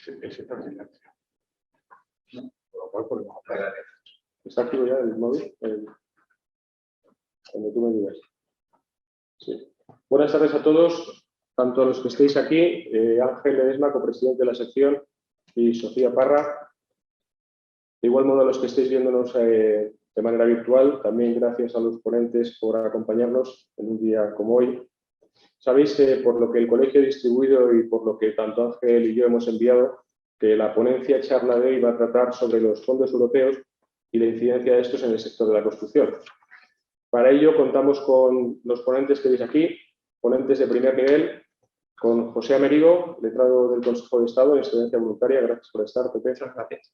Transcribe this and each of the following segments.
Está en silencio. Por lo cual podemos hablar. ¿Está activo ya el móvil? Cuando tú me digas. Sí. Buenas tardes a todos, tanto a los que estéis aquí, Ángel Ledesma, copresidente de la sección, y Sofía Parra. De igual modo a los que estéis viéndonos de manera virtual, también gracias a los ponentes por acompañarnos en un día como hoy. Sabéis que por lo que el colegio ha distribuido y por lo que tanto Ángel y yo hemos enviado, que la ponencia charla de hoy va a tratar sobre los fondos europeos y la incidencia de estos en el sector de la construcción. Para ello contamos con los ponentes que veis aquí, ponentes de primer nivel, con José Amerigo, letrado del Consejo de Estado en excedencia voluntaria. Gracias por estar, Pepe. Muchas gracias.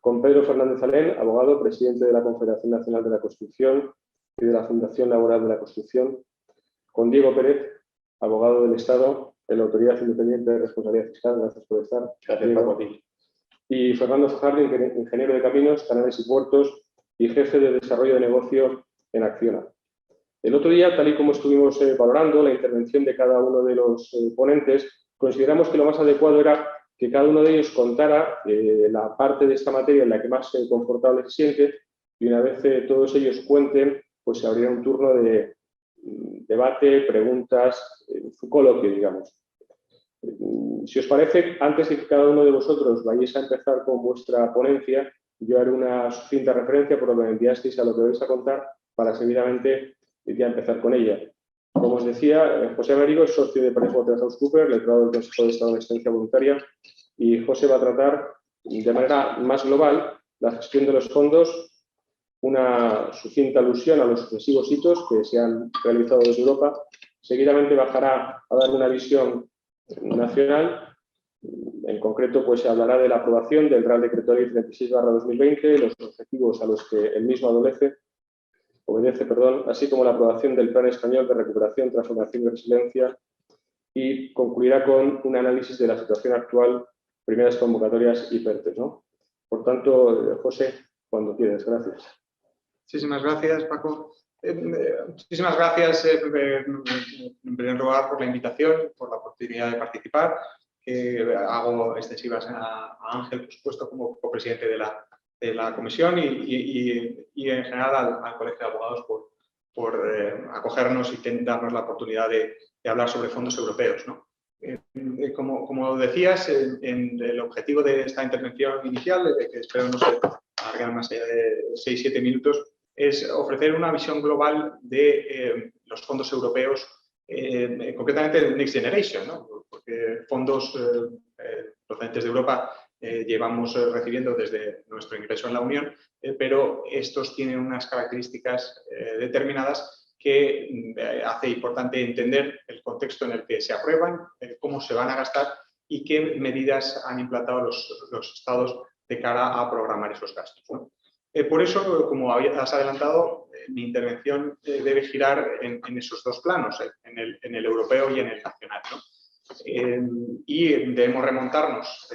Con Pedro Fernández Alén, abogado, presidente de la Confederación Nacional de la Construcción y de la Fundación Laboral de la Construcción. Con Diego Pérez, abogado del Estado en la Autoridad Independiente de Responsabilidad Fiscal. Gracias por estar. Gracias, Paco, a ti. Y Fernando Fajardo, ingeniero de caminos, canales y puertos y jefe de desarrollo de negocio en Acciona. El otro día, tal y como estuvimos valorando la intervención de cada uno de los ponentes, consideramos que lo más adecuado era que cada uno de ellos contara la parte de esta materia en la que más confortable se siente, y una vez todos ellos cuenten, pues se abrirá un turno de debate, preguntas, su coloquio, digamos. Si os parece, antes de que cada uno de vosotros vayáis a empezar con vuestra ponencia, yo haré una sucinta referencia por lo que me enviasteis a lo que vais a contar para seguidamente ya empezar con ella. Como os decía, José Amerigo es socio de PricewaterhouseCoopers, letrado del Consejo de Estado en excedencia voluntaria, y José va a tratar de manera más global la gestión de los fondos, una sucinta alusión a los sucesivos hitos que se han realizado desde Europa. Seguidamente bajará a dar una visión nacional. En concreto, pues se hablará de la aprobación del Real Decreto Ley 36/2020, los objetivos a los que el mismo obedece, así como la aprobación del Plan Español de Recuperación, Transformación y Resiliencia, y concluirá con un análisis de la situación actual, primeras convocatorias y PERTES, ¿no? Por tanto, José, cuando quieras. Gracias. Muchísimas gracias, Paco. Muchísimas gracias, en primer lugar, por la invitación, por la oportunidad de participar. Hago extensivas a Ángel, por supuesto, como copresidente de la comisión y en general al Colegio de Abogados por acogernos y darnos la oportunidad de hablar sobre fondos europeos, ¿no? Como decías, el objetivo de esta intervención inicial, que espero no se alargue más allá de 6-7 minutos, es ofrecer una visión global de los fondos europeos, concretamente del Next Generation, ¿no? Porque fondos procedentes de Europa llevamos recibiendo desde nuestro ingreso en la Unión, pero estos tienen unas características determinadas que hace importante entender el contexto en el que se aprueban, cómo se van a gastar y qué medidas han implantado los estados de cara a programar esos gastos, ¿no? Por eso, como has adelantado, mi intervención debe girar en esos dos planos, en el europeo y en el nacional, ¿no? Y debemos remontarnos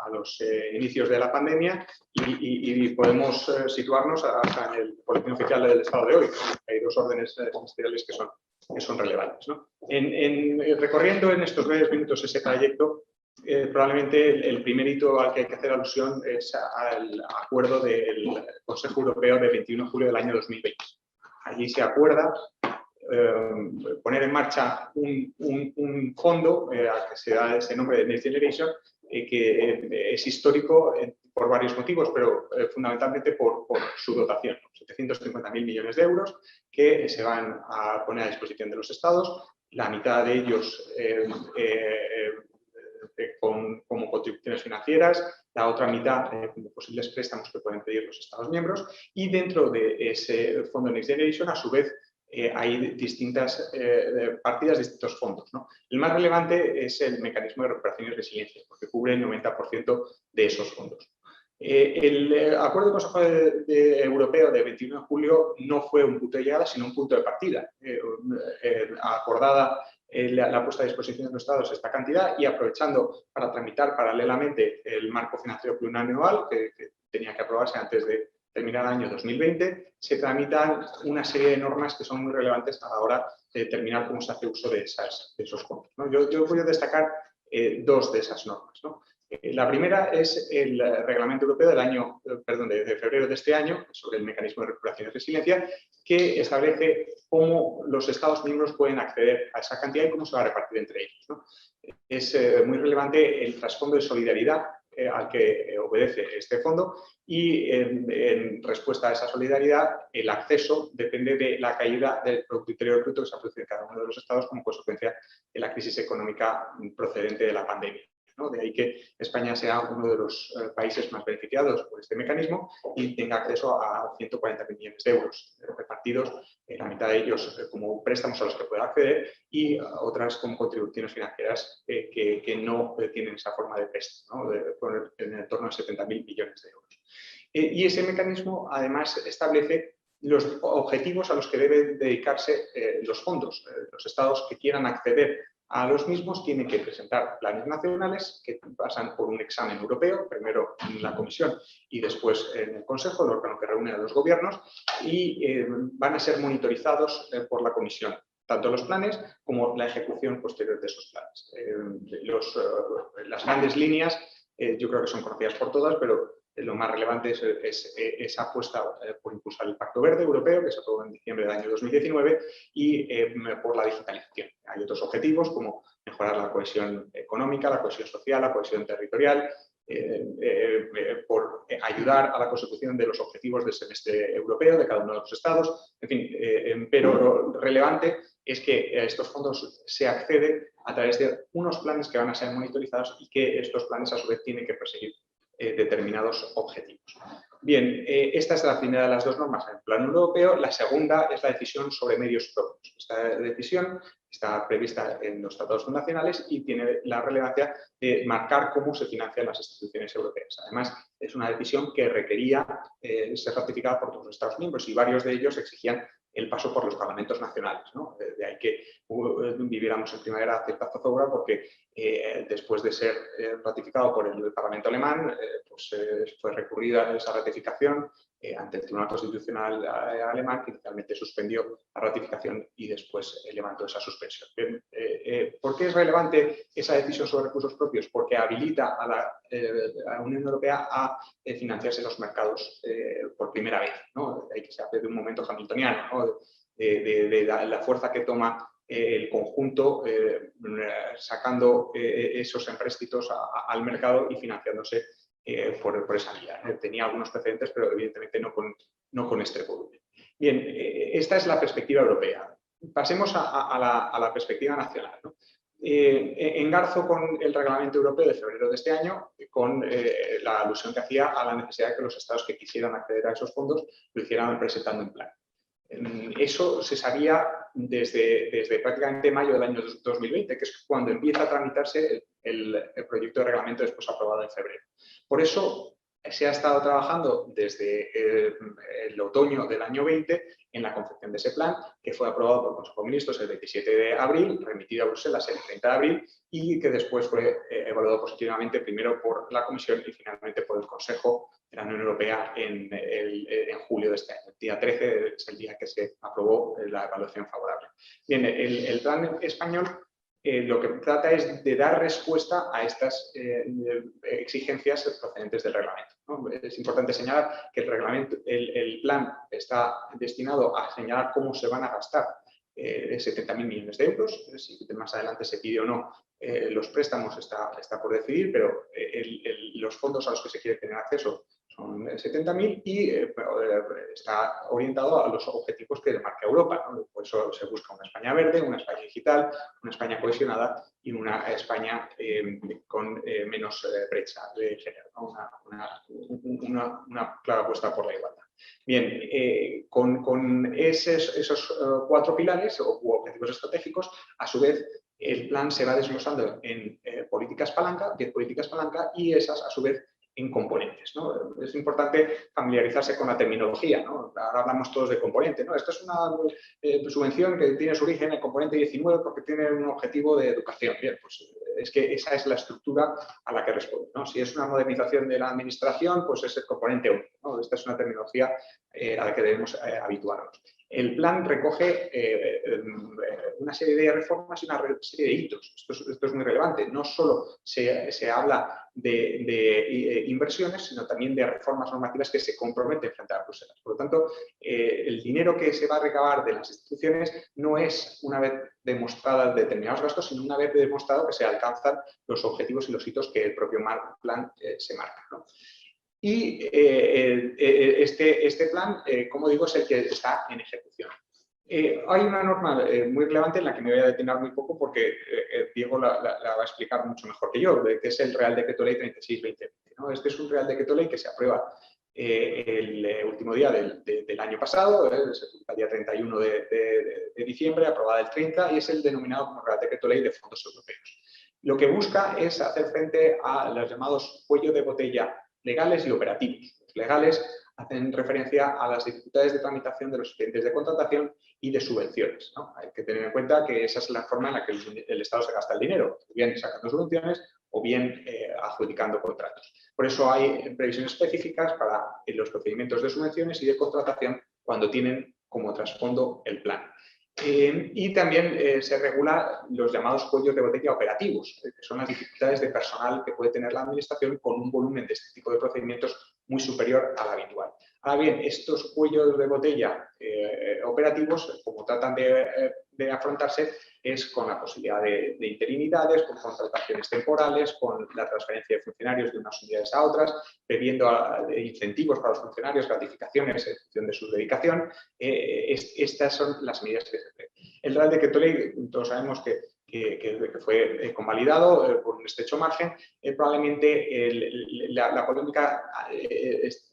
a los inicios de la pandemia y podemos situarnos hasta en el boletín oficial del Estado de hoy. Hay dos órdenes ministeriales que son relevantes, ¿no? Recorriendo en estos breves minutos ese trayecto, probablemente el primer hito al que hay que hacer alusión es al acuerdo del Consejo Europeo de 21 de julio del año 2020. Allí se acuerda poner en marcha un fondo al que se da ese nombre de Next Generation, que es histórico por varios motivos, pero fundamentalmente por su dotación, 750.000 millones de euros que se van a poner a disposición de los estados, la mitad de ellos como contribuciones financieras, la otra mitad como posibles préstamos que pueden pedir los Estados miembros, y dentro de ese fondo Next Generation, a su vez, hay distintas partidas, distintos fondos, ¿no? El más relevante es el mecanismo de recuperación y resiliencia, porque cubre el 90% de esos fondos. El acuerdo del Consejo Europeo de 21 de julio no fue un punto de llegada, sino un punto de partida. Acordada la puesta a disposición de los Estados esta cantidad y aprovechando para tramitar paralelamente el marco financiero plurianual que tenía que aprobarse antes de terminar el año 2020, se tramitan una serie de normas que son muy relevantes a la hora de determinar cómo se hace uso de esos fondos, ¿no? Yo voy a destacar dos de esas normas, ¿no? La primera es el Reglamento Europeo de febrero de este año, sobre el mecanismo de recuperación y resiliencia, que establece cómo los Estados miembros pueden acceder a esa cantidad y cómo se va a repartir entre ellos, ¿no? Es muy relevante el trasfondo de solidaridad al que obedece este fondo y en respuesta a esa solidaridad el acceso depende de la caída del Producto Interior Bruto que se ha producido en cada uno de los estados como consecuencia de la crisis económica procedente de la pandemia, ¿no? De ahí que España sea uno de los países más beneficiados por este mecanismo y tenga acceso a 140.000 millones de euros repartidos, la mitad de ellos como préstamos a los que puede acceder y otras como contribuciones financieras que no tienen esa forma de préstamo, ¿no? En el torno a 70.000 millones de euros. Y ese mecanismo además establece los objetivos a los que deben dedicarse los fondos. Los estados que quieran acceder a los mismos tienen que presentar planes nacionales que pasan por un examen europeo, primero en la Comisión y después en el Consejo, el órgano que reúne a los gobiernos, y van a ser monitorizados por la Comisión, tanto los planes como la ejecución posterior de esos planes. Las grandes líneas yo creo que son conocidas por todas, pero lo más relevante es esa apuesta por impulsar el Pacto Verde Europeo, que se aprobó en diciembre del año 2019, y por la digitalización. Hay otros objetivos como mejorar la cohesión económica, la cohesión social, la cohesión territorial, por ayudar a la consecución de los objetivos del semestre europeo de cada uno de los estados. En fin, pero lo relevante es que a estos fondos se accede a través de unos planes que van a ser monitorizados y que estos planes a su vez tienen que perseguir determinados objetivos. Bien, esta es la primera de las dos normas en el plano europeo. La segunda es la decisión sobre medios propios. Esta decisión está prevista en los tratados fundacionales y tiene la relevancia de marcar cómo se financian las instituciones europeas. Además, es una decisión que requería ser ratificada por todos los Estados miembros y varios de ellos exigían el paso por los parlamentos nacionales, ¿no? De ahí que viviéramos en primavera cierta zozobra porque después de ser ratificado por el Parlamento alemán, fue recurrida esa ratificación ante el Tribunal Constitucional alemán, que inicialmente suspendió la ratificación y después levantó esa suspensión. ¿Por qué es relevante esa decisión sobre recursos propios? Porque habilita a la Unión Europea a financiarse los mercados por primera vez, ¿no? De ahí que se hace de un momento hamiltoniano, ¿no? de la fuerza que toma el conjunto sacando esos empréstitos al mercado y financiándose por esa vía. Tenía algunos precedentes, pero evidentemente no con este volumen. Bien, esta es la perspectiva europea. Pasemos a la perspectiva nacional, ¿no? Engarzo con el Reglamento Europeo de febrero de este año, con la alusión que hacía a la necesidad de que los estados que quisieran acceder a esos fondos lo hicieran presentando un plan. Eso se sabía desde prácticamente mayo del año 2020, que es cuando empieza a tramitarse el proyecto de reglamento después aprobado en febrero. Por eso se ha estado trabajando desde el otoño del año 20 en la confección de ese plan, que fue aprobado por el Consejo de Ministros el 27 de abril, remitido a Bruselas el 30 de abril y que después fue evaluado positivamente primero por la Comisión y finalmente por el Consejo de la Unión Europea en julio de este año. El día 13 es el día que se aprobó la evaluación favorable. Bien, el plan español lo que trata es de dar respuesta a estas exigencias procedentes del reglamento, ¿no? Es importante señalar que el plan está destinado a señalar cómo se van a gastar 70.000 millones de euros. Si más adelante se pide o no los préstamos está por decidir, pero los fondos a los que se quiere tener acceso son 70.000 y está orientado a los objetivos que marca Europa, ¿no? Por eso se busca una España verde, una España digital, una España cohesionada y una España con menos brecha de género, ¿no? Una clara apuesta por la igualdad. Bien, con esos 4 pilares u objetivos estratégicos, a su vez, el plan se va desglosando en políticas palanca, 10 políticas palanca, y esas, a su vez, en componentes, ¿no? Es importante familiarizarse con la terminología, ¿no? Ahora hablamos todos de componente, ¿no? Esto es una subvención que tiene su origen en el componente 19 porque tiene un objetivo de educación. Bien, pues es que esa es la estructura a la que responde, ¿no? Si es una modernización de la administración, pues es el componente 1, ¿no? Esta es una terminología a la que debemos habituarnos. El plan recoge una serie de reformas y una serie de hitos. Esto es muy relevante. No solo se habla de inversiones, sino también de reformas normativas que se comprometen frente a Bruselas. Por lo tanto, el dinero que se va a recabar de las instituciones no es una vez demostradas determinados gastos, sino una vez demostrado que se alcanzan los objetivos y los hitos que el propio plan se marca, ¿no? Y este plan, como digo, es el que está en ejecución. Hay una norma muy relevante en la que me voy a detener muy poco porque Diego la va a explicar mucho mejor que yo, que es el Real Decreto Ley 36/2020, ¿no? Este es un Real Decreto Ley que se aprueba el último día del año pasado, se publica el día 31 de diciembre, aprobada el 30, y es el denominado como Real Decreto Ley de Fondos Europeos. Lo que busca es hacer frente a los llamados cuellos de botella legales y operativos. Los legales hacen referencia a las dificultades de tramitación de los expedientes de contratación y de subvenciones, ¿no? Hay que tener en cuenta que esa es la forma en la que el Estado se gasta el dinero, bien sacando subvenciones o bien adjudicando contratos. Por eso hay previsiones específicas para los procedimientos de subvenciones y de contratación cuando tienen como trasfondo el plan. Y también se regula los llamados cuellos de botella operativos, que son las dificultades de personal que puede tener la Administración con un volumen de este tipo de procedimientos muy superior al habitual. Ahora bien, estos cuellos de botella operativos, como tratan de afrontarse, es con la posibilidad de interinidades, con contrataciones temporales, con la transferencia de funcionarios de unas unidades a otras, previendo incentivos para los funcionarios, gratificaciones en función de su dedicación. Estas son las medidas que se prevé. El Real Decreto Ley, todos sabemos que fue convalidado por un estrecho margen, probablemente la polémica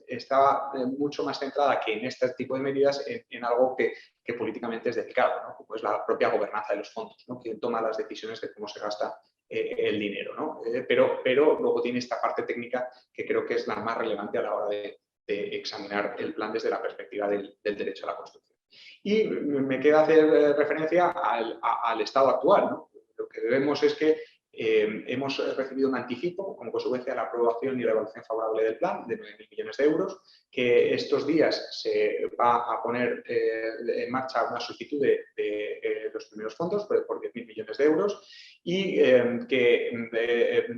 estaba mucho más centrada que en este tipo de medidas en algo que políticamente es delicado, ¿no? Como es la propia gobernanza de los fondos, ¿no? Quien toma las decisiones de cómo se gasta el dinero, ¿no? Pero luego tiene esta parte técnica que creo que es la más relevante a la hora de examinar el plan desde la perspectiva del derecho a la construcción. Y me queda hacer referencia al estado actual, ¿no? Lo que vemos es que hemos recibido un anticipo como consecuencia de la aprobación y la evaluación favorable del plan de 9.000 millones de euros, que estos días se va a poner en marcha una solicitud de los primeros fondos por 10.000 millones de euros y que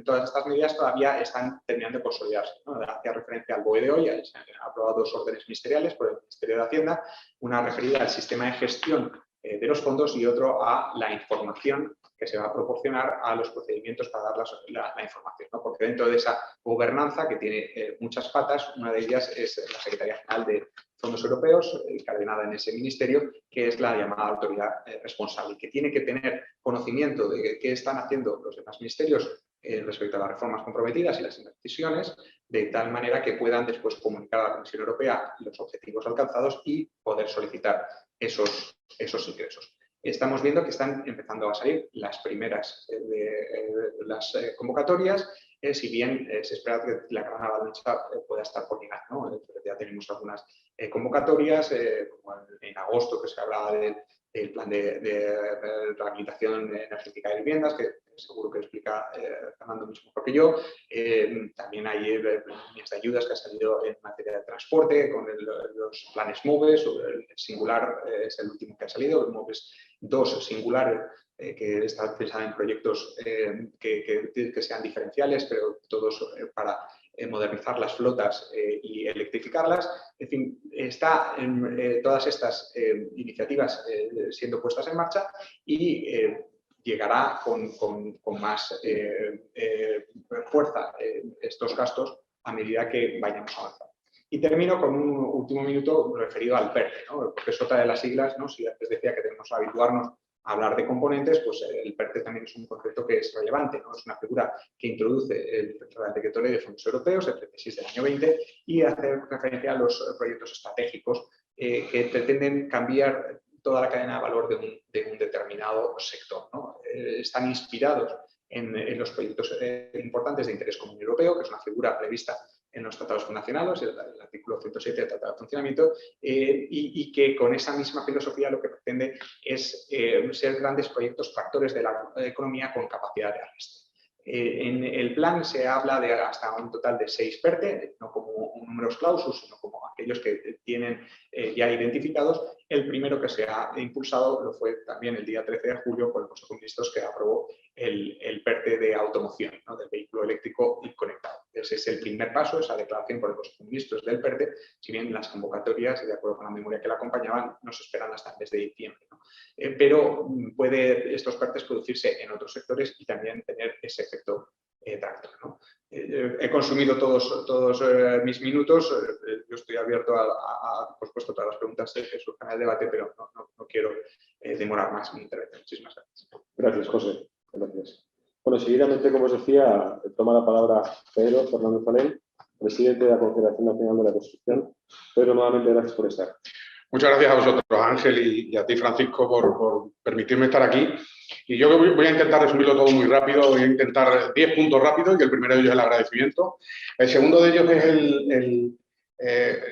todas estas medidas todavía están terminando de consolidarse, ¿no? Hacía referencia al BOE de hoy, se han aprobado 2 órdenes ministeriales por el Ministerio de Hacienda, una referida al sistema de gestión de los fondos y otro a la información que se va a proporcionar a los procedimientos para dar la información, ¿no? Porque dentro de esa gobernanza, que tiene muchas patas, una de ellas es la Secretaría General de Fondos Europeos, encardenada en ese ministerio, que es la llamada autoridad responsable, que tiene que tener conocimiento de qué están haciendo los demás ministerios respecto a las reformas comprometidas y las decisiones, de tal manera que puedan después comunicar a la Comisión Europea los objetivos alcanzados y poder solicitar esos ingresos. Estamos viendo que están empezando a salir las primeras las convocatorias, si bien se espera que la gran avalancha pueda estar por llegar, ¿no? Ya tenemos algunas convocatorias, como en agosto que se hablaba del plan de rehabilitación energética de viviendas, que seguro que explica Fernando mucho mejor que yo. También hay líneas de ayudas que han salido en materia de transporte, con los planes MOVES, el singular es el último que ha salido, el MOVES 2 singular, que está pensado en proyectos que sean diferenciales, pero todos para modernizar las flotas y electrificarlas. En fin, están todas estas iniciativas siendo puestas en marcha y llegará con más fuerza estos gastos a medida que vayamos avanzando. Y termino con un último minuto referido al PERTE, ¿no? Porque es otra de las siglas, ¿no? Si antes decía que tenemos que habituarnos a hablar de componentes, pues el PERTE también es un concepto que es relevante, ¿no? Es una figura que introduce el Real Decreto Ley de Fondos Europeos, el 36 del año 20, y hace referencia a los proyectos estratégicos que pretenden cambiar toda la cadena de valor de un determinado sector, ¿no? Están inspirados en los proyectos importantes de interés común europeo, que es una figura prevista en los tratados fundacionales, el artículo 107 del Tratado de Funcionamiento, y que con esa misma filosofía lo que pretende es ser grandes proyectos tractores de la economía con capacidad de arrastre. En el plan se habla de hasta un total de 6 PERTE, no como números clausus, sino como aquellos que tienen ya identificados. El primero que se ha impulsado lo fue también el día 13 de julio por el Consejo de Ministros, que aprobó el PERTE de automoción, ¿no?, del vehículo eléctrico y conectado. Ese es el primer paso, esa declaración por el Consejo de Ministros del PERTE, si bien las convocatorias, de acuerdo con la memoria que la acompañaban, no se esperan hasta el mes de diciembre, ¿no? Pero puede estos PERTEs producirse en otros sectores y también tener ese efecto tractor, ¿no? He consumido todos mis minutos. Yo estoy abierto por supuesto, todas las preguntas que surjan en el debate, pero no quiero demorar más mi intervención. Muchísimas gracias. Gracias, José. Gracias. Bueno, seguidamente, como os decía, toma la palabra Pedro Fernández Alén, presidente de la Confederación Nacional de la Construcción. Pedro, nuevamente, gracias por estar. Muchas gracias a vosotros, Ángel, y a ti, Francisco, por permitirme estar aquí. Y yo voy a intentar resumirlo todo muy rápido. Voy a intentar 10 puntos rápidos, y el primero de ellos es el agradecimiento. El segundo de ellos es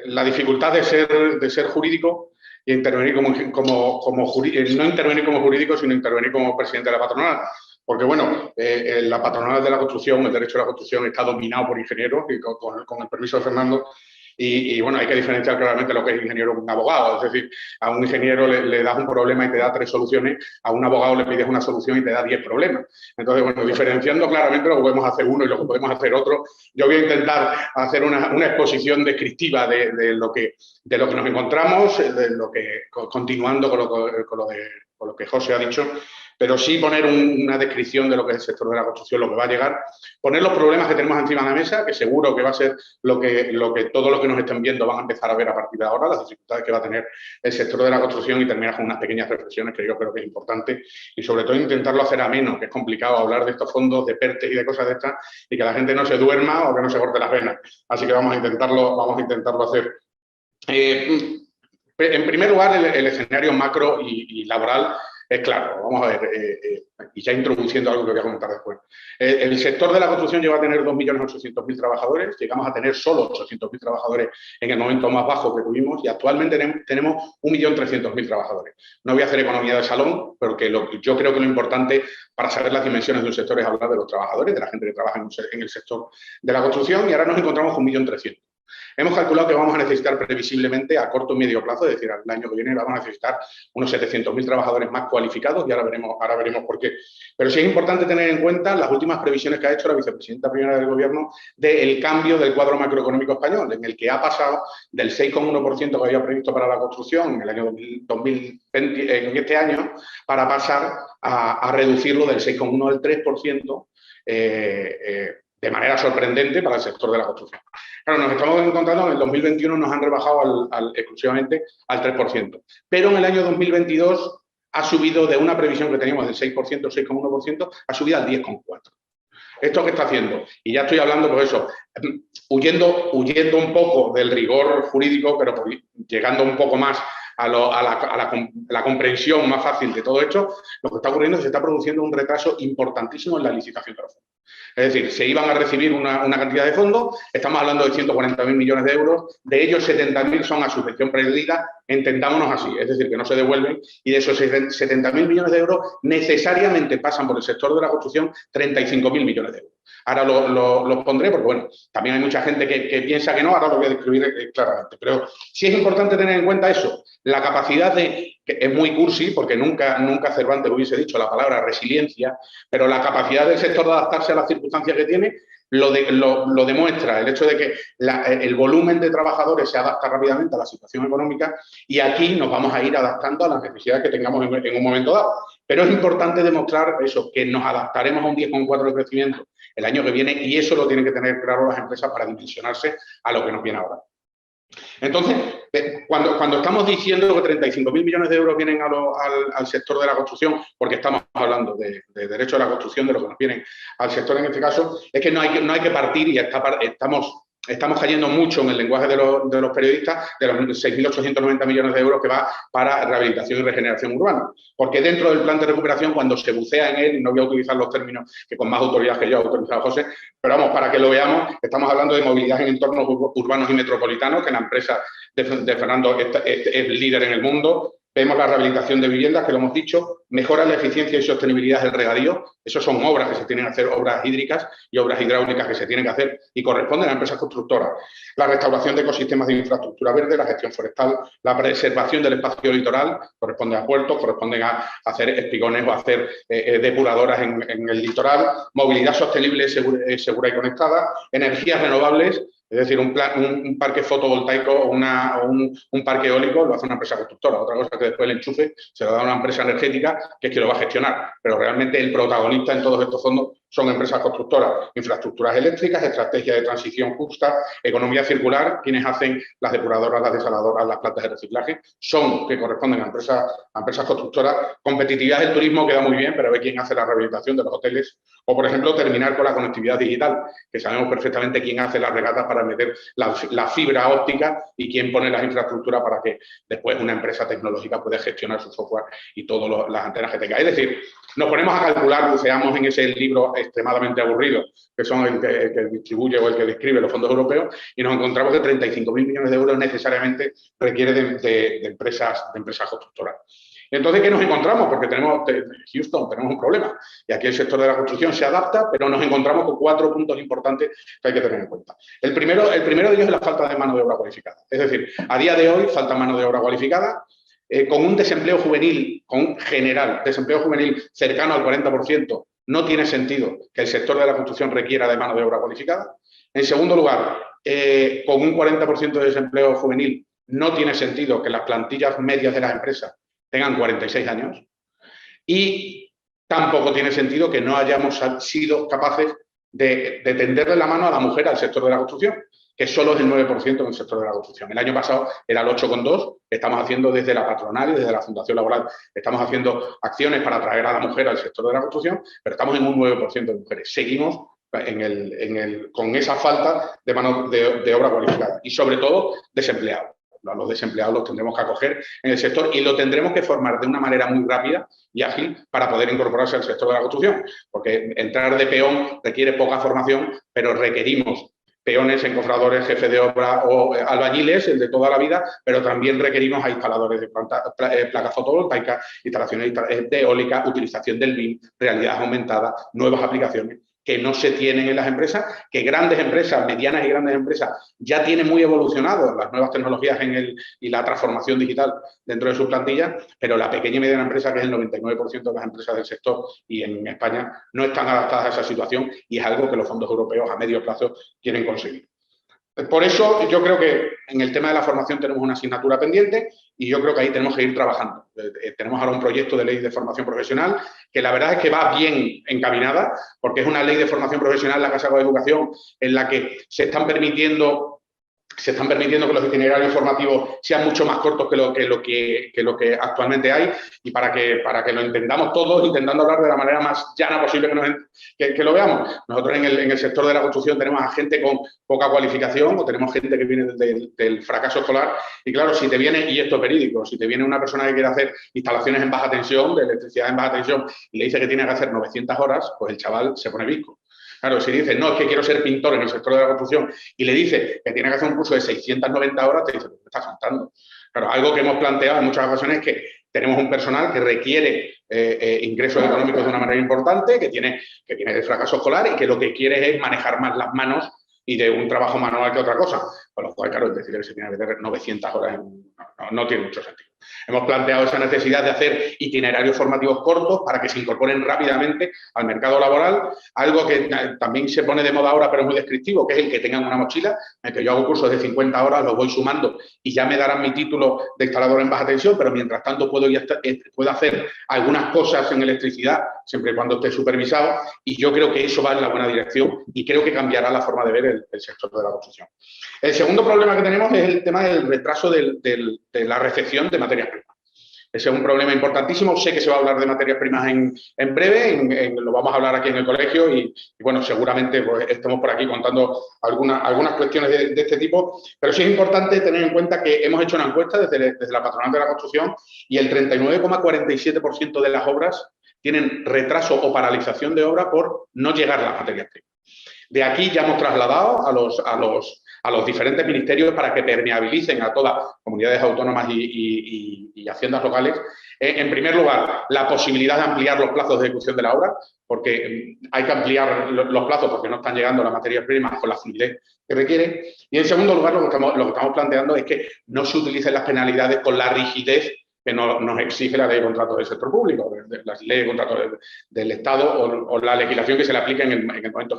la dificultad de ser jurídico y intervenir no intervenir como jurídico, sino intervenir como presidente de la patronal. Porque, bueno, la patronal de la construcción, el derecho de la construcción, está dominado por ingenieros, y con el permiso de Fernando. Y bueno, hay que diferenciar claramente lo que es ingeniero de un abogado. Es decir, a un ingeniero le das un problema y te da 3 soluciones, a un abogado le pides una solución y te da 10 problemas. Entonces, bueno, diferenciando claramente lo que podemos hacer uno y lo que podemos hacer otro, yo voy a intentar hacer una exposición descriptiva de lo que nos encontramos, continuando con lo que José ha dicho, pero sí poner una descripción de lo que es el sector de la construcción, lo que va a llegar, poner los problemas que tenemos encima de la mesa, que seguro que va a ser lo que todos los que nos estén viendo van a empezar a ver a partir de ahora, las dificultades que va a tener el sector de la construcción, y terminar con unas pequeñas reflexiones que yo creo que es importante, y sobre todo intentarlo hacer ameno, que es complicado hablar de estos fondos, de PERTE y de cosas de estas, y que la gente no se duerma o que no se corte las venas. Así que vamos a intentarlo hacer. En primer lugar, el escenario macro y laboral es claro. Vamos a ver, y ya introduciendo algo que voy a comentar después. El sector de la construcción llegó a tener 2.800.000 trabajadores, llegamos a tener solo 800.000 trabajadores en el momento más bajo que tuvimos, y actualmente tenemos 1.300.000 trabajadores. No voy a hacer economía de salón, porque yo creo que lo importante para saber las dimensiones de un sector es hablar de los trabajadores, de la gente que trabaja en el sector de la construcción, y ahora nos encontramos con 1.300.000. Hemos calculado que vamos a necesitar previsiblemente a corto y medio plazo, es decir, al año que viene vamos a necesitar unos 700.000 trabajadores más cualificados, y ahora veremos por qué. Pero sí es importante tener en cuenta las últimas previsiones que ha hecho la vicepresidenta primera del Gobierno del cambio del cuadro macroeconómico español, en el que ha pasado del 6,1% que había previsto para la construcción en el año 2020, en este año, para pasar a reducirlo del 6,1 al 3%, de manera sorprendente para el sector de la construcción. Claro, nos estamos encontrando en el 2021 nos han rebajado exclusivamente al 3%, pero en el año 2022 ha subido de una previsión que teníamos del 6%, 6,1%, ha subido al 10,4%. ¿Esto qué está haciendo? Y ya estoy hablando, por eso, huyendo un poco del rigor jurídico, pero llegando un poco más a la comprensión más fácil de todo esto, lo que está ocurriendo es que se está produciendo un retraso importantísimo en la licitación de los fondos. Es decir, se iban a recibir una cantidad de fondos, estamos hablando de 140.000 millones de euros, de ellos 70.000 son a subvención perdida, entendámonos así, es decir, que no se devuelven, y de esos 70.000 millones de euros necesariamente pasan por el sector de la construcción 35.000 millones de euros. Ahora los pondré porque, bueno, también hay mucha gente que piensa que no, ahora lo voy a describir claramente. Pero sí es importante tener en cuenta eso, la capacidad que es muy cursi, porque nunca Cervantes hubiese dicho la palabra resiliencia, pero la capacidad del sector de adaptarse a las circunstancias que tiene lo demuestra el hecho de que el volumen de trabajadores se adapta rápidamente a la situación económica, y aquí nos vamos a ir adaptando a las necesidades que tengamos en un momento dado. Pero es importante demostrar eso, que nos adaptaremos a un 10,4 de crecimiento el año que viene, y eso lo tienen que tener claro las empresas para dimensionarse a lo que nos viene ahora. Entonces, cuando estamos diciendo que 35.000 millones de euros vienen al sector de la construcción, porque estamos hablando de derecho a la construcción, de lo que nos vienen al sector en este caso, es que no hay que partir, y estamos cayendo mucho en el lenguaje de los periodistas, de los 6.890 millones de euros que va para rehabilitación y regeneración urbana. Porque dentro del plan de recuperación, cuando se bucea en él, y no voy a utilizar los términos que con más autoridad que yo ha autorizado José, pero vamos, para que lo veamos, estamos hablando de movilidad en entornos urbanos y metropolitanos, que la empresa de Fernando es líder en el mundo. Vemos la rehabilitación de viviendas, que lo hemos dicho, mejora la eficiencia y sostenibilidad del regadío. Eso son obras que se tienen que hacer, obras hídricas y obras hidráulicas que se tienen que hacer y corresponden a empresas constructoras. La restauración de ecosistemas de infraestructura verde, la gestión forestal, la preservación del espacio litoral, corresponde a puertos, corresponden a hacer espigones o a hacer depuradoras en el litoral, movilidad sostenible, segura y conectada, energías renovables. Es decir, un parque fotovoltaico o un parque eólico lo hace una empresa constructora. Otra cosa es que después el enchufe se lo da a una empresa energética que es quien lo va a gestionar. Pero realmente el protagonista en todos estos fondos son empresas constructoras. Infraestructuras eléctricas, estrategia de transición justa, economía circular, quienes hacen las depuradoras, las desaladoras, las plantas de reciclaje, son que corresponden a empresas constructoras. Competitividad del turismo queda muy bien, pero ve quién hace la rehabilitación de los hoteles. O, por ejemplo, terminar con la conectividad digital, que sabemos perfectamente quién hace las regatas para meter la fibra óptica y quién pone las infraestructuras para que después una empresa tecnológica pueda gestionar su software y todas las antenas que tenga. Es decir, nos ponemos a calcular, buceamos en ese libro extremadamente aburrido, que son el que distribuye o el que describe los fondos europeos, y nos encontramos que 35.000 millones de euros necesariamente requiere de empresas constructoras. Entonces, ¿qué nos encontramos? Porque Houston, tenemos un problema. Y aquí el sector de la construcción se adapta, pero nos encontramos con 4 puntos importantes que hay que tener en cuenta. El primero de ellos es la falta de mano de obra cualificada. Es decir, a día de hoy falta mano de obra cualificada, con un desempleo juvenil, desempleo juvenil cercano al 40%, no tiene sentido que el sector de la construcción requiera de mano de obra cualificada. En segundo lugar, con un 40% de desempleo juvenil, no tiene sentido que las plantillas medias de las empresas tengan 46 años, y tampoco tiene sentido que no hayamos sido capaces de tenderle la mano a la mujer al sector de la construcción, que solo es el 9% en el sector de la construcción. El año pasado era el 8,2%, estamos haciendo desde la patronal y desde la Fundación Laboral, estamos haciendo acciones para atraer a la mujer al sector de la construcción, pero estamos en un 9% de mujeres. Seguimos con esa falta de mano de obra cualificada y, sobre todo, desempleados. A los desempleados los tendremos que acoger en el sector y lo tendremos que formar de una manera muy rápida y ágil para poder incorporarse al sector de la construcción, porque entrar de peón requiere poca formación, pero requerimos peones, encofradores, jefes de obra o albañiles, el de toda la vida, pero también requerimos a instaladores de placas fotovoltaicas, instalaciones de eólica, utilización del BIM, realidad aumentada, nuevas aplicaciones que no se tienen en las empresas, que grandes empresas, medianas y grandes empresas, ya tienen muy evolucionado las nuevas tecnologías y la transformación digital dentro de sus plantillas, pero la pequeña y mediana empresa, que es el 99% de las empresas del sector y en España, no están adaptadas a esa situación y es algo que los fondos europeos a medio plazo quieren conseguir. Por eso yo creo que en el tema de la formación tenemos una asignatura pendiente y yo creo que ahí tenemos que ir trabajando. Tenemos ahora un proyecto de ley de formación profesional que la verdad es que va bien encaminada, porque es una ley de formación profesional, la Casa de Educación, en la que se están permitiendo que los itinerarios formativos sean mucho más cortos que lo que actualmente hay, y para que lo entendamos todos, intentando hablar de la manera más llana posible que lo veamos. Nosotros en el sector de la construcción tenemos a gente con poca cualificación o tenemos gente que viene del fracaso escolar y claro, si te viene, y esto es verídico, si te viene una persona que quiere hacer instalaciones en baja tensión, de electricidad en baja tensión, y le dice que tiene que hacer 900 horas, pues el chaval se pone visco. Claro, si dice, no, es que quiero ser pintor en el sector de la construcción y le dice que tiene que hacer un curso de 690 horas, te dice, ¿qué estás contando? Claro, algo que hemos planteado en muchas ocasiones es que tenemos un personal que requiere ingresos económicos de una manera importante, que tiene el fracaso escolar y que lo que quiere es manejar más las manos y de un trabajo manual que otra cosa. Con lo cual, claro, es decir que se tiene que tener 900 horas no tiene mucho sentido. Hemos planteado esa necesidad de hacer itinerarios formativos cortos para que se incorporen rápidamente al mercado laboral, algo que también se pone de moda ahora pero es muy descriptivo, que es el que tengan una mochila, en el que yo hago cursos de 50 horas, los voy sumando y ya me darán mi título de instalador en baja tensión, pero mientras tanto puedo hacer algunas cosas en electricidad, siempre y cuando esté supervisado, y yo creo que eso va en la buena dirección y creo que cambiará la forma de ver el sector de la construcción. El segundo problema que tenemos es el tema del retraso de la recepción de materias primas. Ese es un problema importantísimo. Sé que se va a hablar de materias primas en breve, lo vamos a hablar aquí en el colegio y bueno, seguramente pues, estemos por aquí contando algunas cuestiones de este tipo, pero sí es importante tener en cuenta que hemos hecho una encuesta desde la patronal de la construcción y el 39,47% de las obras tienen retraso o paralización de obra por no llegar a las materias primas. De aquí ya hemos trasladado a los diferentes ministerios para que permeabilicen a todas comunidades autónomas y haciendas locales. En primer lugar, la posibilidad de ampliar los plazos de ejecución de la obra, porque hay que ampliar los plazos porque no están llegando las materias primas con la fluidez que requieren. Y en segundo lugar, lo que estamos planteando es que no se utilicen las penalidades con la rigidez que nos exige la ley de contratos del sector público, la ley de contratos del Estado o la legislación que se le aplique en el momento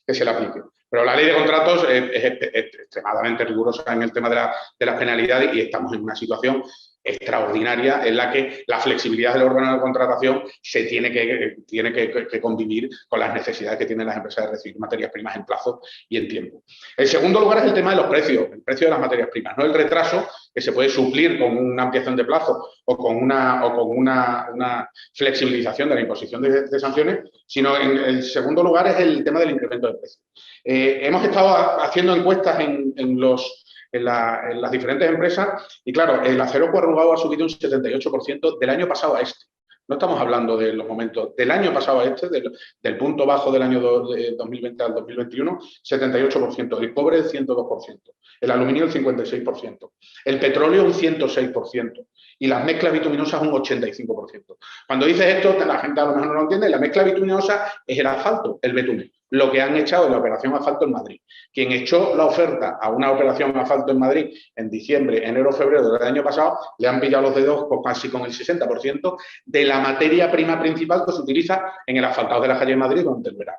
que se le aplique. Pero la ley de contratos es extremadamente rigurosa en el tema de las penalidades y estamos en una situación extraordinaria en la que la flexibilidad del órgano de contratación se tiene que convivir con las necesidades que tienen las empresas de recibir materias primas en plazo y en tiempo. El segundo lugar es el tema de los precios, el precio de las materias primas, no el retraso que se puede suplir con una ampliación de plazo o con una flexibilización de la imposición de sanciones, sino en el segundo lugar es el tema del incremento de precios. Hemos estado haciendo encuestas en las diferentes empresas y, claro, el acero coarrugado ha subido un 78% del año pasado a este. No estamos hablando de los momentos del año pasado a este, del punto bajo del año 2020 al 2021, 78%. El cobre, el 102%. El aluminio, el 56%. El petróleo, un 106%. Y las mezclas bituminosas, un 85%. Cuando dices esto, la gente a lo mejor no lo entiende. La mezcla bituminosa es el asfalto, el betumen. Lo que han echado en la operación asfalto en Madrid. Quien echó la oferta a una operación asfalto en Madrid en diciembre, enero, febrero del año pasado, le han pillado los dedos casi con el 60% de la materia prima principal que se utiliza en el asfaltado de la calle de Madrid durante el verano.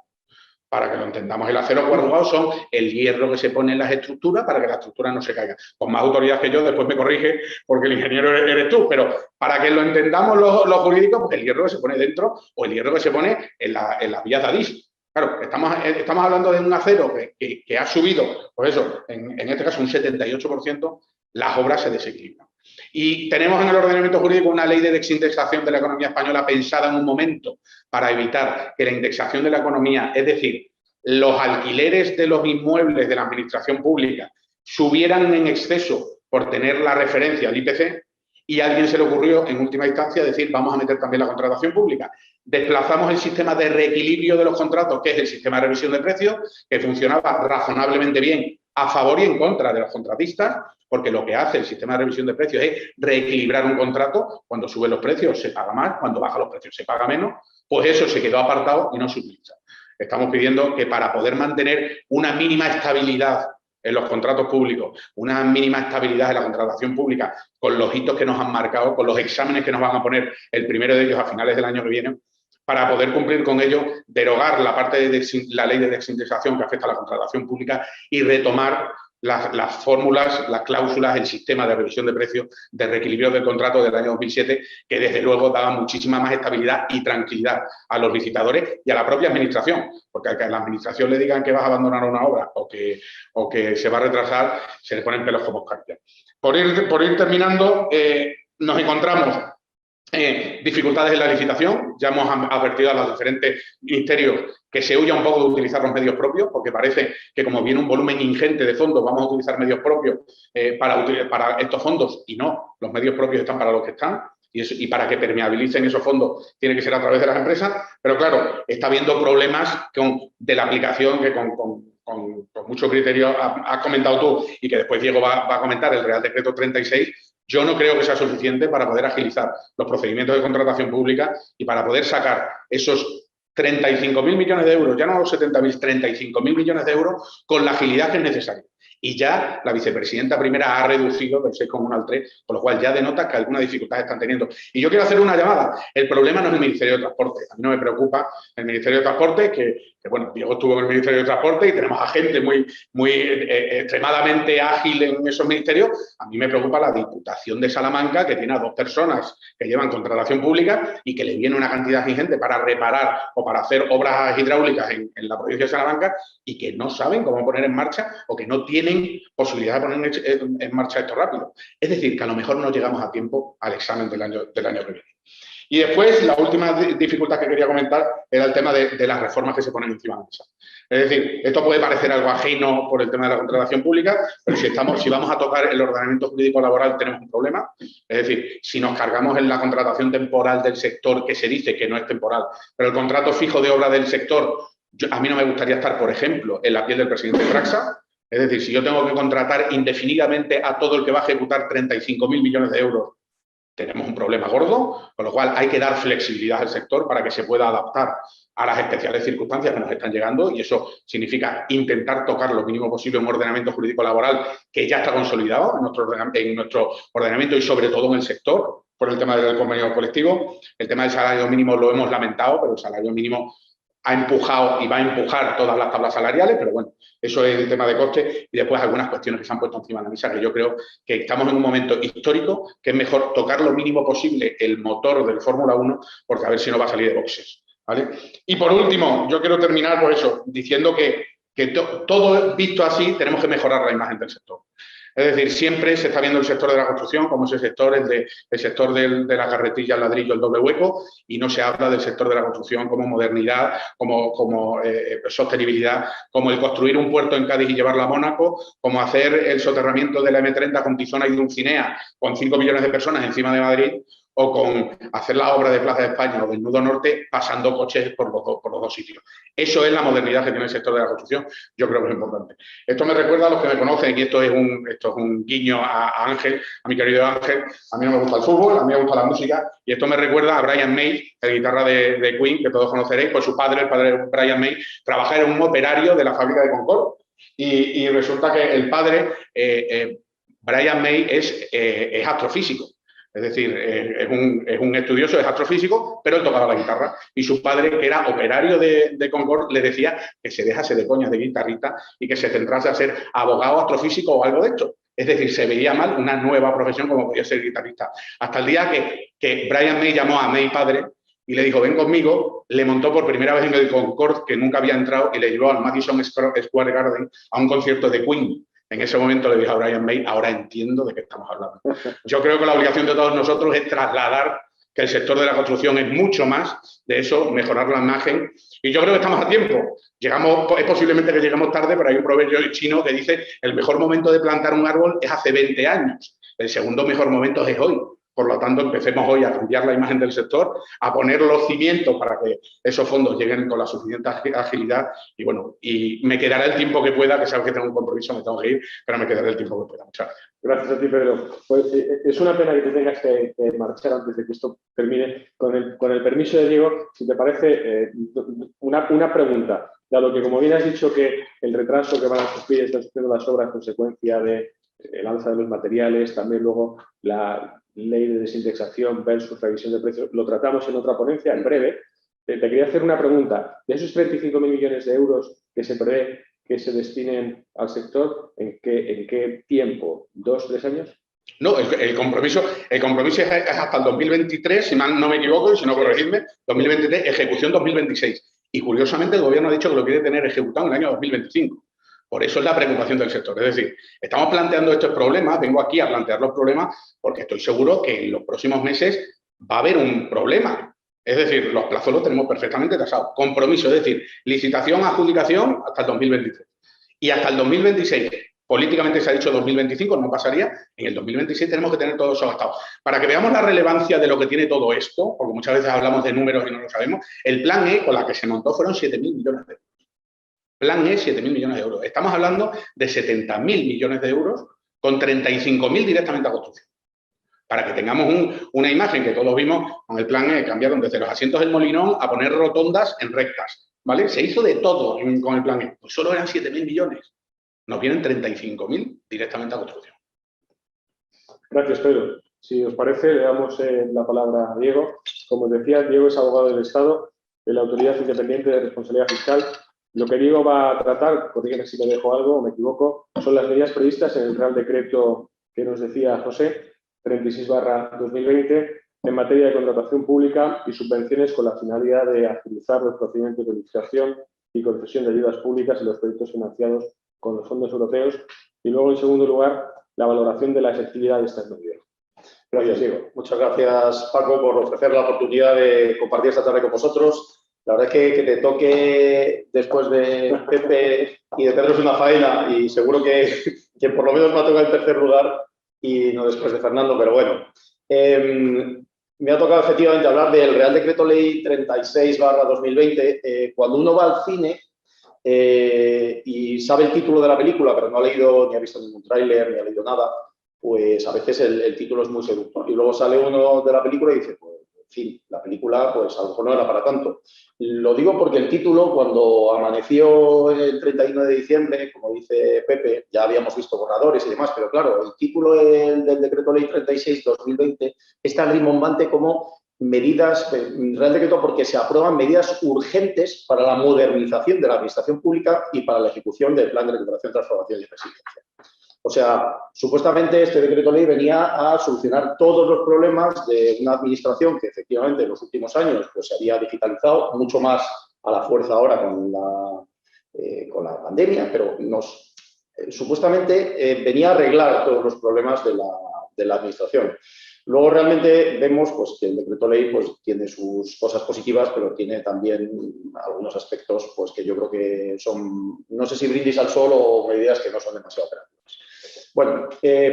Para que lo entendamos, el acero coarrugado son el hierro que se pone en las estructuras para que las estructuras no se caigan. Con más autoridad que yo, después me corrige porque el ingeniero eres tú, pero para que lo entendamos los jurídicos, pues el hierro que se pone dentro o el hierro que se pone en las vías de Adís. Claro, estamos hablando de un acero que ha subido, pues eso, en este caso un 78%, las obras se desequilibran. Y tenemos en el ordenamiento jurídico una ley de desindexación de la economía española pensada en un momento para evitar que la indexación de la economía, es decir, los alquileres de los inmuebles de la administración pública, subieran en exceso por tener la referencia al IPC, y a alguien se le ocurrió en última instancia decir vamos a meter también la contratación pública. Desplazamos el sistema de reequilibrio de los contratos, que es el sistema de revisión de precios, que funcionaba razonablemente bien a favor y en contra de los contratistas, porque lo que hace el sistema de revisión de precios es reequilibrar un contrato. Cuando suben los precios se paga más, cuando bajan los precios se paga menos, pues eso se quedó apartado y no se utiliza. Estamos pidiendo que para poder mantener una mínima estabilidad en los contratos públicos, una mínima estabilidad en la contratación pública, con los hitos que nos han marcado, con los exámenes que nos van a poner, el primero de ellos a finales del año que viene, para poder cumplir con ello, derogar la parte de la ley de desindexación que afecta a la contratación pública y retomar las fórmulas, las cláusulas, el sistema de revisión de precios, de reequilibrio del contrato del año 2007, que desde luego daba muchísima más estabilidad y tranquilidad a los licitadores y a la propia administración, porque a que a la administración le digan que vas a abandonar una obra o que se va a retrasar, se le ponen pelos como escarpias. Por ir terminando, nos encontramos dificultades en la licitación. Ya hemos advertido a los diferentes ministerios que se huya un poco de utilizar los medios propios, porque parece que como viene un volumen ingente de fondos, vamos a utilizar medios propios para estos fondos, y no, los medios propios están para los que están, y para que permeabilicen esos fondos tiene que ser a través de las empresas, pero claro, está habiendo problemas de la aplicación que con mucho criterio has comentado tú y que después Diego va a comentar, el Real Decreto 36. Yo no creo que sea suficiente para poder agilizar los procedimientos de contratación pública y para poder sacar esos 35.000 millones de euros, ya no los 70.000, 35.000 millones de euros con la agilidad que es necesaria. Y ya la vicepresidenta primera ha reducido del 6,1 al 3, con lo cual ya denota que alguna dificultad están teniendo. Y yo quiero hacer una llamada. El problema no es el Ministerio de Transporte. A mí no me preocupa el Ministerio de Transporte, que bueno, Diego estuvo en el Ministerio de Transporte y tenemos a gente muy extremadamente ágil en esos ministerios. A mí me preocupa la Diputación de Salamanca, que tiene a 2 personas que llevan contratación pública y que le viene una cantidad ingente para reparar o para hacer obras hidráulicas en la provincia de Salamanca y que no saben cómo poner en marcha o que no tienen posibilidad de poner en marcha esto rápido. Es decir, que a lo mejor no llegamos a tiempo al examen del año que viene. Y después, la última dificultad que quería comentar era el tema de las reformas que se ponen encima de la mesa. Es decir, esto puede parecer algo ajeno por el tema de la contratación pública, pero si vamos a tocar el ordenamiento jurídico laboral tenemos un problema. Es decir, si nos cargamos en la contratación temporal del sector, que se dice que no es temporal, pero el contrato fijo de obra del sector, a mí no me gustaría estar, por ejemplo, en la piel del presidente Praxa, Es decir, si yo tengo que contratar indefinidamente a todo el que va a ejecutar 35.000 millones de euros, tenemos un problema gordo, con lo cual hay que dar flexibilidad al sector para que se pueda adaptar a las especiales circunstancias que nos están llegando, y eso significa intentar tocar lo mínimo posible un ordenamiento jurídico laboral que ya está consolidado en nuestro ordenamiento y sobre todo en el sector, por el tema del convenio colectivo. El tema del salario mínimo lo hemos lamentado, pero el salario mínimo ha empujado y va a empujar todas las tablas salariales, pero bueno, eso es el tema de coste, y después algunas cuestiones que se han puesto encima de la mesa, que yo creo que estamos en un momento histórico que es mejor tocar lo mínimo posible el motor del Fórmula 1, porque a ver si no va a salir de boxes, ¿vale? Y por último, yo quiero terminar por eso, diciendo que todo visto así tenemos que mejorar la imagen del sector. Es decir, siempre se está viendo el sector de la construcción como ese sector, el sector de la carretilla, el ladrillo, el doble hueco, y no se habla del sector de la construcción como modernidad, como sostenibilidad, como el construir un puerto en Cádiz y llevarlo a Mónaco, como hacer el soterramiento de la M30 con Tizona y Dulcinea, con 5 millones de personas encima de Madrid, o con hacer la obra de Plaza de España o del Nudo Norte pasando coches por los dos sitios. Eso es la modernidad que tiene el sector de la construcción. Yo creo que es importante. Esto me recuerda a los que me conocen, y esto es un guiño a Ángel, a mi querido Ángel. A mí no me gusta el fútbol, a mí me gusta la música, y esto me recuerda a Brian May, la guitarra de Queen, que todos conoceréis, pues su padre, el padre de Brian May, trabajaba en un operario de la fábrica de Concorde, y resulta que el padre, Brian May, es astrofísico. Es decir, es un estudioso, es astrofísico, pero él tocaba la guitarra. Y su padre, que era operario de Concorde, le decía que se dejase de coñas de guitarrista y que se centrase a ser abogado, astrofísico o algo de esto. Es decir, se veía mal una nueva profesión como podía ser guitarrista. Hasta el día que Brian May llamó a May padre y le dijo, ven conmigo, le montó por primera vez en el Concorde, que nunca había entrado, y le llevó al Madison Square Garden a un concierto de Queen. En ese momento le dije a Brian May, ahora entiendo de qué estamos hablando. Yo creo que la obligación de todos nosotros es trasladar que el sector de la construcción es mucho más de eso, mejorar la imagen. Y yo creo que estamos a tiempo. Es posiblemente que lleguemos tarde, pero hay un proverbio chino que dice el mejor momento de plantar un árbol es hace 20 años. El segundo mejor momento es hoy. Por lo tanto, empecemos hoy a cambiar la imagen del sector, a poner los cimientos para que esos fondos lleguen con la suficiente agilidad. Y bueno, y me quedará el tiempo que pueda, que sabes que tengo un compromiso, me tengo que ir, pero me quedará el tiempo que pueda. Muchas gracias. Gracias a ti, Pedro. Pues, es una pena que te tengas que marchar antes de que esto termine. Con el permiso de Diego, si te parece, una pregunta. Dado que, como bien has dicho, que el retraso que van a sufrir están sufriendo las obras consecuencia de el alza de los materiales, también luego la ley de desindexación versus revisión de precios, lo tratamos en otra ponencia en breve. Te quería hacer una pregunta. De esos 35.000 millones de euros que se prevé que se destinen al sector, ¿en qué tiempo? ¿2, 3 años? No, el compromiso es hasta el 2023, si mal no me equivoco, y si no corregidme, 2023, ejecución 2026. Y curiosamente el gobierno ha dicho que lo quiere tener ejecutado en el año 2025. Por eso es la preocupación del sector. Es decir, estamos planteando estos problemas, vengo aquí a plantear los problemas porque estoy seguro que en los próximos meses va a haber un problema. Es decir, los plazos los tenemos perfectamente tasados. Compromiso, es decir, licitación, adjudicación hasta el 2023. Y hasta el 2026, políticamente se ha dicho 2025, no pasaría, en el 2026 tenemos que tener todo eso gastado. Para que veamos la relevancia de lo que tiene todo esto, porque muchas veces hablamos de números y no lo sabemos, el plan E con la que se montó fueron 7.000 millones de euros. Plan E, 7.000 millones de euros. Estamos hablando de 70.000 millones de euros con 35.000 directamente a construcción. Para que tengamos una imagen que todos vimos con el plan E, cambiaron desde los asientos del Molinón a poner rotondas en rectas, ¿vale? Se hizo de todo con el plan E. Pues solo eran 7.000 millones. Nos vienen 35.000 directamente a construcción. Gracias, Pedro. Si os parece, le damos la palabra a Diego. Como os decía, Diego es abogado del Estado de la Autoridad Independiente de Responsabilidad Fiscal. Lo que Diego va a tratar, corrígeme si me dejo algo o me equivoco, son las medidas previstas en el Real Decreto que nos decía José, 36/2020, en materia de contratación pública y subvenciones con la finalidad de agilizar los procedimientos de licitación y concesión de ayudas públicas en los proyectos financiados con los fondos europeos. Y luego, en segundo lugar, la valoración de la efectividad de estas medidas. Gracias, Diego. Muchas gracias, Paco, por ofrecer la oportunidad de compartir esta tarde con vosotros. La verdad es que te toque después de Pepe y de Pedro es una faena, y seguro que por lo menos me ha tocado en tercer lugar y no después de Fernando, pero bueno. Me ha tocado efectivamente hablar del Real Decreto Ley 36/2020. Cuando uno va al cine, y sabe el título de la película, pero no ha leído ni ha visto ningún tráiler, ni ha leído nada, pues a veces el título es muy seductor. Y luego sale uno de la película y dice, pues, en fin, la película pues a lo mejor no era para tanto. Lo digo porque el título, cuando amaneció el 31 de diciembre, como dice Pepe, ya habíamos visto borradores y demás, pero claro, el título del Decreto Ley 36/2020 es tan rimbombante como medidas, Real Decreto porque se aprueban medidas urgentes para la modernización de la administración pública y para la ejecución del Plan de Recuperación, Transformación y Resiliencia. O sea, supuestamente este decreto ley venía a solucionar todos los problemas de una administración que efectivamente en los últimos años pues, se había digitalizado mucho más a la fuerza ahora con la pandemia, pero supuestamente venía a arreglar todos los problemas de la administración. Luego realmente vemos pues, que el decreto ley pues, tiene sus cosas positivas, pero tiene también algunos aspectos pues, que yo creo que son, no sé si brindis al sol o medidas que no son demasiado operativas. Bueno,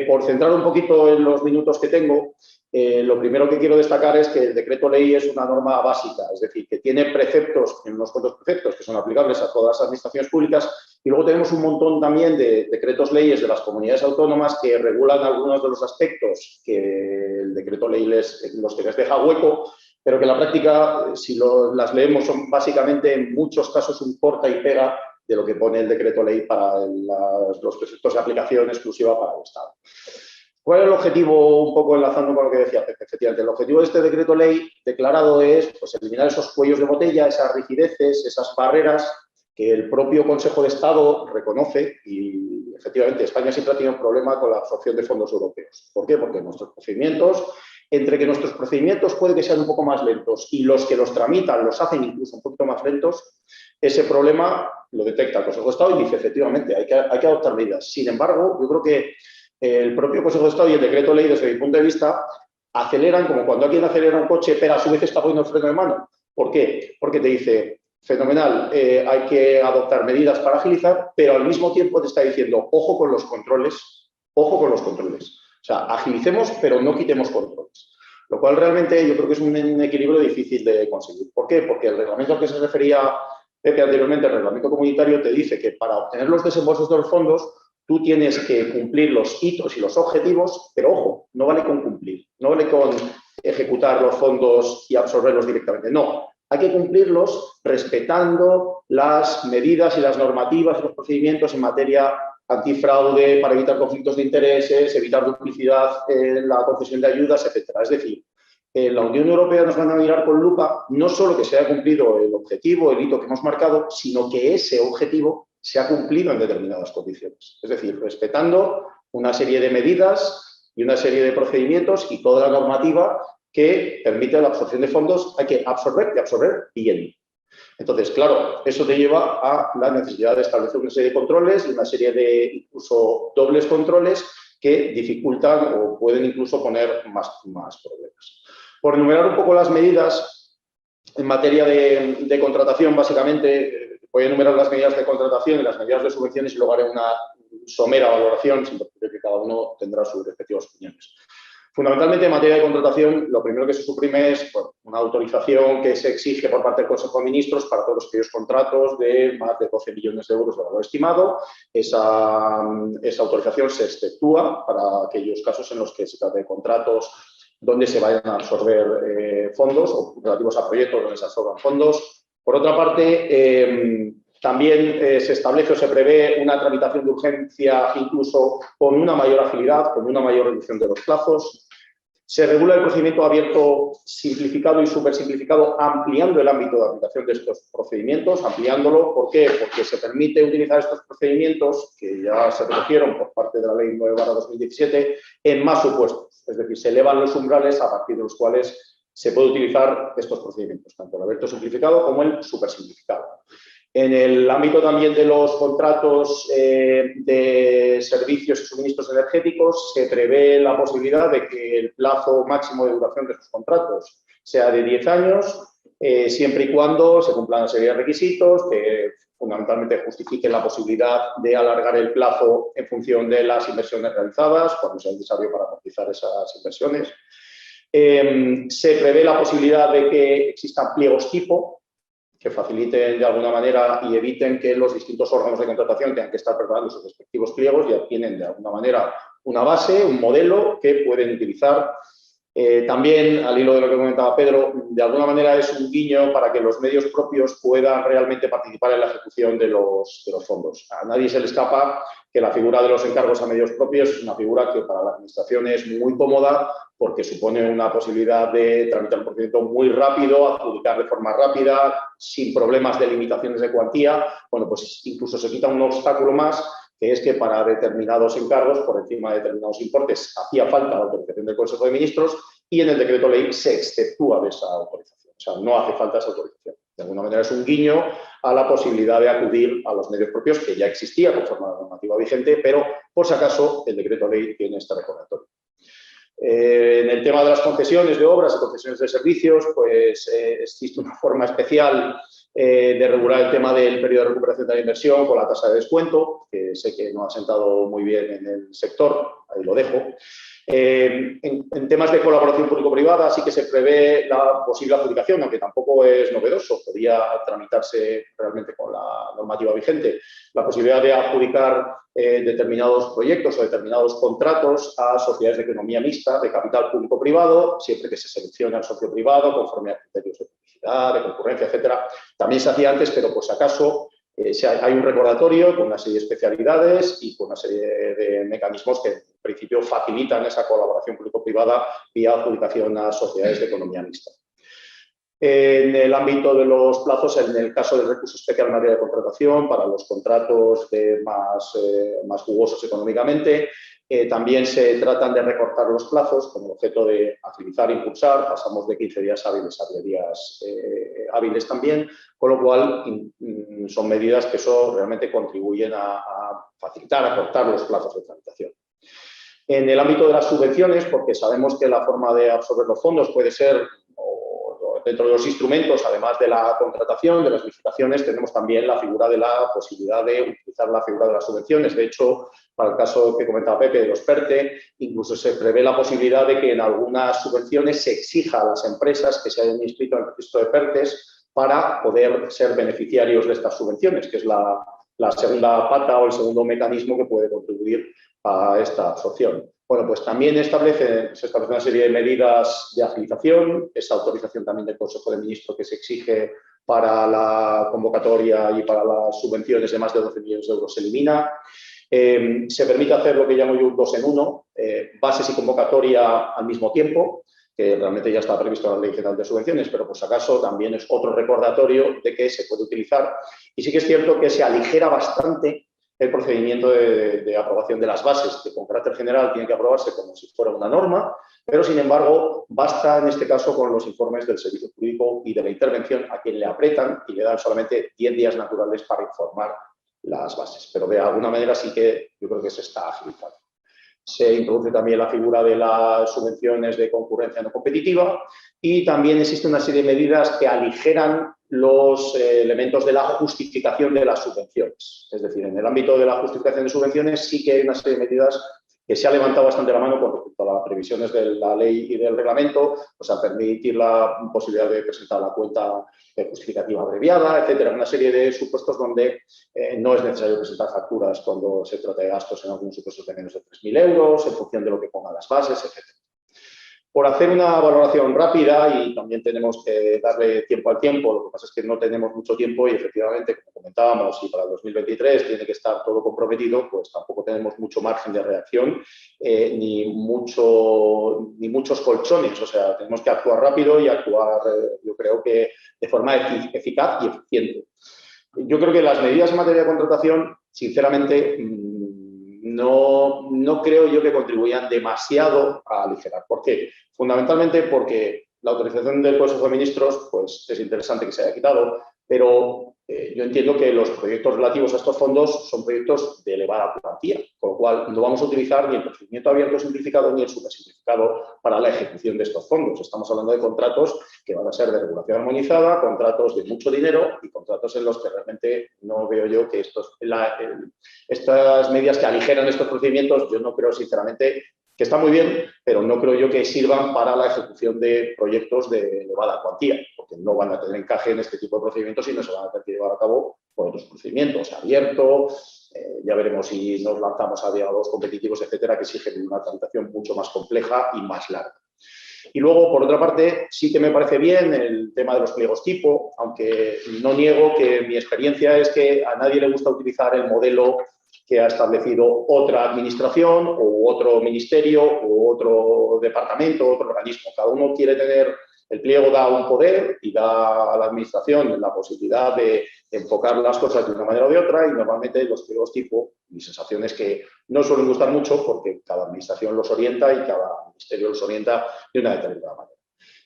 por centrar un poquito en los minutos que tengo, lo primero que quiero destacar es que el decreto ley es una norma básica, es decir, que tiene preceptos, en unos cuantos preceptos que son aplicables a todas las administraciones públicas, y luego tenemos un montón también de decretos leyes de las comunidades autónomas que regulan algunos de los aspectos que el decreto ley los que les deja hueco, pero que en la práctica, si las leemos, son básicamente en muchos casos un corta y pega de lo que pone el decreto ley para los preceptos de aplicación exclusiva para el Estado. ¿Cuál es el objetivo, un poco enlazando con lo que decía Pepe? Efectivamente, el objetivo de este decreto ley declarado es pues, eliminar esos cuellos de botella, esas rigideces, esas barreras que el propio Consejo de Estado reconoce y efectivamente España siempre ha tenido un problema con la absorción de fondos europeos. ¿Por qué? Porque entre que nuestros procedimientos puede que sean un poco más lentos y los que los tramitan los hacen incluso un poquito más lentos, ese problema lo detecta el Consejo de Estado y dice, efectivamente, hay que adoptar medidas. Sin embargo, yo creo que el propio Consejo de Estado y el decreto ley, desde mi punto de vista, aceleran como cuando alguien acelera un coche, pero a su vez está poniendo el freno de mano. ¿Por qué? Porque te dice, fenomenal, hay que adoptar medidas para agilizar, pero al mismo tiempo te está diciendo, ojo con los controles, ojo con los controles. O sea, agilicemos, pero no quitemos controles. Lo cual realmente yo creo que es un equilibrio difícil de conseguir. ¿Por qué? Porque el reglamento al que se refería Pepe anteriormente, el reglamento comunitario, te dice que para obtener los desembolsos de los fondos tú tienes que cumplir los hitos y los objetivos, pero ojo, no vale con cumplir, no vale con ejecutar los fondos y absorberlos directamente. No, hay que cumplirlos respetando las medidas y las normativas y los procedimientos en materia antifraude para evitar conflictos de intereses, evitar duplicidad en la concesión de ayudas, etcétera. Es decir, en la Unión Europea nos van a mirar con lupa no solo que se haya cumplido el objetivo, el hito que hemos marcado, sino que ese objetivo se ha cumplido en determinadas condiciones. Es decir, respetando una serie de medidas y una serie de procedimientos y toda la normativa que permite la absorción de fondos, hay que absorber y absorber bien. Entonces, claro, eso te lleva a la necesidad de establecer una serie de controles y una serie de incluso dobles controles que dificultan o pueden incluso poner más problemas. Por enumerar un poco las medidas en materia de contratación, básicamente, voy a enumerar las medidas de contratación y las medidas de subvenciones y luego haré una somera valoración, sin que cada uno tendrá sus respectivas opiniones. Fundamentalmente, en materia de contratación, lo primero que se suprime es una autorización que se exige por parte del Consejo de Ministros para todos aquellos contratos de más de 12 millones de euros de valor estimado. Esa autorización se exceptúa para aquellos casos en los que se trata de contratos donde se vayan a absorber fondos o relativos a proyectos donde se absorban fondos. Por otra parte, también se establece o se prevé una tramitación de urgencia incluso con una mayor agilidad, con una mayor reducción de los plazos. Se regula el procedimiento abierto simplificado y supersimplificado, ampliando el ámbito de aplicación de estos procedimientos, ampliándolo. ¿Por qué? Porque se permite utilizar estos procedimientos, que ya se recogieron por parte de la Ley 9/2017, en más supuestos. Es decir, se elevan los umbrales a partir de los cuales se puede utilizar estos procedimientos, tanto el abierto simplificado como el supersimplificado. En el ámbito también de los contratos de servicios y suministros energéticos, se prevé la posibilidad de que el plazo máximo de duración de esos contratos sea de 10 años, siempre y cuando se cumplan una serie de requisitos que fundamentalmente justifiquen la posibilidad de alargar el plazo en función de las inversiones realizadas, cuando sea necesario para amortizar esas inversiones. Se prevé la posibilidad de que existan pliegos tipo, que faciliten de alguna manera y eviten que los distintos órganos de contratación tengan que estar preparando sus respectivos pliegos. Ya tienen de alguna manera una base, un modelo que pueden utilizar. También, al hilo de lo que comentaba Pedro, de alguna manera es un guiño para que los medios propios puedan realmente participar en la ejecución de los fondos. A nadie se le escapa que la figura de los encargos a medios propios es una figura que para la Administración es muy cómoda porque supone una posibilidad de tramitar un procedimiento muy rápido, adjudicar de forma rápida, sin problemas de limitaciones de cuantía. Bueno, pues incluso se quita un obstáculo más, que es que para determinados encargos, por encima de determinados importes, hacía falta la autorización del Consejo de Ministros y en el decreto ley se exceptúa de esa autorización. O sea, no hace falta esa autorización. De alguna manera es un guiño a la posibilidad de acudir a los medios propios, que ya existía conforme a la normativa vigente, pero por si acaso el decreto ley tiene este recordatorio. En el tema de las concesiones de obras y concesiones de servicios, pues existe una forma especial de regular el tema del periodo de recuperación de la inversión con la tasa de descuento, que sé que no ha sentado muy bien en el sector, ahí lo dejo. En temas de colaboración público-privada sí que se prevé la posible adjudicación, aunque tampoco es novedoso, podría tramitarse realmente con la normativa vigente, la posibilidad de adjudicar determinados proyectos o determinados contratos a sociedades de economía mixta, de capital público-privado, siempre que se seleccione al socio privado conforme a criterios de publicidad, de concurrencia, etcétera. También se hacía antes, pero pues acaso hay un recordatorio con una serie de especialidades y con una serie de mecanismos que en principio facilitan esa colaboración público-privada vía adjudicación a sociedades de economía mixta. En el ámbito de los plazos, en el caso del recurso especial en materia de contratación, para los contratos más jugosos económicamente, también se tratan de recortar los plazos con el objeto de agilizar e impulsar. Pasamos de 15 días hábiles a 10 días hábiles también, con lo cual son medidas que eso realmente contribuyen a facilitar, a cortar los plazos de tramitación. En el ámbito de las subvenciones, porque sabemos que la forma de absorber los fondos puede ser, dentro de los instrumentos, además de la contratación, de las licitaciones, tenemos también la figura de la posibilidad de utilizar la figura de las subvenciones. De hecho, para el caso que comentaba Pepe de los PERTE, incluso se prevé la posibilidad de que en algunas subvenciones se exija a las empresas que se hayan inscrito en el registro de PERTES para poder ser beneficiarios de estas subvenciones, que es la segunda pata o el segundo mecanismo que puede contribuir a esta absorción. Bueno, pues también se establece una serie de medidas de agilización, esa autorización también del Consejo de Ministros que se exige para la convocatoria y para las subvenciones de más de 12 millones de euros se elimina. Se permite hacer lo que llamo yo un 2 en 1, bases y convocatoria al mismo tiempo, que realmente ya está previsto en la Ley General de Subvenciones, pero por si acaso también es otro recordatorio de que se puede utilizar. Y sí que es cierto que se aligera bastante el procedimiento de aprobación de las bases, que con carácter general tiene que aprobarse como si fuera una norma, pero sin embargo basta en este caso con los informes del Servicio Jurídico y de la Intervención, a quien le apretan y le dan solamente 10 días naturales para informar las bases. Pero de alguna manera sí que yo creo que se está agilizando. Se introduce también la figura de las subvenciones de concurrencia no competitiva y también existe una serie de medidas que aligeran los elementos de la justificación de las subvenciones. Es decir, en el ámbito de la justificación de subvenciones sí que hay una serie de medidas que se ha levantado bastante la mano con respecto a las previsiones de la ley y del reglamento, pues a permitir la posibilidad de presentar la cuenta justificativa abreviada, etcétera. Una serie de supuestos donde no es necesario presentar facturas cuando se trata de gastos en algunos supuestos de menos de 3.000 euros, en función de lo que pongan las bases, etcétera. Por hacer una valoración rápida, y también tenemos que darle tiempo al tiempo, lo que pasa es que no tenemos mucho tiempo y efectivamente, como comentábamos, si para el 2023 tiene que estar todo comprometido, pues tampoco tenemos mucho margen de reacción ni muchos colchones. O sea, tenemos que actuar rápido y actuar, yo creo que de forma eficaz y eficiente. Yo creo que las medidas en materia de contratación, sinceramente, no creo yo que contribuyan demasiado a aligerar. ¿Por qué? Fundamentalmente porque la autorización del Consejo de Ministros pues, es interesante que se haya quitado, pero yo entiendo que los proyectos relativos a estos fondos son proyectos de elevada cuantía, con lo cual no vamos a utilizar ni el procedimiento abierto simplificado ni el supersimplificado para la ejecución de estos fondos. Estamos hablando de contratos que van a ser de regulación armonizada, contratos de mucho dinero y contratos en los que realmente no veo yo que estas medidas que aligeran estos procedimientos, yo no creo sinceramente que está muy bien, pero no creo yo que sirvan para la ejecución de proyectos de elevada cuantía, porque no van a tener encaje en este tipo de procedimientos y no se van a tener que llevar a cabo por otros procedimientos, abierto, ya veremos si nos lanzamos a diálogos competitivos, etcétera, que exigen una tramitación mucho más compleja y más larga. Y luego, por otra parte, sí que me parece bien el tema de los pliegos tipo, aunque no niego que mi experiencia es que a nadie le gusta utilizar el modelo que ha establecido otra administración o otro ministerio o otro departamento, otro organismo. Cada uno quiere tener, el pliego da un poder y da a la administración la posibilidad de enfocar las cosas de una manera o de otra, y normalmente los pliegos tipo, mi sensación es que no suelen gustar mucho porque cada administración los orienta y cada ministerio los orienta de una determinada manera.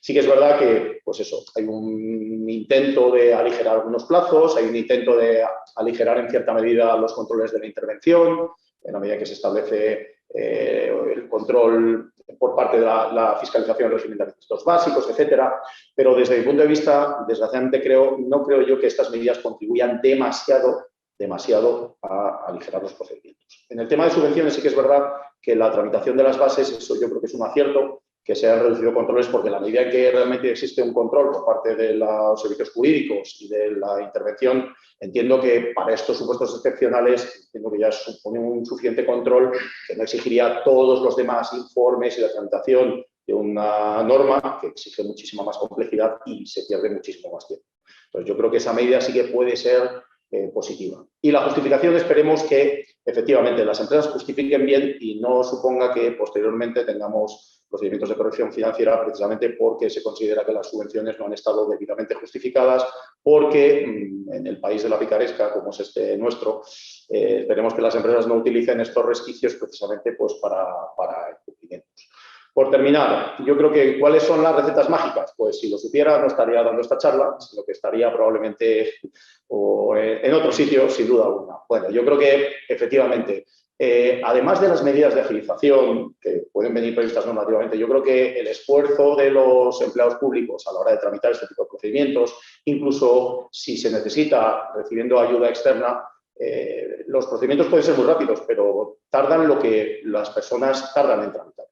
Sí que es verdad que, pues eso, hay un intento de aligerar algunos plazos, hay un intento de aligerar en cierta medida los controles de la intervención, en la medida que se establece el control por parte de la fiscalización del régimen de requisitos básicos, etcétera. Pero desde mi punto de vista, desgraciadamente no creo yo que estas medidas contribuyan demasiado a aligerar los procedimientos. En el tema de subvenciones sí que es verdad que la tramitación de las bases, eso yo creo que es un acierto, que se han reducido controles, porque a la medida que realmente existe un control por parte de los servicios jurídicos y de la intervención, entiendo que para estos supuestos excepcionales, entiendo que ya supone un suficiente control que no exigiría todos los demás informes y la tramitación de una norma que exige muchísima más complejidad y se pierde muchísimo más tiempo. Entonces, yo creo que esa medida sí que puede ser positiva. Y la justificación, esperemos que efectivamente las empresas justifiquen bien y no suponga que posteriormente tengamos procedimientos de corrección financiera precisamente porque se considera que las subvenciones no han estado debidamente justificadas, porque en el país de la picaresca, como es este nuestro, esperemos que las empresas no utilicen estos resquicios precisamente pues, para incumplimientos. Por terminar, yo creo que ¿cuáles son las recetas mágicas? Pues si lo supiera no estaría dando esta charla, sino que estaría probablemente en otro sitio, sin duda alguna. Bueno, yo creo que efectivamente, además de las medidas de agilización que pueden venir previstas normativamente, yo creo que el esfuerzo de los empleados públicos a la hora de tramitar este tipo de procedimientos, incluso si se necesita recibiendo ayuda externa, los procedimientos pueden ser muy rápidos, pero tardan lo que las personas tardan en tramitar.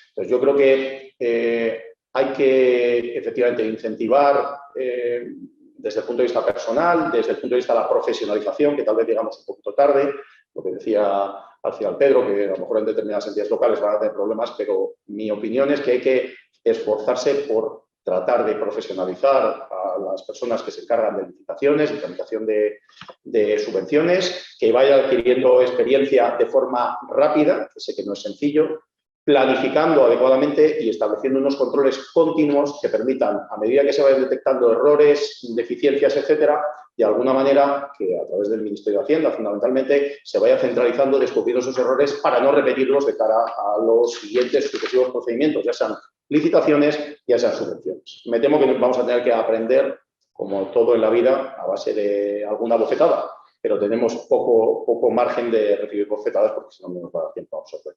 Entonces, yo creo que hay que efectivamente incentivar desde el punto de vista personal, desde el punto de vista de la profesionalización, que tal vez llegamos un poquito tarde, lo que decía al final Pedro, que a lo mejor en determinadas entidades locales van a tener problemas, pero mi opinión es que hay que esforzarse por tratar de profesionalizar a las personas que se encargan de licitaciones, de tramitación de subvenciones, que vayan adquiriendo experiencia de forma rápida, que sé que no es sencillo, planificando adecuadamente y estableciendo unos controles continuos que permitan, a medida que se vayan detectando errores, deficiencias, etcétera, de alguna manera que a través del Ministerio de Hacienda, fundamentalmente, se vaya centralizando, descubriendo esos errores para no repetirlos de cara a los siguientes sucesivos procedimientos, ya sean licitaciones, ya sean subvenciones. Me temo que nos vamos a tener que aprender, como todo en la vida, a base de alguna bofetada, pero tenemos poco margen de recibir bofetadas porque si no nos va a dar tiempo a absorber.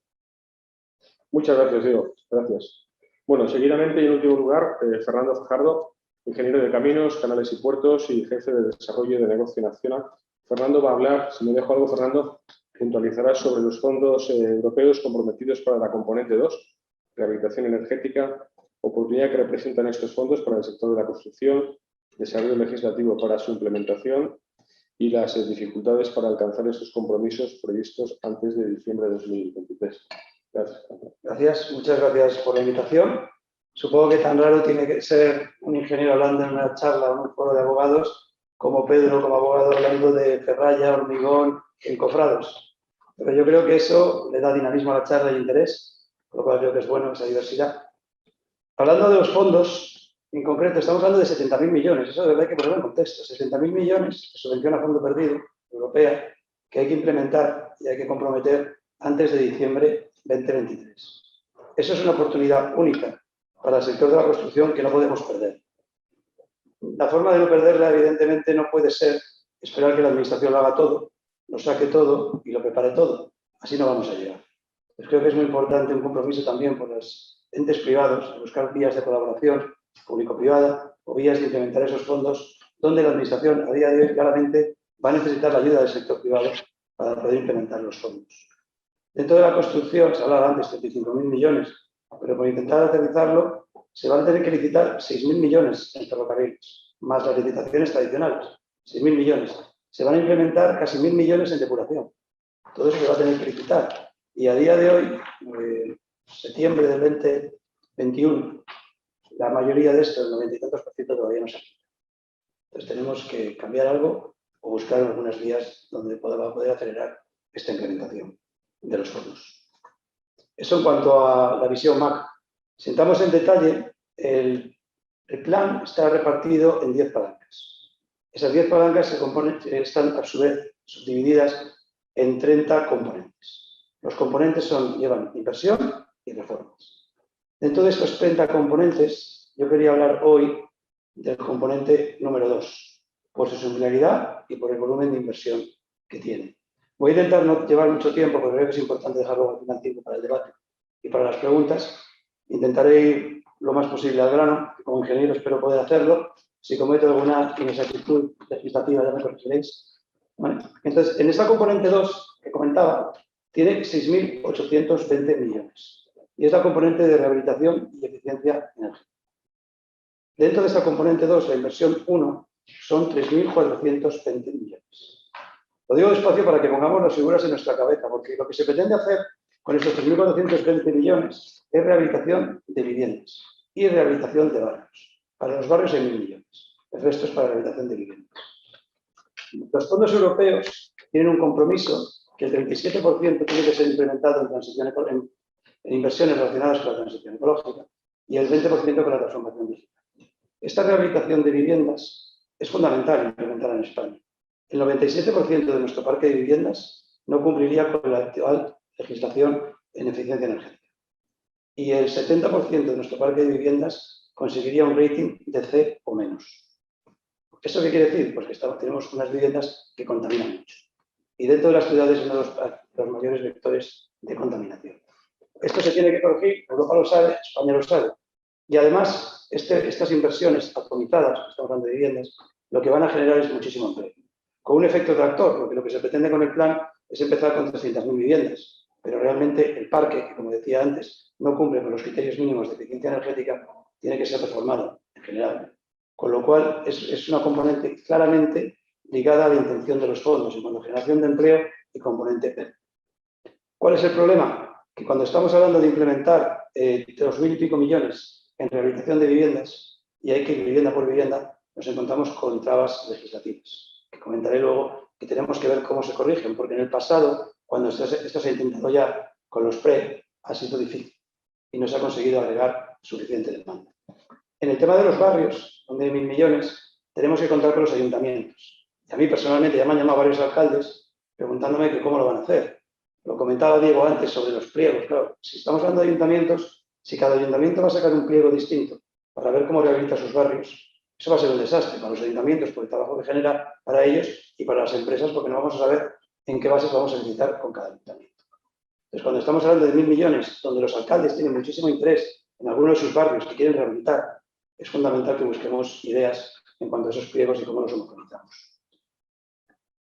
Muchas gracias, Diego. Gracias. Bueno, seguidamente y en último lugar, Fernando Fajardo, ingeniero de caminos, canales y puertos y jefe de desarrollo de negocio nacional. Fernando va a hablar, si me dejo algo, Fernando, puntualizará sobre los fondos europeos comprometidos para la componente 2, rehabilitación energética, oportunidad que representan estos fondos para el sector de la construcción, desarrollo legislativo para su implementación y las dificultades para alcanzar estos compromisos previstos antes de diciembre de 2023. Gracias. Gracias, muchas gracias por la invitación. Supongo que tan raro tiene que ser un ingeniero hablando en una charla o en un foro de abogados como Pedro, como abogado, hablando de ferralla, hormigón, encofrados. Pero yo creo que eso le da dinamismo a la charla y interés, por lo cual creo que es bueno esa diversidad. Hablando de los fondos, en concreto, estamos hablando de 70.000 millones. Eso de verdad hay que ponerlo en contexto. 60.000 millones de subvención a fondo perdido, europea, que hay que implementar y hay que comprometer antes de diciembre 2023. Eso es una oportunidad única para el sector de la construcción que no podemos perder. La forma de no perderla, evidentemente, no puede ser esperar que la Administración lo haga todo, lo saque todo y lo prepare todo. Así no vamos a llegar. Pues creo que es muy importante un compromiso también por los entes privados, buscar vías de colaboración público-privada o vías de implementar esos fondos donde la Administración a día de hoy claramente va a necesitar la ayuda del sector privado para poder implementar los fondos. Dentro de la construcción, se hablaba antes de 35.000 millones, pero por intentar aterrizarlo, se van a tener que licitar 6.000 millones en ferrocarriles, más las licitaciones tradicionales, 6.000 millones. Se van a implementar casi 1.000 millones en depuración. Todo eso se va a tener que licitar. Y a día de hoy, septiembre del 2021, la mayoría de esto, el 90 y tantos por ciento, todavía no se aplica. Entonces tenemos que cambiar algo o buscar algunas vías donde poder acelerar esta implementación de los fondos. Eso en cuanto a la visión macro. Si entramos en detalle, el plan está repartido en 10 palancas. Esas 10 palancas están a su vez subdivididas en 30 componentes. Los componentes llevan inversión y reformas. Dentro de estos 30 componentes, yo quería hablar hoy del componente número 2, por su singularidad y por el volumen de inversión que tiene. Voy a intentar no llevar mucho tiempo, porque creo que es importante dejarlo al final tiempo para el debate y para las preguntas. Intentaré ir lo más posible al grano, que como ingeniero espero poder hacerlo. Si cometo alguna inexactitud legislativa, ya me corregiréis. ¿Vale? Entonces, en esta componente 2 que comentaba, tiene 6.820 millones. Y es la componente de rehabilitación y eficiencia energética. Dentro de esta componente 2, la inversión 1, son 3.420 millones. Lo digo despacio para que pongamos las figuras en nuestra cabeza, porque lo que se pretende hacer con estos 3.420 millones es rehabilitación de viviendas y rehabilitación de barrios. Para los barrios hay 1.000 millones. El resto es para rehabilitación de viviendas. Los fondos europeos tienen un compromiso que el 37% tiene que ser implementado en inversiones relacionadas con la transición ecológica y el 20% con la transformación digital. Esta rehabilitación de viviendas es fundamental implementarla en España. El 97% de nuestro parque de viviendas no cumpliría con la actual legislación en eficiencia energética. Y el 70% de nuestro parque de viviendas conseguiría un rating de C o menos. ¿Eso qué quiere decir? Pues que tenemos unas viviendas que contaminan mucho. Y dentro de las ciudades es uno de los mayores vectores de contaminación. Esto se tiene que corregir, Europa lo sabe, España lo sabe. Y además, estas inversiones atomizadas, estamos hablando de viviendas, lo que van a generar es muchísimo empleo. Con un efecto tractor, porque lo que se pretende con el plan es empezar con 300.000 viviendas, pero realmente el parque, que como decía antes, no cumple con los criterios mínimos de eficiencia energética, tiene que ser reformado en general. Con lo cual, es una componente claramente ligada a la intención de los fondos en cuanto a generación de empleo y componente P. ¿Cuál es el problema? Que cuando estamos hablando de implementar 2.000 y pico millones en rehabilitación de viviendas, y hay que ir vivienda por vivienda, nos encontramos con trabas legislativas. Que comentaré luego que tenemos que ver cómo se corrigen, porque en el pasado, cuando esto se ha intentado ya con los PRE, ha sido difícil y no se ha conseguido agregar suficiente demanda. En el tema de los barrios, donde hay 1.000 millones, tenemos que contar con los ayuntamientos. Y a mí personalmente ya me han llamado varios alcaldes preguntándome que cómo lo van a hacer. Lo comentaba Diego antes sobre los pliegos. Claro, si estamos hablando de ayuntamientos, si cada ayuntamiento va a sacar un pliego distinto para ver cómo rehabilita sus barrios, eso va a ser un desastre para los ayuntamientos por el trabajo que genera para ellos y para las empresas, porque no vamos a saber en qué bases vamos a licitar con cada ayuntamiento. Entonces, cuando estamos hablando de 1.000 millones, donde los alcaldes tienen muchísimo interés en algunos de sus barrios que quieren rehabilitar, es fundamental que busquemos ideas en cuanto a esos pliegos y cómo los homogeneizamos.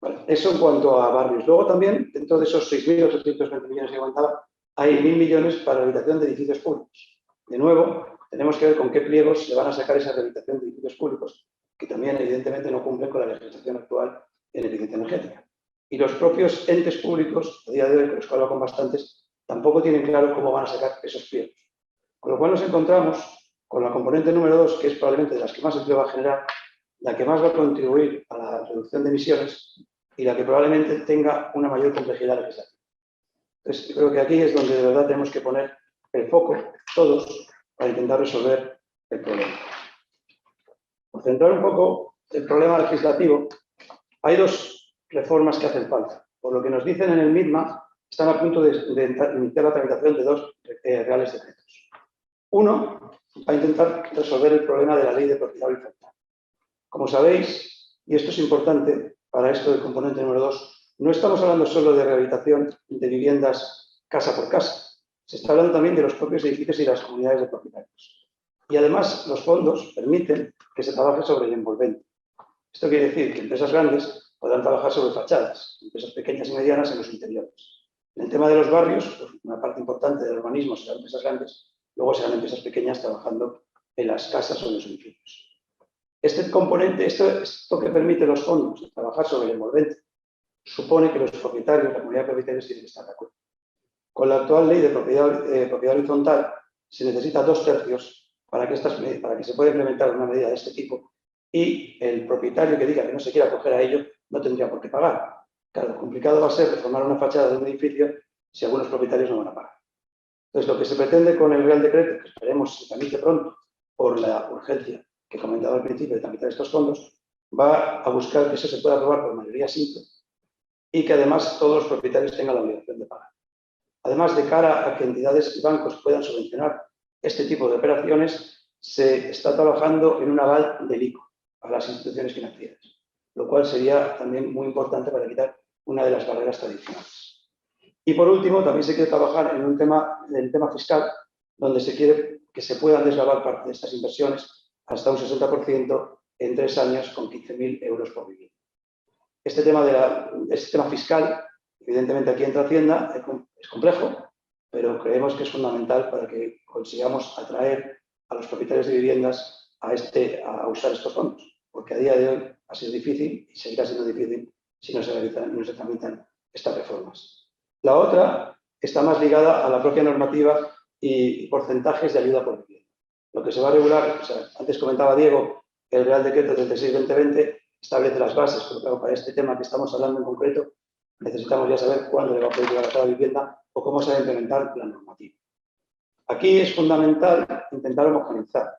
Vale, eso en cuanto a barrios. Luego también, dentro de esos 6.820 millones que comentaba, hay 1.000 millones para rehabilitación de edificios públicos. De nuevo, tenemos que ver con qué pliegos se van a sacar esa rehabilitación de edificios públicos, que también evidentemente no cumplen con la legislación actual en eficiencia energética. Y los propios entes públicos, a día de hoy, que los que hablo con bastantes, tampoco tienen claro cómo van a sacar esos pliegos. Con lo cual nos encontramos con la componente número 2, que es probablemente de las que más empleo va a generar, la que más va a contribuir a la reducción de emisiones y la que probablemente tenga una mayor complejidad legislativa. Entonces, creo que aquí es donde de verdad tenemos que poner el foco, todos, para intentar resolver el problema. Por centrar un poco el problema legislativo, hay dos reformas que hacen falta. Por lo que nos dicen en el MITMA, están a punto de iniciar la tramitación de dos reales decretos. Uno va a intentar resolver el problema de la ley de propiedad horizontal. Como sabéis, y esto es importante para esto del componente número 2, no estamos hablando solo de rehabilitación de viviendas casa por casa. Se está hablando también de los propios edificios y las comunidades de propietarios. Y además, los fondos permiten que se trabaje sobre el envolvente. Esto quiere decir que empresas grandes podrán trabajar sobre fachadas, empresas pequeñas y medianas en los interiores. En el tema de los barrios, pues una parte importante del urbanismo serán empresas grandes, luego serán empresas pequeñas trabajando en las casas o en los edificios. Este componente, esto que permite los fondos de trabajar sobre el envolvente, supone que los propietarios, la comunidad de propietarios, tienen que estar de acuerdo. Con la actual ley de propiedad horizontal se necesita 2/3 para que se pueda implementar una medida de este tipo, y el propietario que diga que no se quiera acoger a ello no tendría por qué pagar. Claro, complicado va a ser reformar una fachada de un edificio si algunos propietarios no van a pagar. Entonces, lo que se pretende con el Real Decreto, que esperemos se tramite pronto por la urgencia que comentaba al principio de tramitar estos fondos, va a buscar que eso se pueda aprobar por mayoría simple y que además todos los propietarios tengan la obligación de pagar. Además, de cara a que entidades y bancos puedan subvencionar este tipo de operaciones, se está trabajando en un aval del ICO a las instituciones financieras, lo cual sería también muy importante para quitar una de las barreras tradicionales. Y por último, también se quiere trabajar en el tema fiscal, donde se quiere que se puedan desgravar parte de estas inversiones hasta un 60% en 3 años con 15.000 euros por vivienda. Este tema fiscal, evidentemente aquí entra Hacienda, es complejo, pero creemos que es fundamental para que consigamos atraer a los propietarios de viviendas a usar estos fondos, porque a día de hoy ha sido difícil y seguirá siendo difícil si no se tramitan estas reformas. La otra está más ligada a la propia normativa y porcentajes de ayuda por vivienda. Lo que se va a regular, antes comentaba Diego, el Real Decreto 36/2020 establece las bases, pero claro, para este tema que estamos hablando en concreto, necesitamos ya saber cuándo le va a poder llegar a cada vivienda o cómo se va a implementar la normativa. Aquí es fundamental intentar homogeneizar,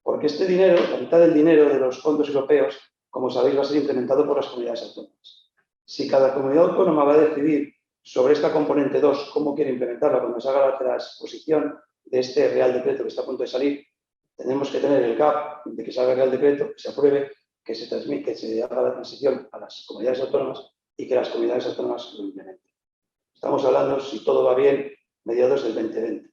porque este dinero, la mitad del dinero de los fondos europeos, como sabéis, va a ser implementado por las comunidades autónomas. Si cada comunidad autónoma va a decidir sobre esta componente 2 cómo quiere implementarla cuando se haga la exposición de este Real Decreto que está a punto de salir, tenemos que tener el gap de que salga el Real Decreto, que se apruebe, que se haga la transición a las comunidades autónomas y que las comunidades autónomas lo implementen. Estamos hablando, si todo va bien, mediados del 2020,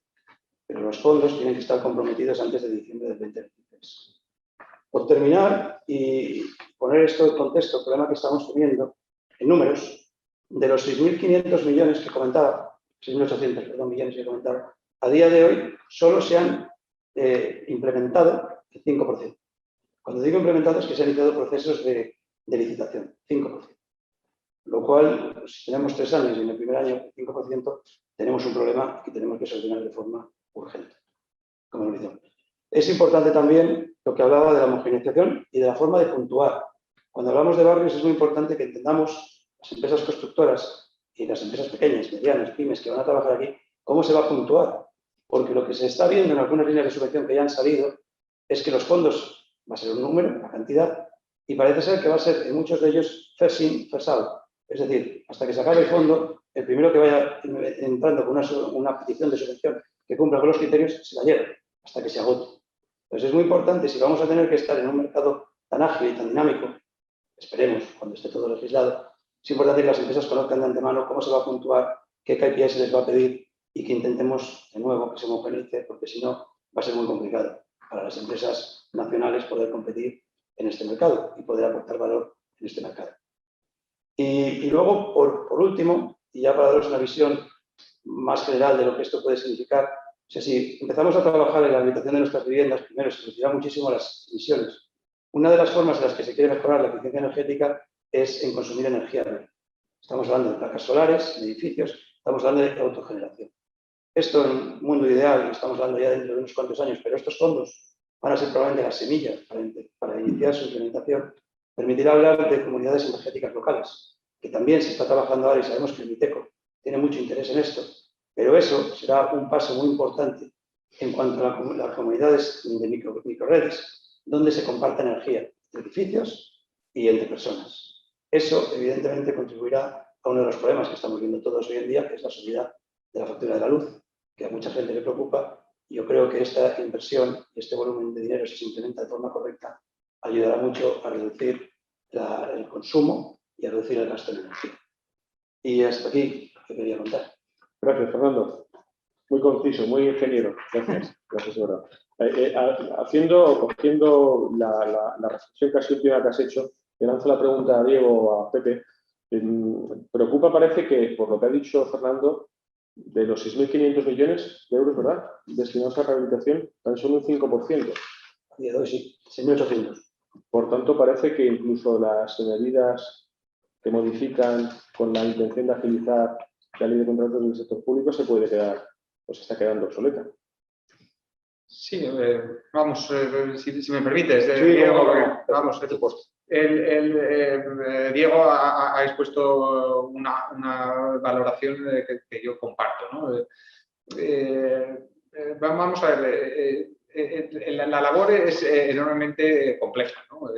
pero los fondos tienen que estar comprometidos antes de diciembre del 2023. Por terminar y poner esto en contexto, el problema que estamos teniendo en números, de los 6.500 millones que comentaba, 6.800 millones que comentaba, a día de hoy solo se han implementado el 5%. Cuando digo implementados es que se han iniciado procesos de licitación, 5%. Lo cual, pues, si tenemos 3 años y en el primer año el 5%, tenemos un problema que tenemos que solucionar de forma urgente. Es importante también lo que hablaba de la homogeneización y de la forma de puntuar. Cuando hablamos de barrios es muy importante que entendamos las empresas constructoras y las empresas pequeñas, medianas, pymes que van a trabajar aquí, cómo se va a puntuar. Porque lo que se está viendo en algunas líneas de subvención que ya han salido es que los fondos va a ser un número, una cantidad, y parece ser que va a ser en muchos de ellos first in, first out. Es decir, hasta que se acabe el fondo, el primero que vaya entrando con una petición de subvención que cumpla con los criterios se la lleva hasta que se agote. Entonces es muy importante, si vamos a tener que estar en un mercado tan ágil y tan dinámico, esperemos cuando esté todo legislado, es importante que las empresas conozcan de antemano cómo se va a puntuar, qué KPIs se les va a pedir y que intentemos de nuevo que se homogeneice, porque si no va a ser muy complicado para las empresas nacionales poder competir en este mercado y poder aportar valor en este mercado. Y luego, por último, y ya para daros una visión más general de lo que esto puede significar, o sea, si empezamos a trabajar en la habilitación de nuestras viviendas, primero se reducirá muchísimo las emisiones. Una de las formas en las que se quiere mejorar la eficiencia energética es en consumir energía verde. Estamos hablando de placas solares, de edificios, estamos hablando de autogeneración. Esto en un mundo ideal, estamos hablando ya dentro de unos cuantos años, pero estos fondos van a ser probablemente las semillas para iniciar su implementación. Permitirá hablar de comunidades energéticas locales, que también se está trabajando ahora y sabemos que el MITECO tiene mucho interés en esto, pero eso será un paso muy importante en cuanto a las comunidades de microredes, donde se comparte energía entre edificios y entre personas. Eso, evidentemente, contribuirá a uno de los problemas que estamos viendo todos hoy en día, que es la subida de la factura de la luz, que a mucha gente le preocupa. Yo creo que esta inversión y este volumen de dinero, si se implementa de forma correcta, ayudará mucho a reducir el consumo y a reducir el gasto de energía. Y hasta aquí lo que quería contar. Gracias, Fernando. Muy conciso, muy ingeniero. Gracias, gracias, Eduardo. Cogiendo la reflexión casi última que has hecho, le lanzo la pregunta a Diego o a Pepe. Preocupa, parece que, por lo que ha dicho Fernando, de los 6.500 millones de euros, ¿verdad?, destinados a rehabilitación, tan solo un 5%. A día de hoy sí, 6.800. Por tanto, parece que incluso las medidas que modifican con la intención de agilizar la ley de contratos del sector público se puede quedar, pues está quedando obsoleta. Sí, vamos, si me permites, Sí, Diego, no, vamos, por supuesto. Diego ha expuesto una valoración que yo comparto, ¿no? Vamos a ver, la labor es enormemente compleja, ¿no?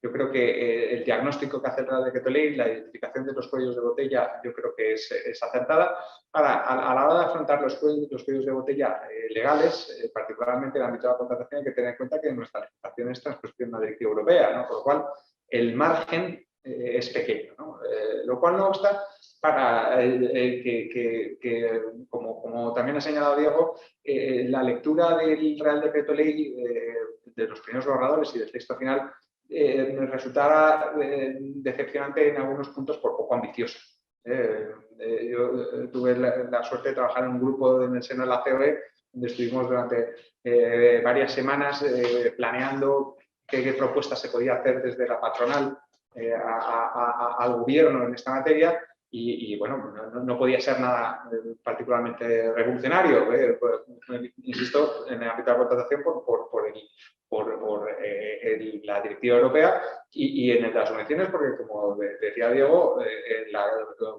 Yo creo que el diagnóstico que hace el Real Decreto Ley, la identificación de los cuellos de botella, yo creo que es acertada. Ahora, a la hora de afrontar los cuellos de botella legales, particularmente en el ámbito de la contratación, hay que tener en cuenta que nuestra legislación es transposición de una directiva europea, ¿no? Por lo cual, el margen es pequeño, ¿no? Lo cual no obsta para como también ha señalado Diego, la lectura del Real Decreto Ley, de los primeros borradores y del texto final, resultara decepcionante en algunos puntos por poco ambicioso. Yo tuve la suerte de trabajar en un grupo en el seno de la COE, donde estuvimos durante varias semanas planeando qué propuestas se podía hacer desde la patronal al gobierno en esta materia. Y bueno, no podía ser nada particularmente revolucionario, insisto, en el ámbito de la contratación por la directiva europea y en el de las subvenciones, porque como decía Diego, la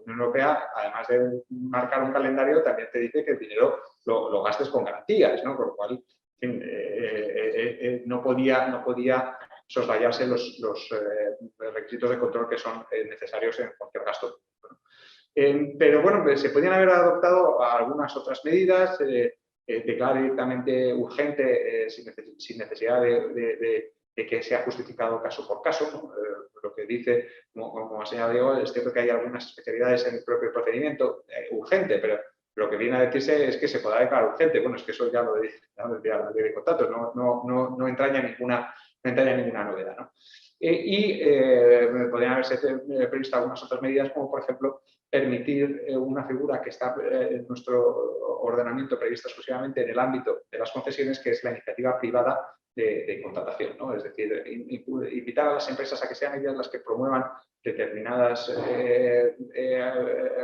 Unión Europea, además de marcar un calendario, también te dice que el dinero lo gastes con garantías, ¿no? Por lo cual, en fin, no podía soslayarse los requisitos de control que son necesarios en cualquier gasto. Pero bueno, pues se podían haber adoptado algunas otras medidas, declarar directamente urgente sin necesidad de que sea justificado caso por caso, ¿no? Lo que dice, como ha señalado Diego, es cierto que hay algunas especialidades en el propio procedimiento urgente, pero lo que viene a decirse es que se podrá declarar urgente. Bueno, es que eso ya lo decía la ley de contratos, no entraña ninguna novedad, ¿no? Podrían haberse previsto algunas otras medidas, como por ejemplo permitir una figura que está en nuestro ordenamiento prevista exclusivamente en el ámbito de las concesiones, que es la iniciativa privada de contratación, ¿no? Es decir, invitar a las empresas a que sean ellas las que promuevan determinadas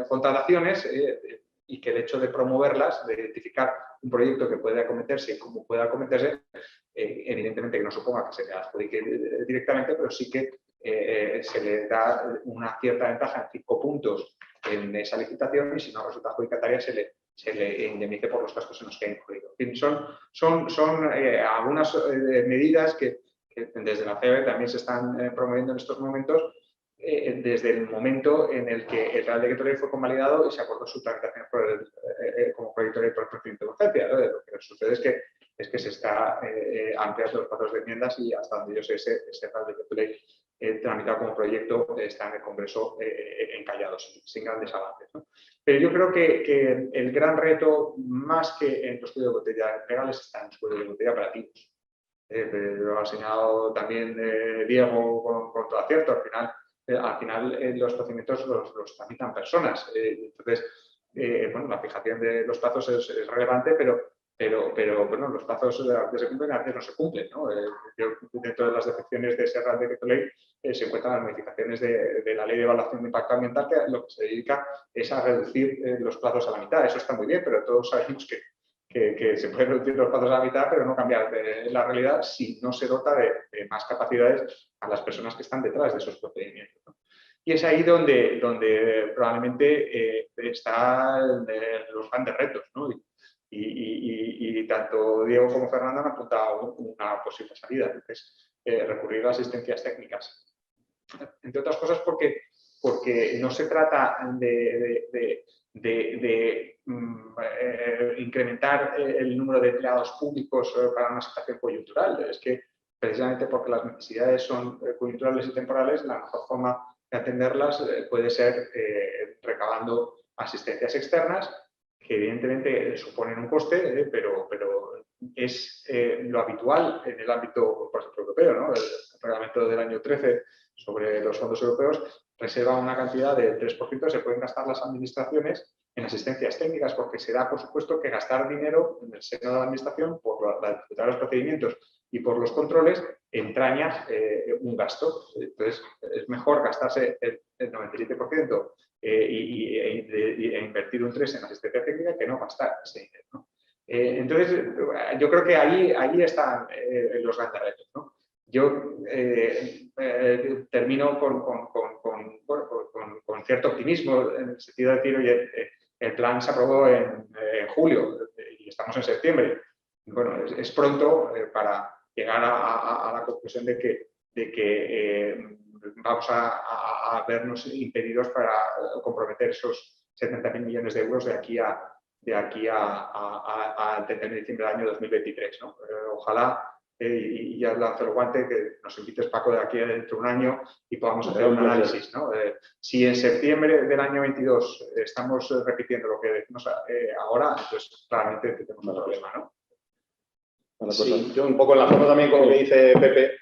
contrataciones y que el hecho de promoverlas, de identificar un proyecto que puede acometerse y cómo puede acometerse, evidentemente que no suponga que se le adjudique directamente, pero sí que se le da una cierta ventaja en 5 puntos en esa licitación y si no resulta adjudicataria se le indemnice por los gastos en los que ha incurrido. Son algunas medidas que desde la COE también se están promoviendo en estos momentos, desde el momento en el que el Real Decreto Ley fue convalidado y se acordó su tramitación como proyecto de ley por el procedimiento de urgencia, ¿no? Lo que sucede es que se está ampliando los plazos de enmiendas y hasta donde yo sé ese Real Decreto Ley tramitado como proyecto está en el Congreso encallado, sin grandes avances, ¿no? Pero yo creo que el gran reto, más que en los cuellos de botella legales, está en los cuellos de botella operativos. Lo ha señalado también Diego con todo acierto. Al final los procedimientos los tramitan personas. Entonces, bueno, la fijación de los plazos es relevante, pero bueno, los plazos a veces se cumplen, a veces no se cumplen, ¿no? Dentro de las defecciones de ese Real Decreto Ley se encuentran las modificaciones de la Ley de Evaluación de Impacto Ambiental, que lo que se dedica es a reducir los plazos a la mitad. Eso está muy bien, pero todos sabemos que se pueden reducir los plazos a la mitad, pero no cambiar la realidad si no se dota de más capacidades a las personas que están detrás de esos procedimientos, ¿no? Y es ahí donde probablemente están los grandes retos, ¿no? Y tanto Diego como Fernando han apuntado una posible salida, que es recurrir a asistencias técnicas. Entre otras cosas porque no se trata de incrementar el número de empleados públicos para una situación coyuntural. Es que precisamente porque las necesidades son coyunturales y temporales, la mejor forma de atenderlas puede ser recabando asistencias externas, que evidentemente suponen un coste, pero es lo habitual en el ámbito, por ejemplo, europeo, ¿no? El reglamento del año 13 sobre los fondos europeos reserva una cantidad del 3%, se pueden gastar las administraciones en asistencias técnicas, porque se da, por supuesto, que gastar dinero en el seno de la administración por los procedimientos y por los controles entraña un gasto. Entonces, es mejor gastarse el 97% e invertir un 3% en asistencia técnica que no gastar ese dinero, ¿no? Entonces, yo creo que ahí están los grandes retos, ¿no? Yo termino con cierto optimismo, en el sentido de decir, oye, el plan se aprobó en julio y estamos en septiembre. Bueno, es pronto para llegar a la conclusión de que vamos a vernos impedidos para comprometer esos 70.000 millones de euros de aquí al 31 de diciembre del año 2023, ¿no? Ojalá, y ya lanzo el guante, que nos invites, Paco, de aquí dentro de un año y podamos hacer un análisis, ¿no? Si en septiembre del año 22 estamos repitiendo lo que decimos ahora, entonces claramente tenemos un problema, ¿no? Sí, yo un poco enlazando también con lo que dice Pepe.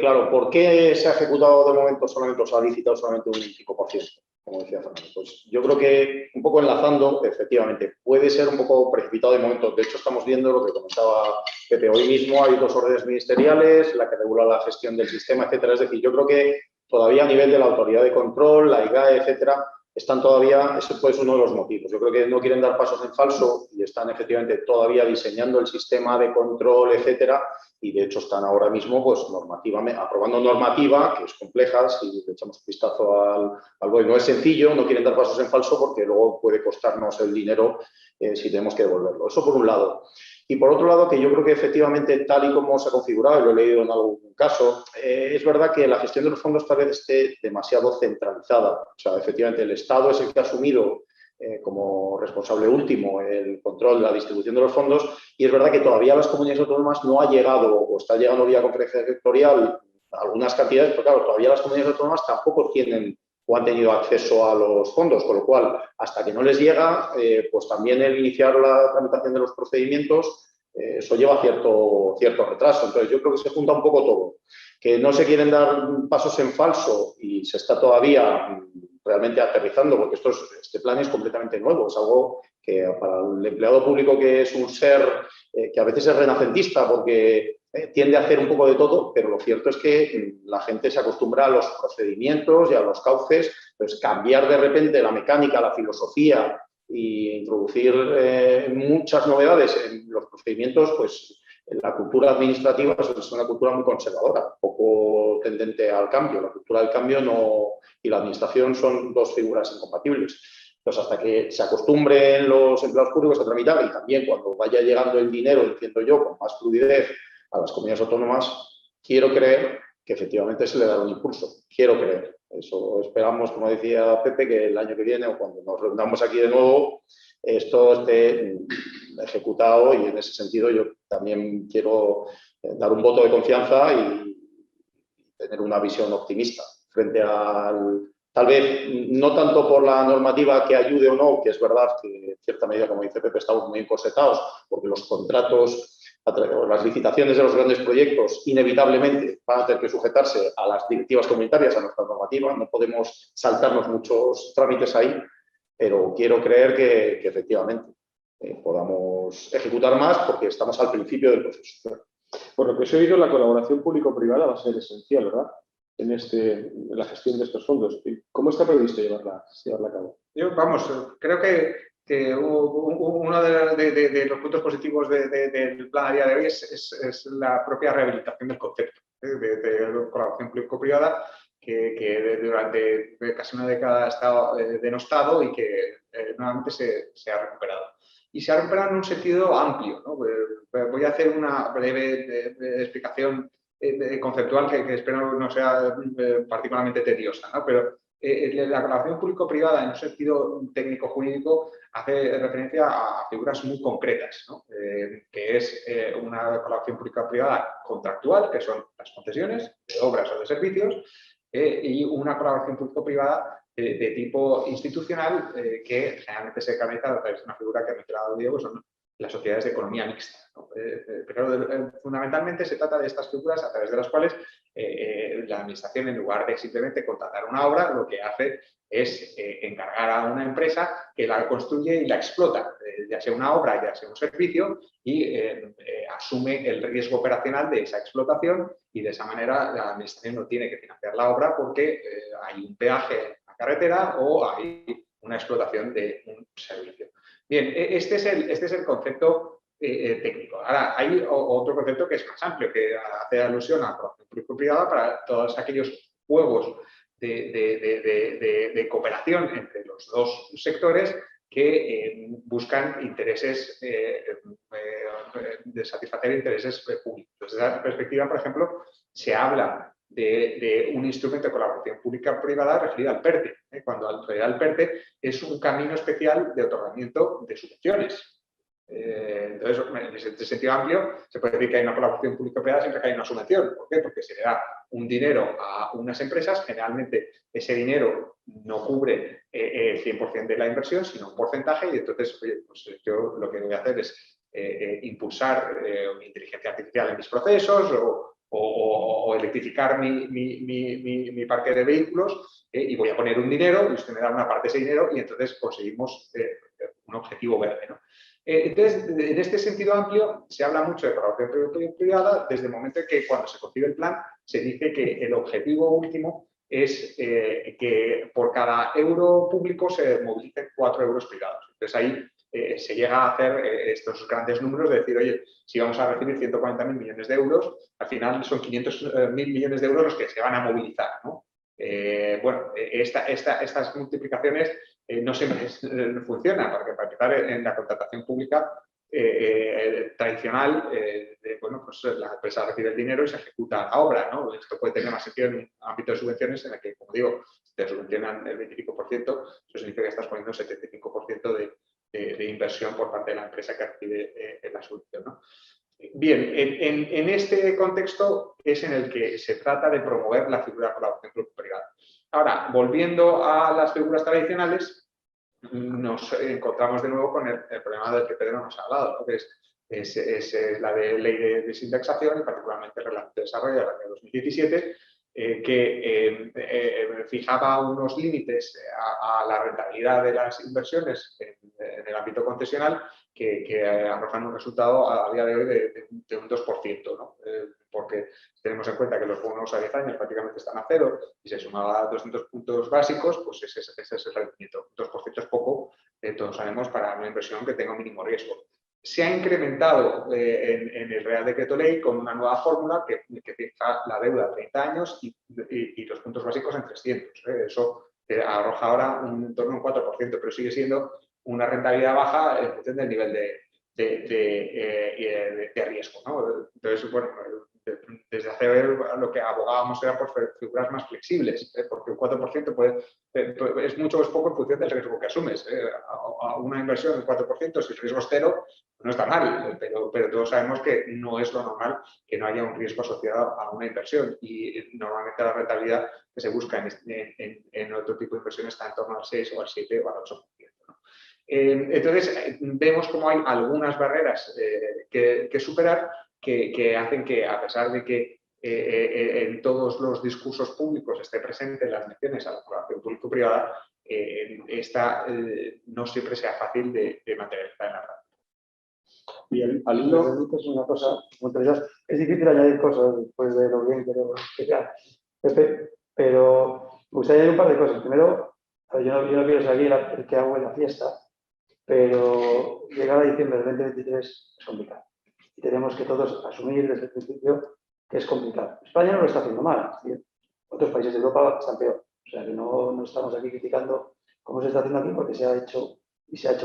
Claro, ¿por qué se ha ejecutado de momento solamente, o se ha licitado solamente un 5%? Como decía Fernando. Pues yo creo que, un poco enlazando, efectivamente, puede ser un poco precipitado de momento. De hecho, estamos viendo lo que comentaba Pepe. Hoy mismo hay 2 órdenes ministeriales, la que regula la gestión del sistema, etcétera. Es decir, yo creo que todavía a nivel de la autoridad de control, la IGAE, etcétera, están todavía, ese puede ser uno de los motivos. Yo creo que no quieren dar pasos en falso y están efectivamente todavía diseñando el sistema de control, etcétera, y de hecho están ahora mismo pues aprobando normativa, que es compleja. Si le echamos un vistazo al BOE, no es sencillo, no quieren dar pasos en falso porque luego puede costarnos el dinero si tenemos que devolverlo. Eso por un lado. Y por otro lado, que yo creo que efectivamente, tal y como se ha configurado, y lo he leído en algún caso, es verdad que la gestión de los fondos tal vez esté demasiado centralizada. O sea, efectivamente, el Estado es el que ha asumido como responsable último el control de la distribución de los fondos, y es verdad que todavía a las comunidades autónomas no ha llegado, o está llegando vía conferencia sectorial, algunas cantidades, pero claro, todavía las comunidades autónomas tampoco tienen o han tenido acceso a los fondos, con lo cual, hasta que no les llega, pues también el iniciar la tramitación de los procedimientos, eso lleva cierto retraso. Entonces, yo creo que se junta un poco todo. Que no se quieren dar pasos en falso y se está todavía realmente aterrizando, porque este plan es completamente nuevo, es algo que para el empleado público, que es un ser que a veces es renacentista porque tiende a hacer un poco de todo, pero lo cierto es que la gente se acostumbra a los procedimientos y a los cauces. Pues cambiar de repente la mecánica, la filosofía e introducir muchas novedades en los procedimientos, pues la cultura administrativa es una cultura muy conservadora, poco tendente al cambio. La cultura del cambio y la administración son 2 figuras incompatibles. Entonces, hasta que se acostumbren los empleados públicos a tramitar, y también cuando vaya llegando el dinero, entiendo yo, con más fluidez a las comunidades autónomas, quiero creer que efectivamente se le dará un impulso. Quiero creer. Eso esperamos, como decía Pepe, que el año que viene o cuando nos reunamos aquí de nuevo, esto esté ejecutado, y en ese sentido yo también quiero dar un voto de confianza y tener una visión optimista frente al... Tal vez no tanto por la normativa que ayude o no, que es verdad que en cierta medida, como dice Pepe, estamos muy encorsetados, porque los contratos, las licitaciones de los grandes proyectos inevitablemente van a tener que sujetarse a las directivas comunitarias, a nuestra normativa. No podemos saltarnos muchos trámites ahí, pero quiero creer que efectivamente podamos ejecutar más, porque estamos al principio del proceso. Por lo que os he oído, la colaboración público-privada va a ser esencial, ¿verdad?, en la gestión de estos fondos. ¿Cómo está previsto llevarla a cabo? Yo, creo que uno de los puntos positivos del plan a día de hoy es la propia rehabilitación del concepto de colaboración público-privada, que durante casi una década ha estado denostado y que nuevamente se ha recuperado. Y se ha recuperado en un sentido amplio, ¿no? Voy a hacer una breve explicación conceptual que espero no sea particularmente tediosa, ¿no? Pero la colaboración público-privada, en un sentido técnico-jurídico, hace referencia a figuras muy concretas, ¿no? Que es una colaboración público-privada contractual, que son las concesiones de obras o de servicios, y una colaboración público-privada de tipo institucional, que generalmente se canaliza a través de una figura que ha mencionado Diego, que son las sociedades de economía mixta, ¿no? Pero fundamentalmente se trata de estas figuras a través de las cuales la administración, en lugar de simplemente contratar una obra, lo que hace es encargar a una empresa que la construye y la explota, ya sea una obra, ya sea un servicio, y asume el riesgo operacional de esa explotación, y de esa manera la administración no tiene que financiar la obra porque hay un peaje en la carretera o hay una explotación de un servicio. Bien, este es el concepto técnico. Ahora, hay otro concepto que es más amplio, que hace alusión a la colaboración público-privada para todos aquellos juegos de cooperación entre los dos sectores que buscan intereses, de satisfacer intereses públicos. Desde esa perspectiva, por ejemplo, se habla de un instrumento de colaboración pública-privada referido al PERTE, cuando al referido al PERTE es un camino especial de otorgamiento de subvenciones. Entonces, en ese sentido amplio, se puede decir que hay una colaboración público-privada siempre que hay una subvención. ¿Por qué? Porque se le da un dinero a unas empresas, generalmente ese dinero no cubre el 100% de la inversión, sino un porcentaje, y entonces, oye, pues yo lo que voy a hacer es impulsar inteligencia artificial en mis procesos o electrificar mi parque de vehículos, y voy a poner un dinero y usted me da una parte de ese dinero y entonces conseguimos un objetivo verde, ¿no? Entonces, en este sentido amplio, se habla mucho de colaboración privada desde el momento en que cuando se concibe el plan se dice que el objetivo último es que por cada euro público se movilicen 4 euros privados. Entonces ahí se llega a hacer estos grandes números de decir, oye, si vamos a recibir 140.000 millones de euros, al final son 500.000 millones de euros los que se van a movilizar, ¿no? Bueno, estas multiplicaciones no siempre funcionan, porque para empezar en la contratación pública tradicional, bueno, pues la empresa recibe el dinero y se ejecuta la obra, ¿no? Esto puede tener más sentido en un ámbito de subvenciones en el que, como digo, te subvencionan el 25%, eso significa que estás poniendo el 75% de inversión por parte de la empresa que recibe la subvención, ¿no? Bien, en este contexto es en el que se trata de promover la figura de colaboración público-privada. Ahora, volviendo a las figuras tradicionales, nos encontramos de nuevo con el problema del que Pedro nos ha hablado, ¿no? Que es la de ley de desindexación y particularmente el Reglamento de Desarrollo del año 2017, que fijaba unos límites a la rentabilidad de las inversiones en el ámbito concesional que arrojan un resultado a día de hoy de un 2%, ¿no? Porque tenemos en cuenta que los bonos a 10 años prácticamente están a cero y se sumaba 200 puntos básicos, pues ese es el rendimiento. 2% es poco, todos sabemos, para una inversión que tenga un mínimo riesgo. Se ha incrementado en el Real Decreto Ley con una nueva fórmula que fija la deuda a 30 años y los puntos básicos en 300. Eso arroja ahora en torno a un 4%, pero sigue siendo una rentabilidad baja en función del nivel de riesgo, ¿no? Entonces, bueno, desde hace lo que abogábamos era por figuras más flexibles, porque un 4% es mucho o es poco en función del riesgo que asumes. A una inversión del 4%, si el riesgo es cero, no está mal, pero todos sabemos que no es lo normal que no haya un riesgo asociado a una inversión, y normalmente la rentabilidad que se busca en otro tipo de inversiones está en torno al 6 o al 7 o al 8%. ¿no? Entonces, vemos como hay algunas barreras que superar que hacen que, a pesar de que en todos los discursos públicos esté presente las menciones a la colaboración público-privada, esta no siempre sea fácil de mantenerla en la práctica. Y al hilo es una cosa, es difícil añadir cosas después de lo bien que lo explicar, Pepe, pero me gustaría añadir un par de cosas. Primero, yo no quiero seguir el que hago en la fiesta, pero llegar a diciembre del 2023 es complicado. Y tenemos que todos asumir desde el principio que es complicado. España no lo está haciendo mal, otros países de Europa están peor. O sea que no estamos aquí criticando cómo se está haciendo aquí, porque se ha hecho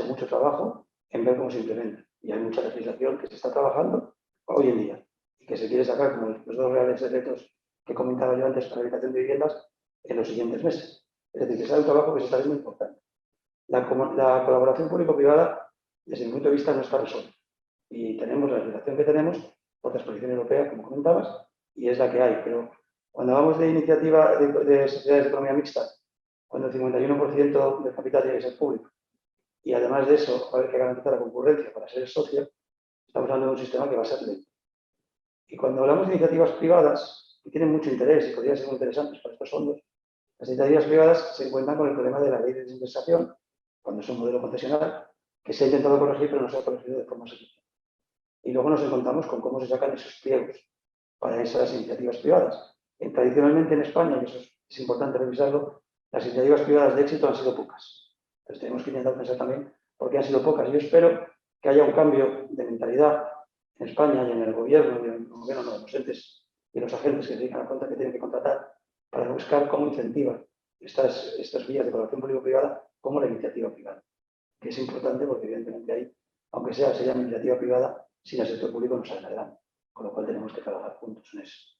mucho trabajo en ver cómo se implementa. Y hay mucha legislación que se está trabajando hoy en día y que se quiere sacar, como los 2 reales decretos que comentaba yo antes para la habilitación de viviendas, en los siguientes meses. Es decir, que sea un trabajo que se está haciendo importante. La colaboración público-privada, desde mi punto de vista, no está resuelta. Y tenemos la legislación que tenemos por transposición europea, como comentabas, y es la que hay. Pero cuando hablamos de iniciativa de sociedades de economía mixta, cuando el 51% del capital tiene que ser público, y además de eso va a haber que garantizar la concurrencia para ser socio, estamos hablando de un sistema que va a ser lento. Y cuando hablamos de iniciativas privadas, que tienen mucho interés y podrían ser muy interesantes para estos fondos. Las iniciativas privadas se encuentran con el problema de la ley de desinversación, cuando es un modelo concesional, que se ha intentado corregir, pero no se ha corregido de forma suficiente. Y luego nos encontramos con cómo se sacan esos pliegos para esas iniciativas privadas. Tradicionalmente en España, y eso es importante revisarlo, las iniciativas privadas de éxito han sido pocas. Entonces tenemos que intentar pensar también por qué han sido pocas. Yo espero que haya un cambio de mentalidad en España y en el gobierno, de los entes y los agentes que se dedican a cuenta que tienen que contratar para buscar cómo incentivar estas vías de colaboración público-privada como la iniciativa privada, que es importante porque evidentemente ahí, aunque se llame iniciativa privada, sin el sector público no sale adelante, con lo cual tenemos que trabajar juntos en eso.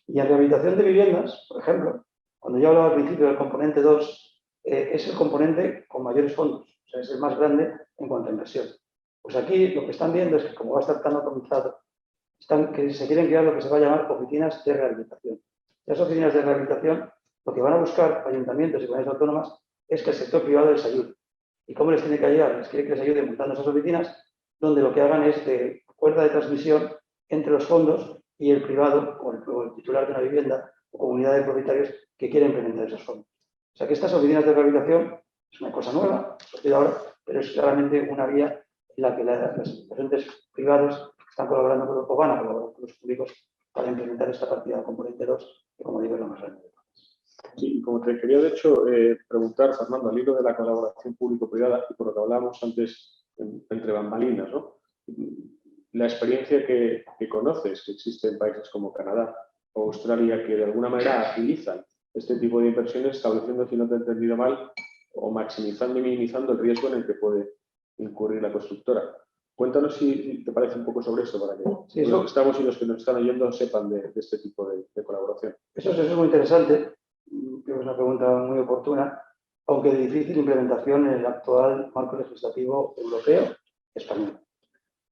Y en rehabilitación de viviendas, por ejemplo, cuando yo hablaba al principio del componente 2, es el componente con mayores fondos, o sea, es el más grande en cuanto a inversión. Pues aquí lo que están viendo es que como va a estar tan atomizado, que se quieren crear lo que se va a llamar oficinas de rehabilitación. Las oficinas de rehabilitación lo que van a buscar ayuntamientos y comunidades autónomas es que el sector privado les ayude. ¿Y cómo les tiene que ayudar? Les quiere que les ayude montando esas oficinas donde lo que hagan es de cuerda de transmisión entre los fondos y el privado o el titular de una vivienda o comunidad de propietarios que quieren implementar esos fondos. O sea que estas oficinas de rehabilitación es una cosa nueva, ahora, pero es claramente una vía en la que los entes privados están colaborando con o van a colaborar con los públicos para implementar esta partida de componente 2, que como digo es la más grande de todas. Sí, y como te quería de hecho preguntar, Fernando, al hilo de la colaboración público-privada y por lo que hablábamos antes entre bambalinas, ¿no? La experiencia que conoces que existe en países como Canadá o Australia que de alguna manera agilizan este tipo de inversiones estableciendo, si no te he entendido mal, o maximizando y minimizando el riesgo en el que puede incurrir la constructora. Cuéntanos si te parece un poco sobre eso para que los que estamos y los que nos están oyendo sepan de este tipo de colaboración. Eso es muy interesante, creo que es una pregunta muy oportuna, aunque de difícil implementación en el actual marco legislativo europeo español.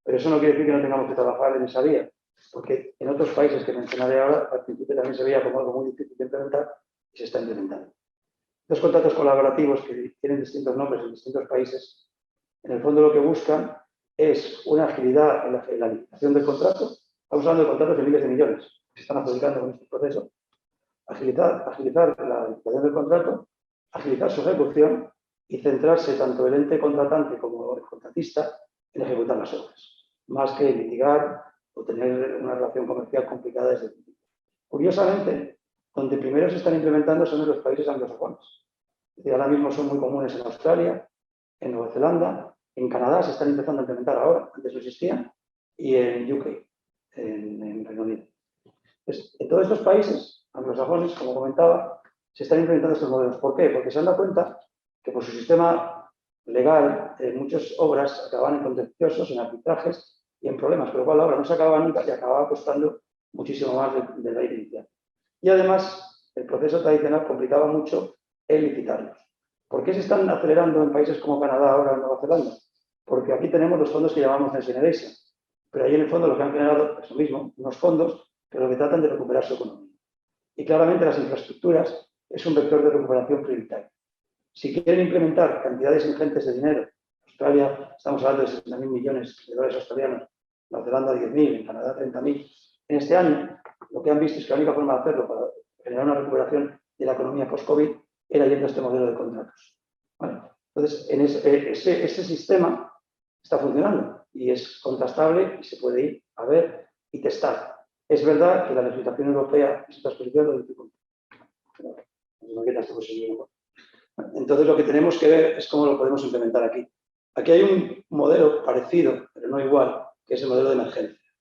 Pero eso no quiere decir que no tengamos que trabajar en esa vía, porque en otros países que mencionaré ahora, al principio también se veía como algo muy difícil de implementar y se está implementando. Los contratos colaborativos que tienen distintos nombres en distintos países, en el fondo lo que buscan es una agilidad en la licitación del contrato. Estamos hablando de contratos de miles de millones que se están adjudicando con este proceso. Agilizar la licitación del contrato, agilizar su ejecución y centrarse tanto el ente contratante como el contratista en ejecutar las obras, más que litigar o tener una relación comercial complicada desde el principio. Curiosamente, donde primero se están implementando son en los países anglosajones. Es decir, ahora mismo son muy comunes en Australia, en Nueva Zelanda, en Canadá se están empezando a implementar ahora, antes no existían, y en UK, en Reino Unido. Entonces, en todos estos países anglosajones, como comentaba, se están implementando estos modelos. ¿Por qué? Porque se han dado cuenta que por su sistema legal muchas obras acababan en contenciosos, en arbitrajes y en problemas, con lo cual la obra no se acababa nunca y acababa costando muchísimo más de la inicial. Y además, el proceso tradicional complicaba mucho el licitarlos. ¿Por qué se están acelerando en países como Canadá ahora en Nueva Zelanda? Porque aquí tenemos los fondos que llamamos Next Generation, pero ahí en el fondo lo que han generado es lo mismo, unos fondos que lo que tratan de recuperar su economía. Y claramente las infraestructuras es un vector de recuperación prioritario. Si quieren implementar cantidades ingentes de dinero, Australia, estamos hablando de 60.000 millones de dólares australianos, Nueva Zelanda 10.000, en Canadá 30.000, en este año lo que han visto es que la única forma de hacerlo para generar una recuperación de la economía post-COVID era yendo a este modelo de contratos. ¿Vale? Entonces, en ese sistema está funcionando y es contrastable y se puede ir a ver y testar. Es verdad que la legislación europea, esta exposición lo dificulta. Entonces, lo que tenemos que ver es cómo lo podemos implementar aquí. Aquí hay un modelo parecido, pero no igual, que es el modelo de emergencia.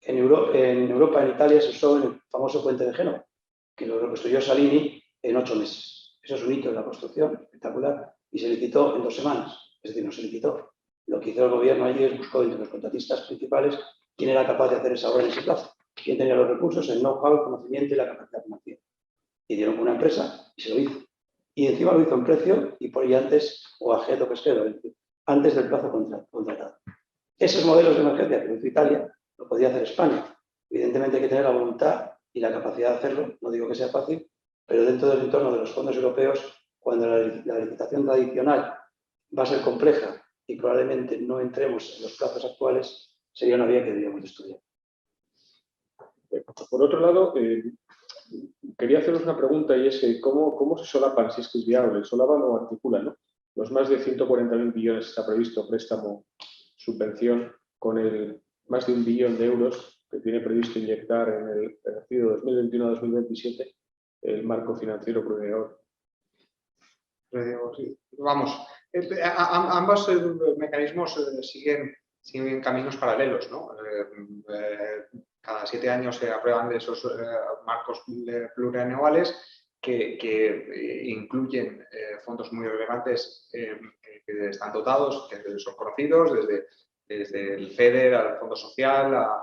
En Europa, en Italia, se usó en el famoso puente de Génova, que lo construyó Salini en 8 meses. Eso es un hito de la construcción, espectacular, y se licitó en 2 semanas. Es decir, no se licitó. Lo que hizo el gobierno allí es buscó entre los contratistas principales quién era capaz de hacer esa obra en ese plazo, quién tenía los recursos, el know-how, el conocimiento y la capacidad financiera. Y dieron con una empresa y se lo hizo. Y encima lo hizo en precio y por ahí antes, o ajeto pesquero, antes del plazo contratado. Esos modelos de emergencia que lo hizo Italia, lo podía hacer España. Evidentemente hay que tener la voluntad y la capacidad de hacerlo, no digo que sea fácil, pero dentro del entorno de los fondos europeos, cuando la licitación tradicional va a ser compleja y probablemente no entremos en los plazos actuales, sería una vía que deberíamos estudiar. Por otro lado, quería haceros una pregunta y es ¿cómo se solapan, si es que es viable? Solapan o articulan, ¿no? Los más de 140.000 millones está previsto préstamo, subvención, con el más de 1 billón de euros que tiene previsto inyectar en el ejercicio 2021-2027 el marco financiero plurianual. Vamos, ambos mecanismos siguen caminos paralelos, ¿no? Cada 7 años se aprueban esos marcos plurianuales que incluyen fondos muy relevantes que están dotados, que son conocidos, desde el FEDER al Fondo Social, a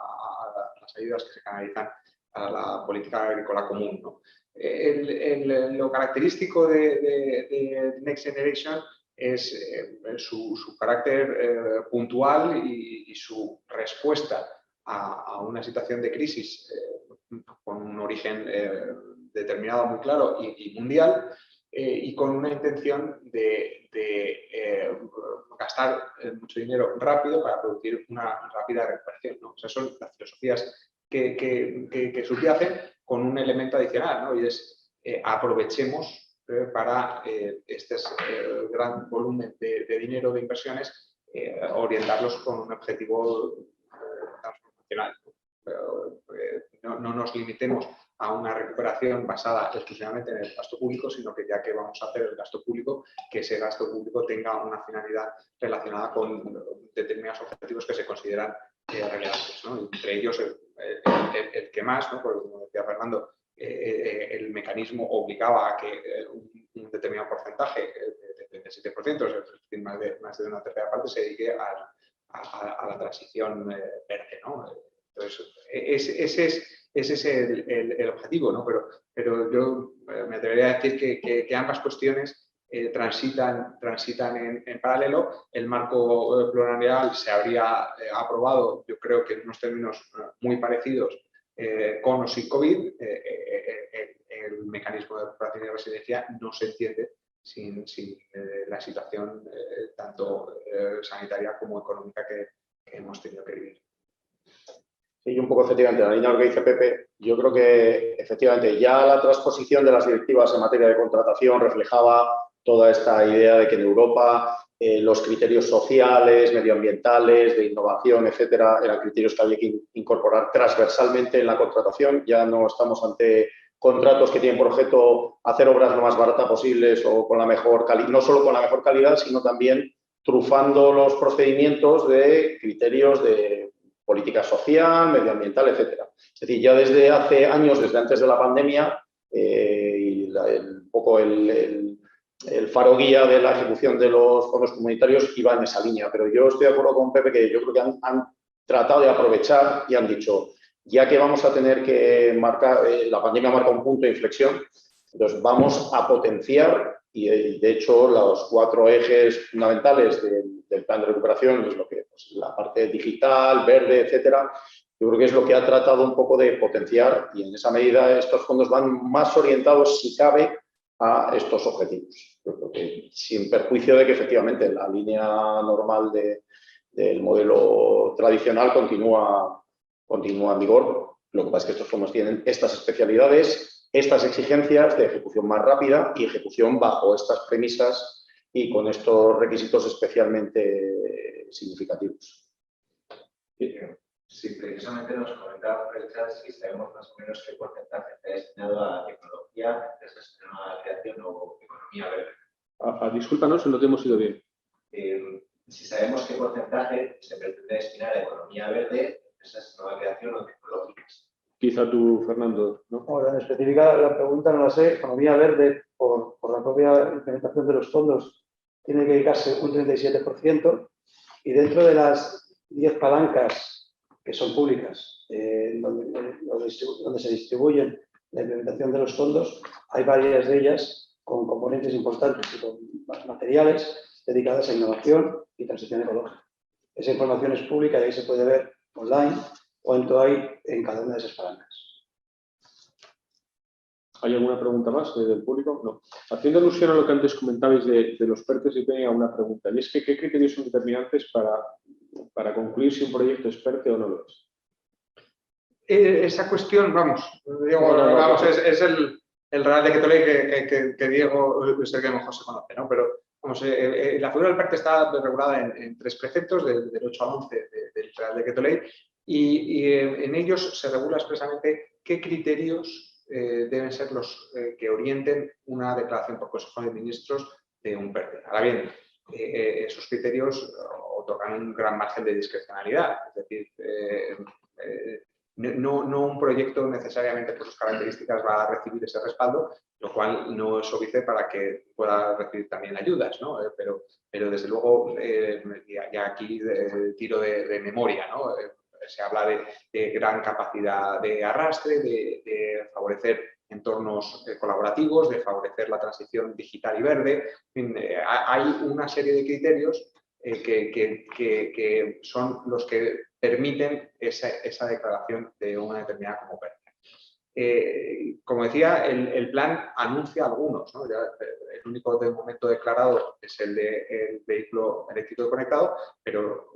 las ayudas que se canalizan a la política agrícola común, ¿no? Lo característico de Next Generation es su carácter puntual y su respuesta a una situación de crisis con un origen determinado muy claro y mundial, y con una intención de gastar mucho dinero rápido para producir una rápida recuperación, ¿no? O sea, son las filosofías que subyacen con un elemento adicional, ¿no? Y es aprovechemos para este gran volumen de dinero de inversiones, orientarlos con un objetivo transformacional. No nos limitemos a una recuperación basada exclusivamente en el gasto público, sino que ya que vamos a hacer el gasto público, que ese gasto público tenga una finalidad relacionada con determinados objetivos que se consideran relevantes, ¿no? Entre ellos el que más, ¿no? Porque, como decía Fernando, el mecanismo obligaba a que un determinado porcentaje, del 7%, es decir, más de una tercera parte, se dedique a la transición verde, ¿no? Entonces, ese es el objetivo, ¿no? Pero yo me atrevería a decir que ambas cuestiones transitan en paralelo. El marco plurianual se habría aprobado, yo creo que en unos términos muy parecidos, con o sin COVID. El mecanismo de recuperación y resiliencia no se entiende sin la situación tanto sanitaria como económica que hemos tenido que vivir. Sí, un poco efectivamente, en la línea de lo que dice Pepe, yo creo que efectivamente ya la transposición de las directivas en materia de contratación reflejaba toda esta idea de que en Europa los criterios sociales, medioambientales, de innovación, etcétera, eran criterios que había que incorporar transversalmente en la contratación. Ya no estamos ante contratos que tienen por objeto hacer obras lo más baratas posibles o con la mejor calidad, no solo con la mejor calidad, sino también trufando los procedimientos de criterios de política social, medioambiental, etcétera. Es decir, ya desde hace años, desde antes de la pandemia, un poco el faro guía de la ejecución de los fondos comunitarios iba en esa línea. Pero yo estoy de acuerdo con Pepe que yo creo que han tratado de aprovechar y han dicho, ya que vamos a tener que marcar, la pandemia marca un punto de inflexión, entonces vamos a potenciar, y de hecho los 4 ejes fundamentales del plan de recuperación es lo que, pues, la parte digital, verde, etcétera, yo creo que es lo que ha tratado un poco de potenciar, y en esa medida estos fondos van más orientados, si cabe, a estos objetivos. Yo creo que sin perjuicio de que efectivamente la línea normal del modelo tradicional continúa en vigor. Lo que pasa es que estos fondos tienen estas especialidades, estas exigencias de ejecución más rápida y ejecución bajo estas premisas y con estos requisitos especialmente significativos. Sí, precisamente nos comentaba el chat si sabemos más o menos qué porcentaje está destinado a tecnología, empresas de nueva creación o economía verde. Discúlpanos, no te hemos ido bien. Si sabemos qué porcentaje se pretende destinar a economía verde, empresas de nueva creación o tecnológicas. Quizá tú, Fernando, ¿no? Bueno, en específica la pregunta no la sé. Economía verde, por la propia implementación de los fondos, tiene que dedicarse un 37%, y dentro de las 10 palancas que son públicas, donde se distribuyen la implementación de los fondos, hay varias de ellas con componentes importantes y con materiales dedicadas a innovación y transición ecológica. Esa información es pública y ahí se puede ver online cuánto hay en cada una de esas palancas. ¿Hay alguna pregunta más del público? No. Haciendo alusión a lo que antes comentabais de los PERTES, yo tenía una pregunta, y es que ¿qué criterios son determinantes para concluir si un proyecto es PERTE o no lo es? esa cuestión, vamos, Diego, vamos, es el Real Decreto Ley que Diego es el que mejor se conoce, ¿no? Pero vamos, la figura del PERTE está regulada en 3 preceptos, del 8 al 11 del Real Decreto Ley, y en ellos se regula expresamente qué criterios deben ser los que orienten una declaración por Consejo de Ministros de un PERTE. Ahora bien, esos criterios otorgan un gran margen de discrecionalidad, es decir, no un proyecto necesariamente por sus características va a recibir ese respaldo, lo cual no es óbice para que pueda recibir también ayudas, ¿no? Pero desde luego, ya aquí tiro de memoria, ¿no? Se habla de gran capacidad de arrastre, de favorecer entornos colaborativos, de favorecer la transición digital y verde. En fin, hay una serie de criterios que son los que permiten esa declaración de una determinada como PERTE. Como decía, el plan anuncia algunos, ¿no? El único de momento declarado es el del vehículo eléctrico conectado, pero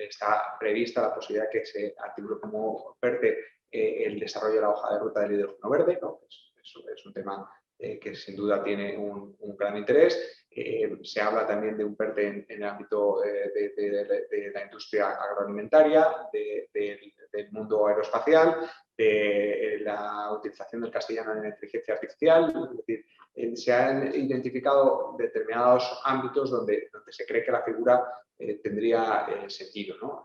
está prevista la posibilidad que se articule como PERTE el desarrollo de la hoja de ruta del hidrógeno verde, ¿no? Es un tema que sin duda tiene un gran interés. Se habla también de un PERTE en el ámbito de la industria agroalimentaria, del mundo aeroespacial, de la utilización del castellano en la inteligencia artificial. Es decir, se han identificado determinados ámbitos donde se cree que la figura tendría sentido, ¿no?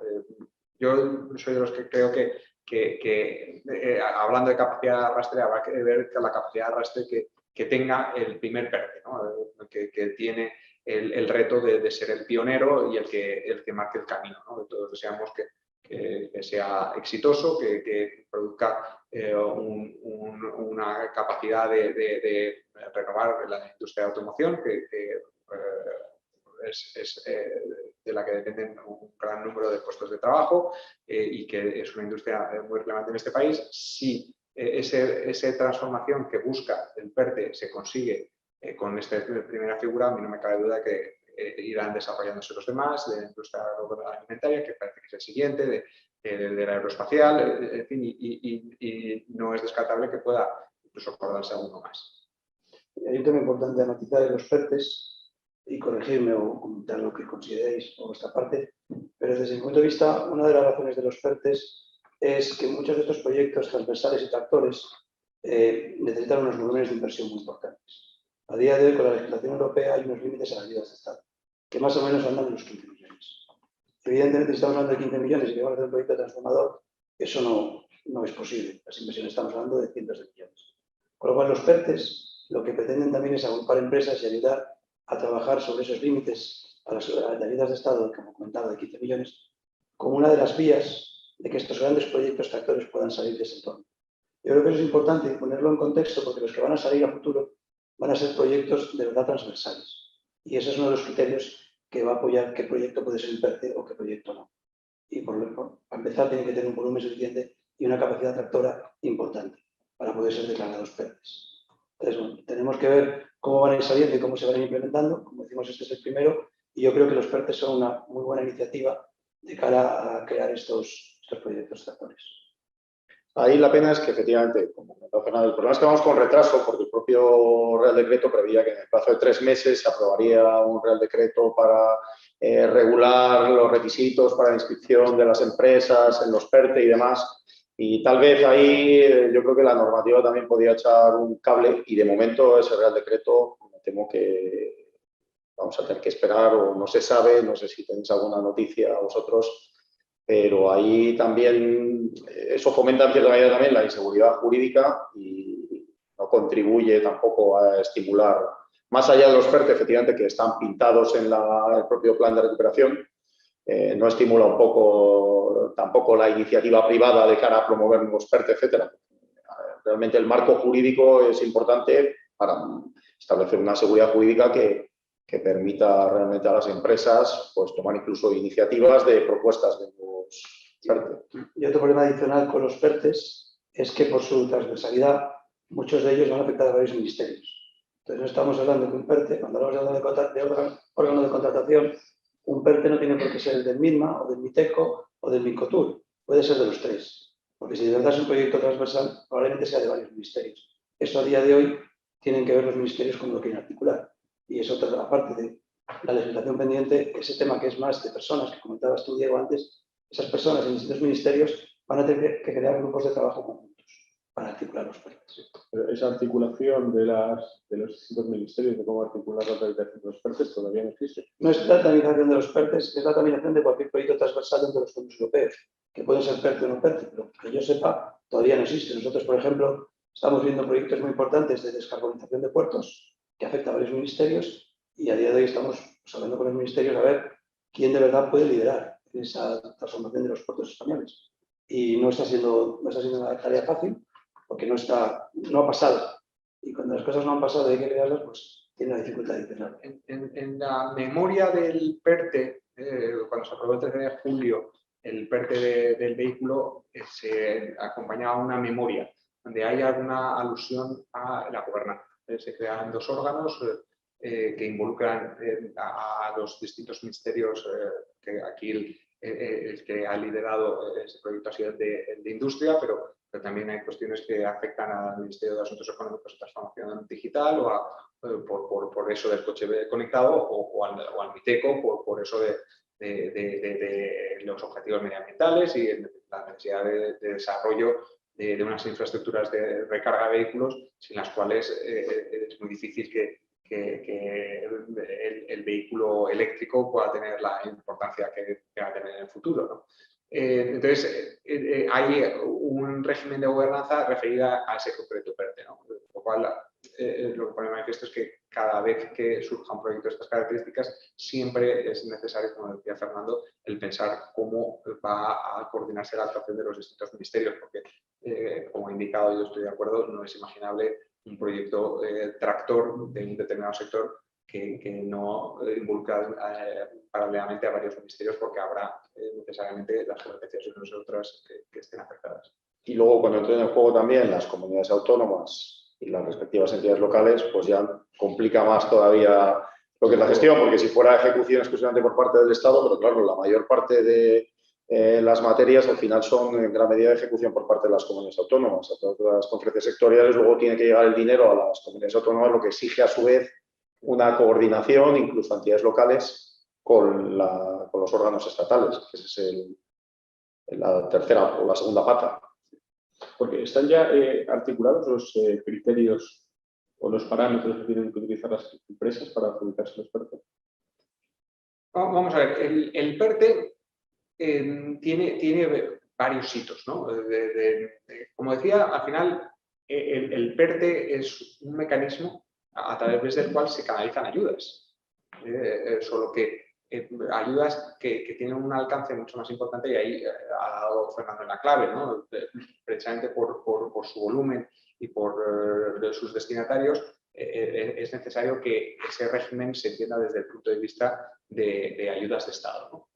Yo soy de los que creo que hablando de capacidad de arrastre, habrá que ver que la capacidad de arrastre que tenga el primer PERTE, ¿no? que tiene el reto de ser el pionero y el que marque el camino, ¿no? Todos deseamos que sea exitoso, que produzca una capacidad de renovar la industria de automoción, que es de la que dependen un gran número de puestos de trabajo y que es una industria muy relevante en este país. Si esa transformación que busca el PERTE se consigue con esta primera figura, a mí no me cabe duda que irán desarrollándose los demás, de la industria agroalimentaria, que parece que es el siguiente, de la aeroespacial, en fin, y no es descartable que pueda incluso acordarse alguno más. Hay un tema importante a matizar en los PERTES, y corregirme o comentar lo que consideréis por vuestra parte, pero desde mi punto de vista, una de las razones de los PERTES es que muchos de estos proyectos transversales y tractores necesitan unos volúmenes de inversión muy importantes. A día de hoy, con la legislación europea, hay unos límites a las ayudas de Estado, que más o menos andan en los 15 millones. Evidentemente, si estamos hablando de 15 millones y que vamos a hacer un proyecto transformador, eso no es posible. Las inversiones estamos hablando de cientos de millones. Con lo cual, los PERTES lo que pretenden también es agrupar empresas y ayudar a trabajar sobre esos límites a las ayudas de Estado, como comentaba, de 15 millones, como una de las vías de que estos grandes proyectos tractores puedan salir de ese entorno. Yo creo que eso es importante ponerlo en contexto porque los que van a salir a futuro van a ser proyectos de verdad transversales. Y ese es uno de los criterios que va a apoyar qué proyecto puede ser un PERTE o qué proyecto no. Y para empezar tiene que tener un volumen suficiente y una capacidad tractora importante para poder ser declarados PERTES. Entonces, bueno, tenemos que ver cómo van a ir saliendo y cómo se van a ir implementando. Como decimos, este es el primero y yo creo que los PERTES son una muy buena iniciativa de cara a crear estos proyectos tractores. Ahí la pena es que efectivamente, como comentaba Fernando, el problema es que vamos con retraso porque el propio Real Decreto preveía que en el plazo de 3 meses se aprobaría un Real Decreto para regular los requisitos para la inscripción de las empresas en los PERTE y demás. Y tal vez ahí yo creo que la normativa también podía echar un cable y de momento ese Real Decreto me temo que vamos a tener que esperar o no se sabe, no sé si tenéis alguna noticia vosotros, pero ahí también eso fomenta en cierta medida también la inseguridad jurídica y no contribuye tampoco a estimular, más allá de los PERTE efectivamente que están pintados en el propio plan de recuperación, no estimula un poco tampoco la iniciativa privada de cara a promover nuevos PERTE, etcétera. Realmente el marco jurídico es importante para establecer una seguridad jurídica que permita realmente a las empresas pues, tomar incluso iniciativas de propuestas de nuevos PERTE. Y otro problema adicional con los PERTES es que por su transversalidad muchos de ellos van a afectar a varios ministerios. Entonces no estamos hablando de un PERTE, cuando hablamos de órgano de contratación, un PERTE no tiene por qué ser el del MINMA o del MITECO o del MINCOTUR, puede ser de los 3. Porque si de verdad es un proyecto transversal, probablemente sea de varios ministerios. Eso a día de hoy tienen que ver los ministerios cómo lo quieren articular. Y eso, aparte de la legislación pendiente, ese tema que es más de personas, que comentabas tú, Diego, antes, esas personas en distintos ministerios van a tener que crear grupos de trabajo conjuntos para articular los PERTES. Esa articulación de los distintos ministerios, de cómo articular la tramitación de los PERTES, todavía no existe. No es la tramitación de los PERTES, es la tramitación de cualquier proyecto transversal dentro de los fondos europeos, que pueden ser PERTE o no PERTE, pero que yo sepa, todavía no existe. Nosotros, por ejemplo, estamos viendo proyectos muy importantes de descarbonización de puertos que afecta a varios ministerios y a día de hoy estamos hablando con los ministerios a ver quién de verdad puede liderar esa transformación de los puertos españoles. Y no está siendo una tarea fácil porque no ha pasado. Y cuando las cosas no han pasado y hay que crearlas, pues tiene una dificultad adicional. En la memoria del PERTE, cuando se aprobó el 13 de julio, el PERTE del vehículo se acompañaba a una memoria donde hay alguna alusión a la gobernanza. Se crean dos órganos que involucran a los distintos ministerios, que aquí el que ha liderado ese proyecto ha sido el de Industria, pero también hay cuestiones que afectan al Ministerio de Asuntos Económicos y Transformación Digital por eso del coche conectado o al MITECO por eso de los objetivos medioambientales y la necesidad de desarrollo de unas infraestructuras de recarga de vehículos sin las cuales es muy difícil que el vehículo eléctrico pueda tener la importancia que va a tener en el futuro, ¿no? Entonces, hay un régimen de gobernanza referida a ese concreto PERTE, ¿no? Lo cual lo que pone de manifiesto es que cada vez que surja un proyecto de estas características, siempre es necesario, como decía Fernando, el pensar cómo va a coordinarse la actuación de los distintos ministerios, porque, como he indicado, yo estoy de acuerdo, no es imaginable un proyecto tractor de un determinado sector que no involucra paralelamente a varios ministerios porque habrá necesariamente las competencias de unas y otras que estén afectadas. Y luego cuando entren en juego también las comunidades autónomas y las respectivas entidades locales, pues ya complica más todavía lo que es la gestión, porque si fuera ejecución exclusivamente por parte del Estado, pero claro, la mayor parte de las materias al final son en gran medida de ejecución por parte de las comunidades autónomas. A todas las conferencias sectoriales luego tiene que llegar el dinero a las comunidades autónomas, lo que exige a su vez una coordinación, incluso a entidades locales, con los órganos estatales, que esa es la tercera o la segunda pata. Porque están ya articulados los criterios o los parámetros que tienen que utilizar las empresas para adjudicarse los PERTE. Vamos a ver, el PERTE tiene varios hitos, ¿no? Como decía, al final el PERTE es un mecanismo a través del cual se canalizan ayudas, solo que ayudas que tienen un alcance mucho más importante y ahí ha dado Fernando en la clave, ¿no? Precisamente por su volumen y por sus destinatarios, es necesario que ese régimen se entienda desde el punto de vista de ayudas de Estado, ¿no?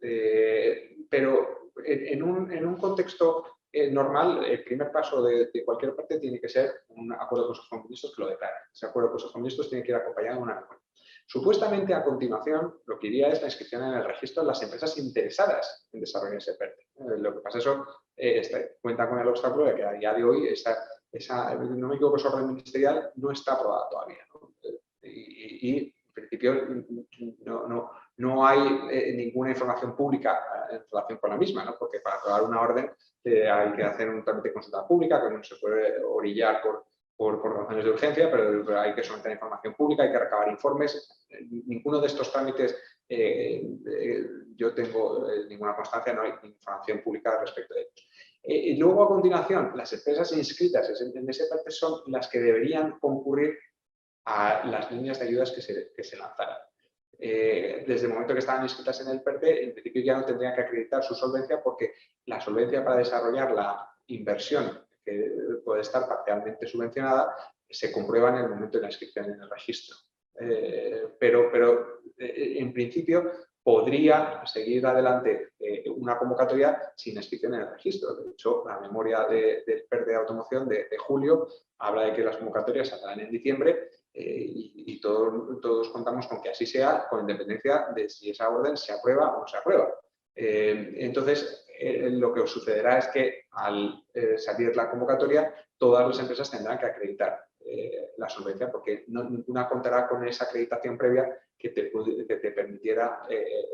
Pero en un contexto normal, el primer paso de cualquier parte tiene que ser un acuerdo de Consejo de Ministros que lo declare. Ese acuerdo de Consejo de Ministros tiene que ir acompañado de una memoria. Supuestamente, a continuación, lo que iría es la inscripción en el registro de las empresas interesadas en desarrollar ese PERTE. Lo que pasa es que eso cuenta con el obstáculo de que a día de hoy no me equivoco, esa orden ministerial no está aprobada todavía, ¿no? Y en principio no hay ninguna información pública en relación con la misma, ¿no? Porque para aprobar una orden hay que hacer un trámite de consulta pública que no se puede orillar por razones de urgencia, pero hay que someter información pública, hay que recabar informes. Ninguno de estos trámites yo tengo ninguna constancia, no hay información pública respecto de ellos. Y luego, a continuación, las empresas inscritas en ese PERTE son las que deberían concurrir a las líneas de ayudas que se lanzaran. Desde el momento que estaban inscritas en el PERTE, en principio ya no tendrían que acreditar su solvencia porque la solvencia para desarrollar la inversión que puede estar parcialmente subvencionada se comprueba en el momento de la inscripción en el registro. Pero en principio podría seguir adelante una convocatoria sin inscripción en el registro. De hecho, la memoria del PERTE de automoción de julio habla de que las convocatorias saldrán en diciembre y todos contamos con que así sea, con independencia de si esa orden se aprueba o no se aprueba. Entonces, lo que os sucederá es que al salir la convocatoria, todas las empresas tendrán que acreditar la solvencia, porque ninguna contará con esa acreditación previa que te permitiera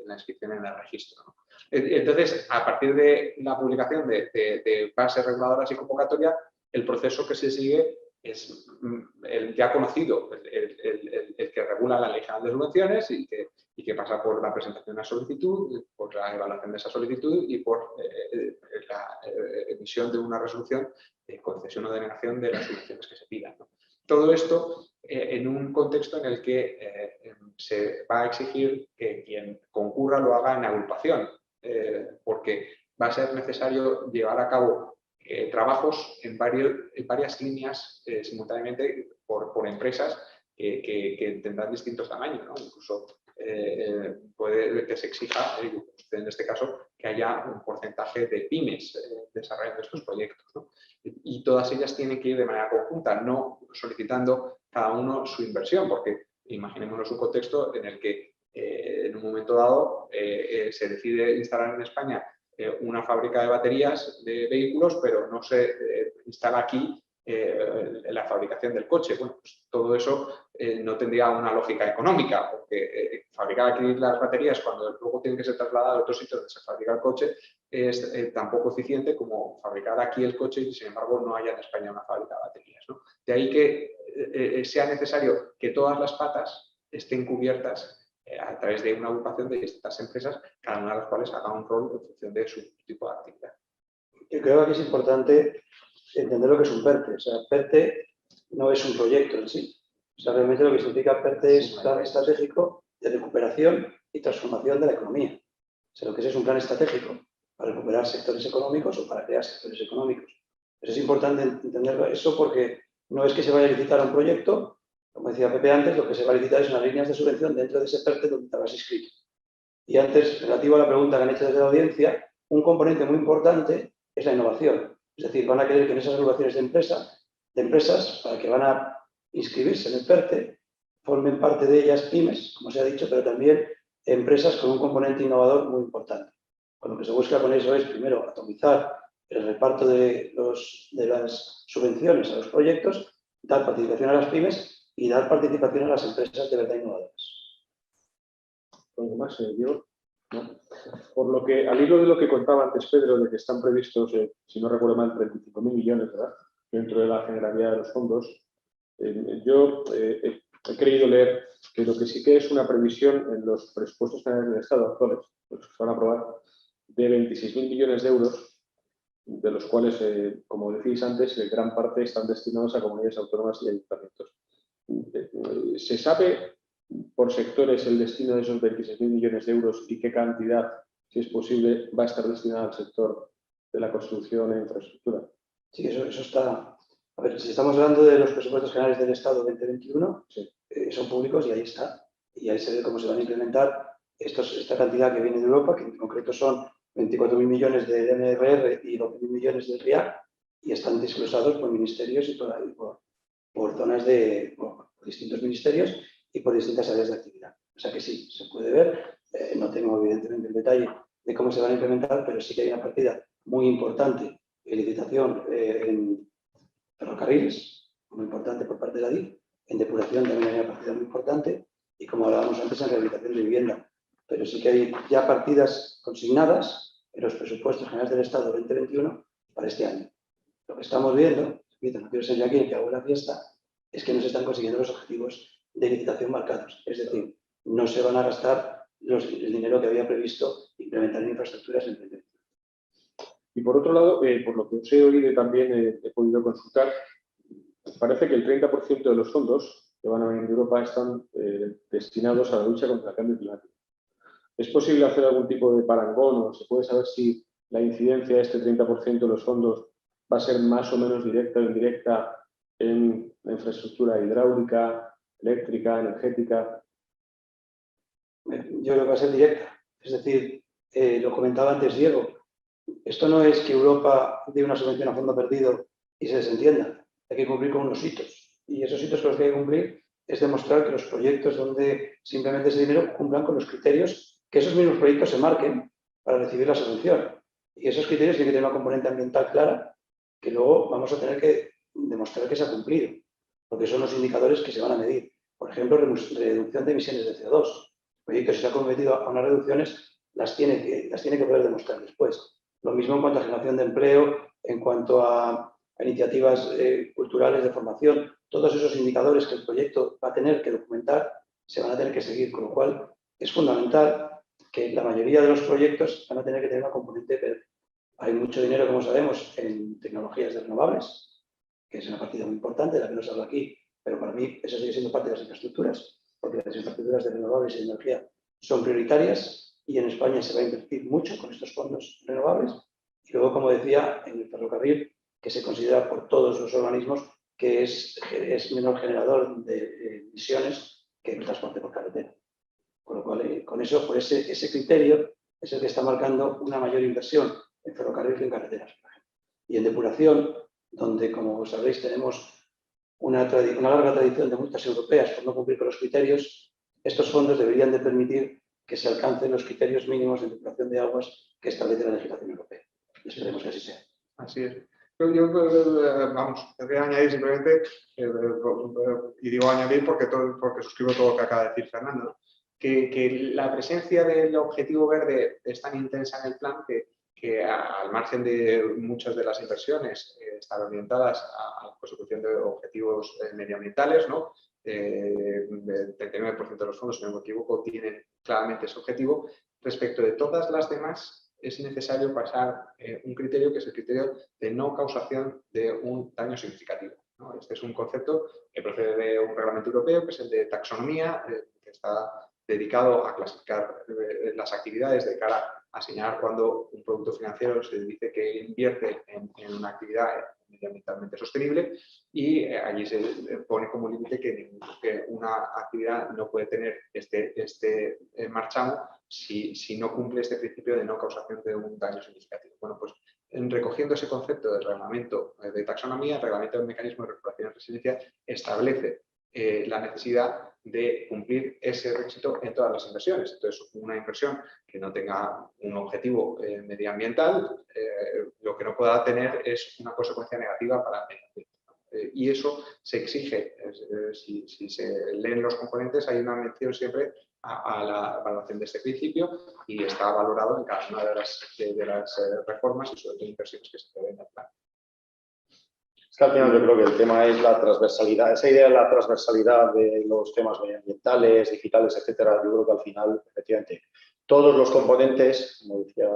la inscripción en el registro, ¿no? Entonces, a partir de la publicación de bases reguladoras y convocatoria, el proceso que se sigue es el ya conocido, el que regula la Ley General de Subvenciones y que pasa por la presentación de una solicitud, por la evaluación de esa solicitud y por la emisión de una resolución de concesión o denegación de las subvenciones que se pidan, ¿no? Todo esto en un contexto en el que se va a exigir que quien concurra lo haga en agrupación, porque va a ser necesario llevar a cabo trabajos en varias líneas simultáneamente por empresas que tendrán distintos tamaños, ¿no? Incluso puede que se exija, en este caso, que haya un porcentaje de pymes desarrollando estos proyectos, ¿no? Y todas ellas tienen que ir de manera conjunta, no solicitando cada uno su inversión, porque imaginémonos un contexto en el que en un momento dado se decide instalar en España una fábrica de baterías de vehículos, pero no se instala aquí la fabricación del coche. Bueno, pues todo eso no tendría una lógica económica, porque fabricar aquí las baterías cuando luego tienen que ser trasladadas a otros sitios donde se fabrica el coche es tan poco eficiente como fabricar aquí el coche y, sin embargo, no haya en España una fábrica de baterías, ¿no? De ahí que sea necesario que todas las patas estén cubiertas a través de una agrupación de distintas empresas, cada una de las cuales haga un rol en función de su tipo de actividad. Yo creo que es importante entender lo que es un PERTE. O sea, PERTE no es un proyecto en sí. O sea, realmente lo que significa PERTE es un plan estratégico de recuperación y transformación de la economía. O sea, lo que es un plan estratégico para recuperar sectores económicos o para crear sectores económicos. Pero es importante entender eso porque no es que se vaya a licitar un proyecto. Como decía Pepe antes, lo que se va a licitar es unas líneas de subvención dentro de ese PERTE donde te habrás inscrito. Y antes, relativo a la pregunta que han hecho desde la audiencia, un componente muy importante es la innovación. Es decir, van a querer que en esas agrupaciones de empresas, para que van a inscribirse en el PERTE, formen parte de ellas pymes, como se ha dicho, pero también empresas con un componente innovador muy importante. Con lo que se busca con eso es, primero, atomizar el reparto de las subvenciones a los proyectos, dar participación a las pymes y dar participación a las empresas de verdad innovadoras. ¿Algo más, Diego? ¿No? Por lo que, al hilo de lo que contaba antes Pedro, de que están previstos, si no recuerdo mal, 35.000 millones, ¿verdad?, dentro de la generalidad de los fondos, yo he querido leer que lo que sí que es una previsión en los presupuestos generales del Estado actuales, los que se van a aprobar, de 26.000 millones de euros, de los cuales, como decís antes, gran parte están destinados a comunidades autónomas y ayuntamientos. ¿Se sabe por sectores el destino de esos 26.000 millones de euros y qué cantidad, si es posible, va a estar destinada al sector de la construcción e infraestructura? Sí, eso está. A ver, si estamos hablando de los presupuestos generales del Estado 2021, sí, son públicos y ahí está. Y ahí se ve cómo se van a implementar esta cantidad que viene de Europa, que en concreto son 24.000 millones del MRR y 12.000 millones del RIAC, y están desglosados por ministerios y por zonas por distintos ministerios y por distintas áreas de actividad. O sea que sí, se puede ver. No tengo evidentemente el detalle de cómo se van a implementar, pero sí que hay una partida muy importante en licitación en ferrocarriles, muy importante por parte de la DIF, en depuración también hay una partida muy importante y, como hablábamos antes, en rehabilitación de vivienda. Pero sí que hay ya partidas consignadas en los presupuestos generales del Estado 2021 para este año. Lo que estamos viendo, no quiero ser yo aquí el que hago la fiesta, es que no se están consiguiendo los objetivos de licitación marcados. Es decir, no se van a gastar el dinero que había previsto implementar en infraestructuras en el 2021. Y por otro lado, por lo que os he oído y también he podido consultar, parece que el 30% de los fondos que van a venir de Europa están destinados a la lucha contra el cambio climático. ¿Es posible hacer algún tipo de parangón o se puede saber si la incidencia de este 30% de los fondos va a ser más o menos directa o indirecta en la infraestructura hidráulica, eléctrica, energética? Yo creo que va a ser directa. Es decir, lo comentaba antes Diego, esto no es que Europa dé una subvención a fondo perdido y se desentienda. Hay que cumplir con unos hitos. Y esos hitos con los que hay que cumplir es demostrar que los proyectos donde simplemente ese dinero cumplan con los criterios que esos mismos proyectos se marquen para recibir la subvención. Y esos criterios tienen que tener una componente ambiental clara que luego vamos a tener que demostrar que se ha cumplido, porque son los indicadores que se van a medir. Por ejemplo, reducción de emisiones de CO2. El proyecto, si se ha comprometido a unas reducciones, las tiene que poder demostrar después. Lo mismo en cuanto a generación de empleo, en cuanto a iniciativas culturales de formación. Todos esos indicadores que el proyecto va a tener que documentar se van a tener que seguir, con lo cual es fundamental que la mayoría de los proyectos van a tener que tener una componente verde. Hay mucho dinero, como sabemos, en tecnologías de renovables, que es una partida muy importante, de la que no se habla aquí, pero para mí eso sigue siendo parte de las infraestructuras, porque las infraestructuras de renovables y de energía son prioritarias y en España se va a invertir mucho con estos fondos renovables. Y luego, como decía, en el ferrocarril, que se considera por todos los organismos que es menor generador de emisiones que el transporte por carretera. Con lo cual, con eso, por ese criterio es el que está marcando una mayor inversión en ferrocarril que en carreteras, por ejemplo. Y en depuración, donde, como sabréis, tenemos una larga tradición de multas europeas por no cumplir con los criterios, estos fondos deberían de permitir que se alcancen los criterios mínimos de depuración de aguas que establece la legislación europea. Y esperemos que así sea. Así es. Yo vamos, voy a añadir simplemente, y digo añadir porque suscribo todo lo que acaba de decir Fernando, ¿no? Que la presencia del objetivo verde es tan intensa en el plan que al margen de muchas de las inversiones están orientadas a la consecución de objetivos medioambientales, ¿no? El 39% de los fondos, si no me equivoco, tienen claramente ese objetivo. Respecto de todas las demás, es necesario pasar un criterio que es el criterio de no causación de un daño significativo, ¿no? Este es un concepto que procede de un reglamento europeo, que es el de taxonomía, que está dedicado a clasificar las actividades de cara a señalar cuando un producto financiero se dice que invierte en una actividad medioambientalmente sostenible, y allí se pone como límite que una actividad no puede tener este marchamo si no cumple este principio de no causación de un daño significativo. Bueno, pues recogiendo ese concepto del reglamento de taxonomía, el reglamento del mecanismo de recuperación y resiliencia establece la necesidad de cumplir ese requisito en todas las inversiones. Entonces, una inversión que no tenga un objetivo medioambiental, lo que no pueda tener es una consecuencia negativa para el medio ambiente. Y eso se exige, si se leen los componentes, hay una mención siempre a la evaluación de este principio y está valorado en cada una de las reformas y sobre todo inversiones que se prevén al plan. Es que al final yo creo que el tema es la transversalidad, esa idea de la transversalidad de los temas medioambientales, digitales, etcétera. Yo creo que al final, efectivamente, todos los componentes, como decía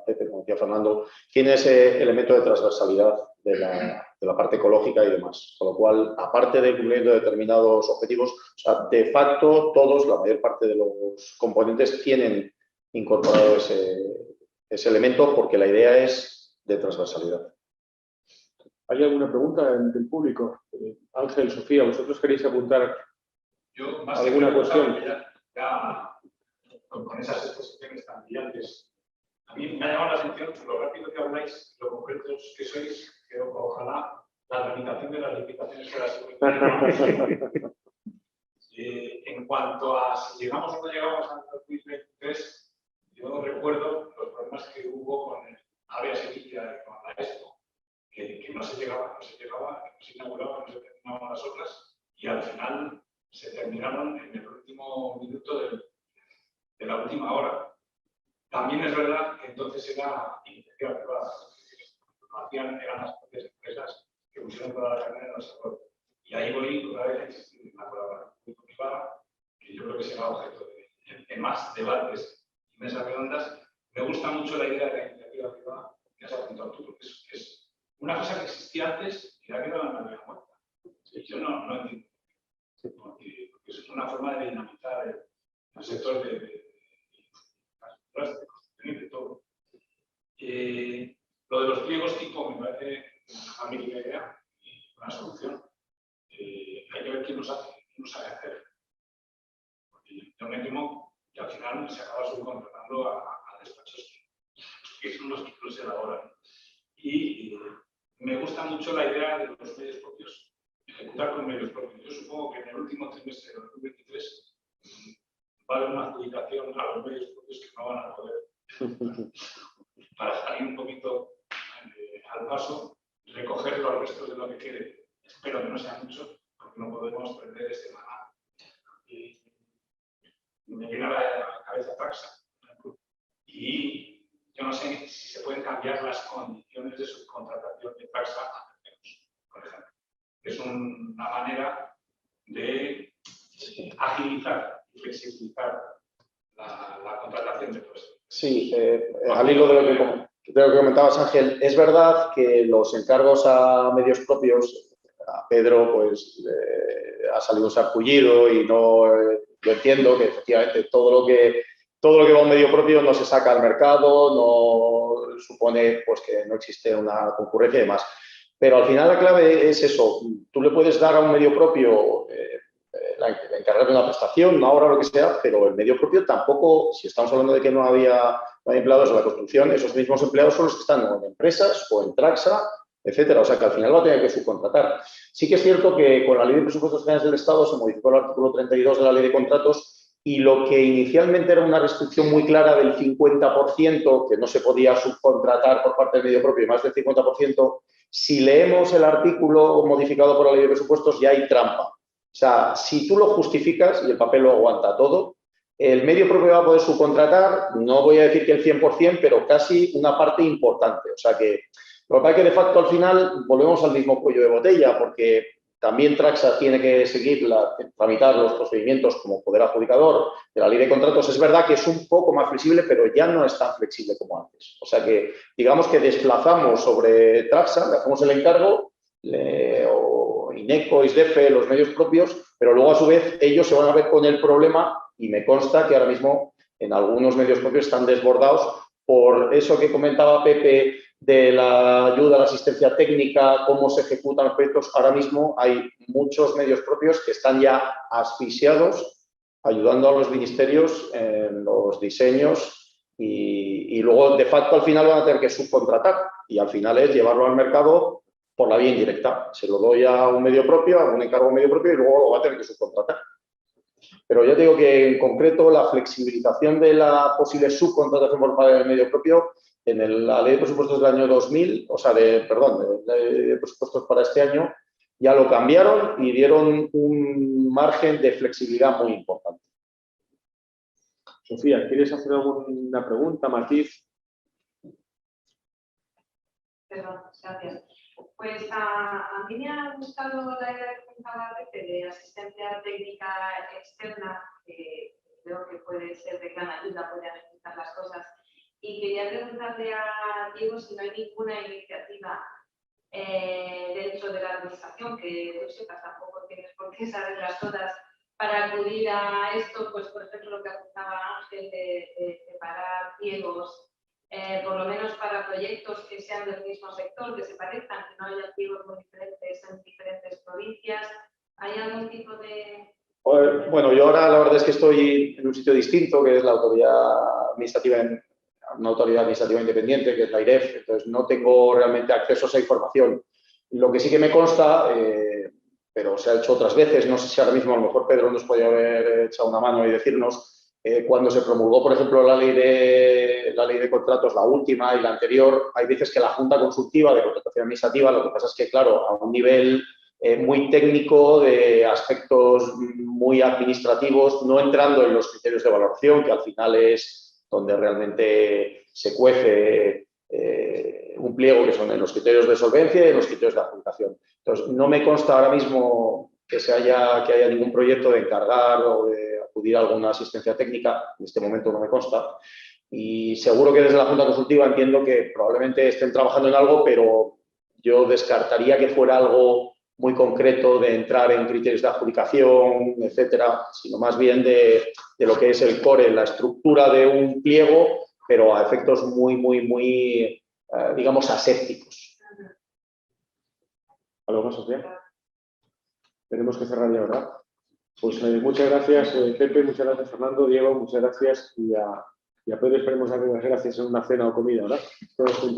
Pepe, como decía Fernando, tienen ese elemento de transversalidad de la parte ecológica y demás. Con lo cual, aparte de cumplir determinados objetivos, o sea, de facto, todos, la mayor parte de los componentes tienen incorporado ese elemento porque la idea es de transversalidad. ¿Hay alguna pregunta del público? Ángel, Sofía, ¿vosotros queréis apuntar alguna cuestión? Ya, con esas exposiciones tan brillantes, a mí me ha llamado la atención lo rápido que habláis, lo concretos que sois, que ojalá la tramitación de las licitaciones fuera así. En cuanto a si llegamos o no llegamos al 2023, yo recuerdo los problemas que hubo con el área sevilla con la ESCO, que no se llegaba, no se inauguraba, no se terminaban las obras y al final se terminaron en el último minuto de la última hora. También es verdad que entonces era iniciativa privada, lo hacían, eran las propias empresas que pusieron toda la carne en el asador. Y ahí voy otra vez a insistir en la colaboración público-privada, que yo creo que será objeto de más debates y mesas redondas. Me gusta mucho la idea de la iniciativa privada que has apuntado tú, porque es una cosa que existía antes y la que no la había muerta. Yo no entiendo. Porque es una forma de dinamizar el sector de construcción y de todo. Lo de los pliegos tipo me parece una magnífica idea y una solución. Hay que ver quién lo sabe hacer. Porque yo me temo que al final se acaba subcontratando a despachos que son los que los elaboran. Y me gusta mucho la idea de los medios propios, ejecutar con medios propios. Yo supongo que en el último trimestre de 2023 va a haber una adjudicación a los medios propios que no van a poder para salir un poquito al paso, recogerlo al resto de lo que quede. Espero que no sea mucho, porque no podemos perder este maná. Y me viene a la cabeza Traxa. Y yo no sé si se pueden cambiar las condiciones de subcontratación de Traxa a terceros, por ejemplo. Es una manera de agilizar y flexibilizar la contratación de puestos. Sí, al hilo de lo que comentabas, Ángel, es verdad que los encargos a medios propios, a Pedro, pues ha salido un sarpullido y no lo entiendo, que efectivamente todo lo que va a un medio propio no se saca al mercado, no supone pues que no existe una concurrencia y demás. Pero al final la clave es eso, tú le puedes dar a un medio propio encargar de una prestación, una obra o lo que sea, pero el medio propio tampoco, si estamos hablando de que no había empleados en la construcción, esos mismos empleados son los que están en empresas o en Traxa, etcétera. O sea que al final va a tener que subcontratar. Sí que es cierto que con la Ley de Presupuestos Generales del Estado se modificó el artículo 32 de la Ley de Contratos y lo que inicialmente era una restricción muy clara del 50%, que no se podía subcontratar por parte del medio propio, y más del 50%, si leemos el artículo modificado por la Ley de Presupuestos ya hay trampa. O sea, si tú lo justificas y el papel lo aguanta todo, el medio propio va a poder subcontratar, no voy a decir que el 100%, pero casi una parte importante. O sea que lo que pasa es que de facto al final volvemos al mismo cuello de botella, porque también Traxa tiene que seguir tramitar los procedimientos como poder adjudicador de la Ley de Contratos. Es verdad que es un poco más flexible, pero ya no es tan flexible como antes. O sea que digamos que desplazamos sobre Traxa, le hacemos el encargo, INECO, ISDEFE, los medios propios, pero luego a su vez ellos se van a ver con el problema y me consta que ahora mismo en algunos medios propios están desbordados por eso que comentaba Pepe de la ayuda, la asistencia técnica, cómo se ejecutan los proyectos. Ahora mismo hay muchos medios propios que están ya asfixiados ayudando a los ministerios en los diseños y luego de facto al final van a tener que subcontratar y al final es llevarlo al mercado por la vía indirecta. Se lo doy a un medio propio, a un encargo medio propio y luego lo va a tener que subcontratar. Pero ya te digo que en concreto la flexibilización de la posible subcontratación por parte del medio propio en la Ley de Presupuestos del año 2000, o sea, de Ley de Presupuestos para este año, ya lo cambiaron y dieron un margen de flexibilidad muy importante. Sofía, ¿quieres hacer alguna pregunta, matiz? Perdón, gracias. Pues a mí me ha gustado la idea que comentaba Pepe de asistencia técnica externa, que creo que puede ser de gran ayuda, puede agilizar las cosas. Y quería preguntarle a Diego si no hay ninguna iniciativa dentro de la administración, que tú sepas, tampoco tienes por qué saberlas todas, para acudir a esto, pues por ejemplo lo que apuntaba Ángel de separar pliegos. Por lo menos para proyectos que sean del mismo sector, que se parezcan, que no haya pliegos muy diferentes en diferentes provincias. ¿Hay algún tipo de...? Bueno, yo ahora la verdad es que estoy en un sitio distinto, que es la autoridad administrativa, una autoridad administrativa independiente, que es la IREF, entonces no tengo realmente acceso a esa información. Lo que sí que me consta, pero se ha hecho otras veces, no sé si ahora mismo a lo mejor Pedro nos podría haber echado una mano y decirnos, cuando se promulgó, por ejemplo, la ley de contratos, la última y la anterior, hay veces que la Junta Consultiva de Contratación Administrativa, lo que pasa es que, claro, a un nivel muy técnico, de aspectos muy administrativos, no entrando en los criterios de valoración, que al final es donde realmente se cuece un pliego, que son en los criterios de solvencia y en los criterios de adjudicación. Entonces, no me consta ahora mismo que haya ningún proyecto de encargar o de acudir a alguna asistencia técnica, en este momento no me consta, y seguro que desde la Junta Consultiva entiendo que probablemente estén trabajando en algo, pero yo descartaría que fuera algo muy concreto de entrar en criterios de adjudicación, etcétera, sino más bien de lo que es el core, la estructura de un pliego, pero a efectos muy digamos, asépticos. ¿Algo más, Sofía? Tenemos que cerrar ya, ¿verdad? Pues muchas gracias, Pepe, muchas gracias, Fernando, Diego, muchas gracias y a Pedro esperemos darle las gracias en una cena o comida, ¿verdad? Todos juntos.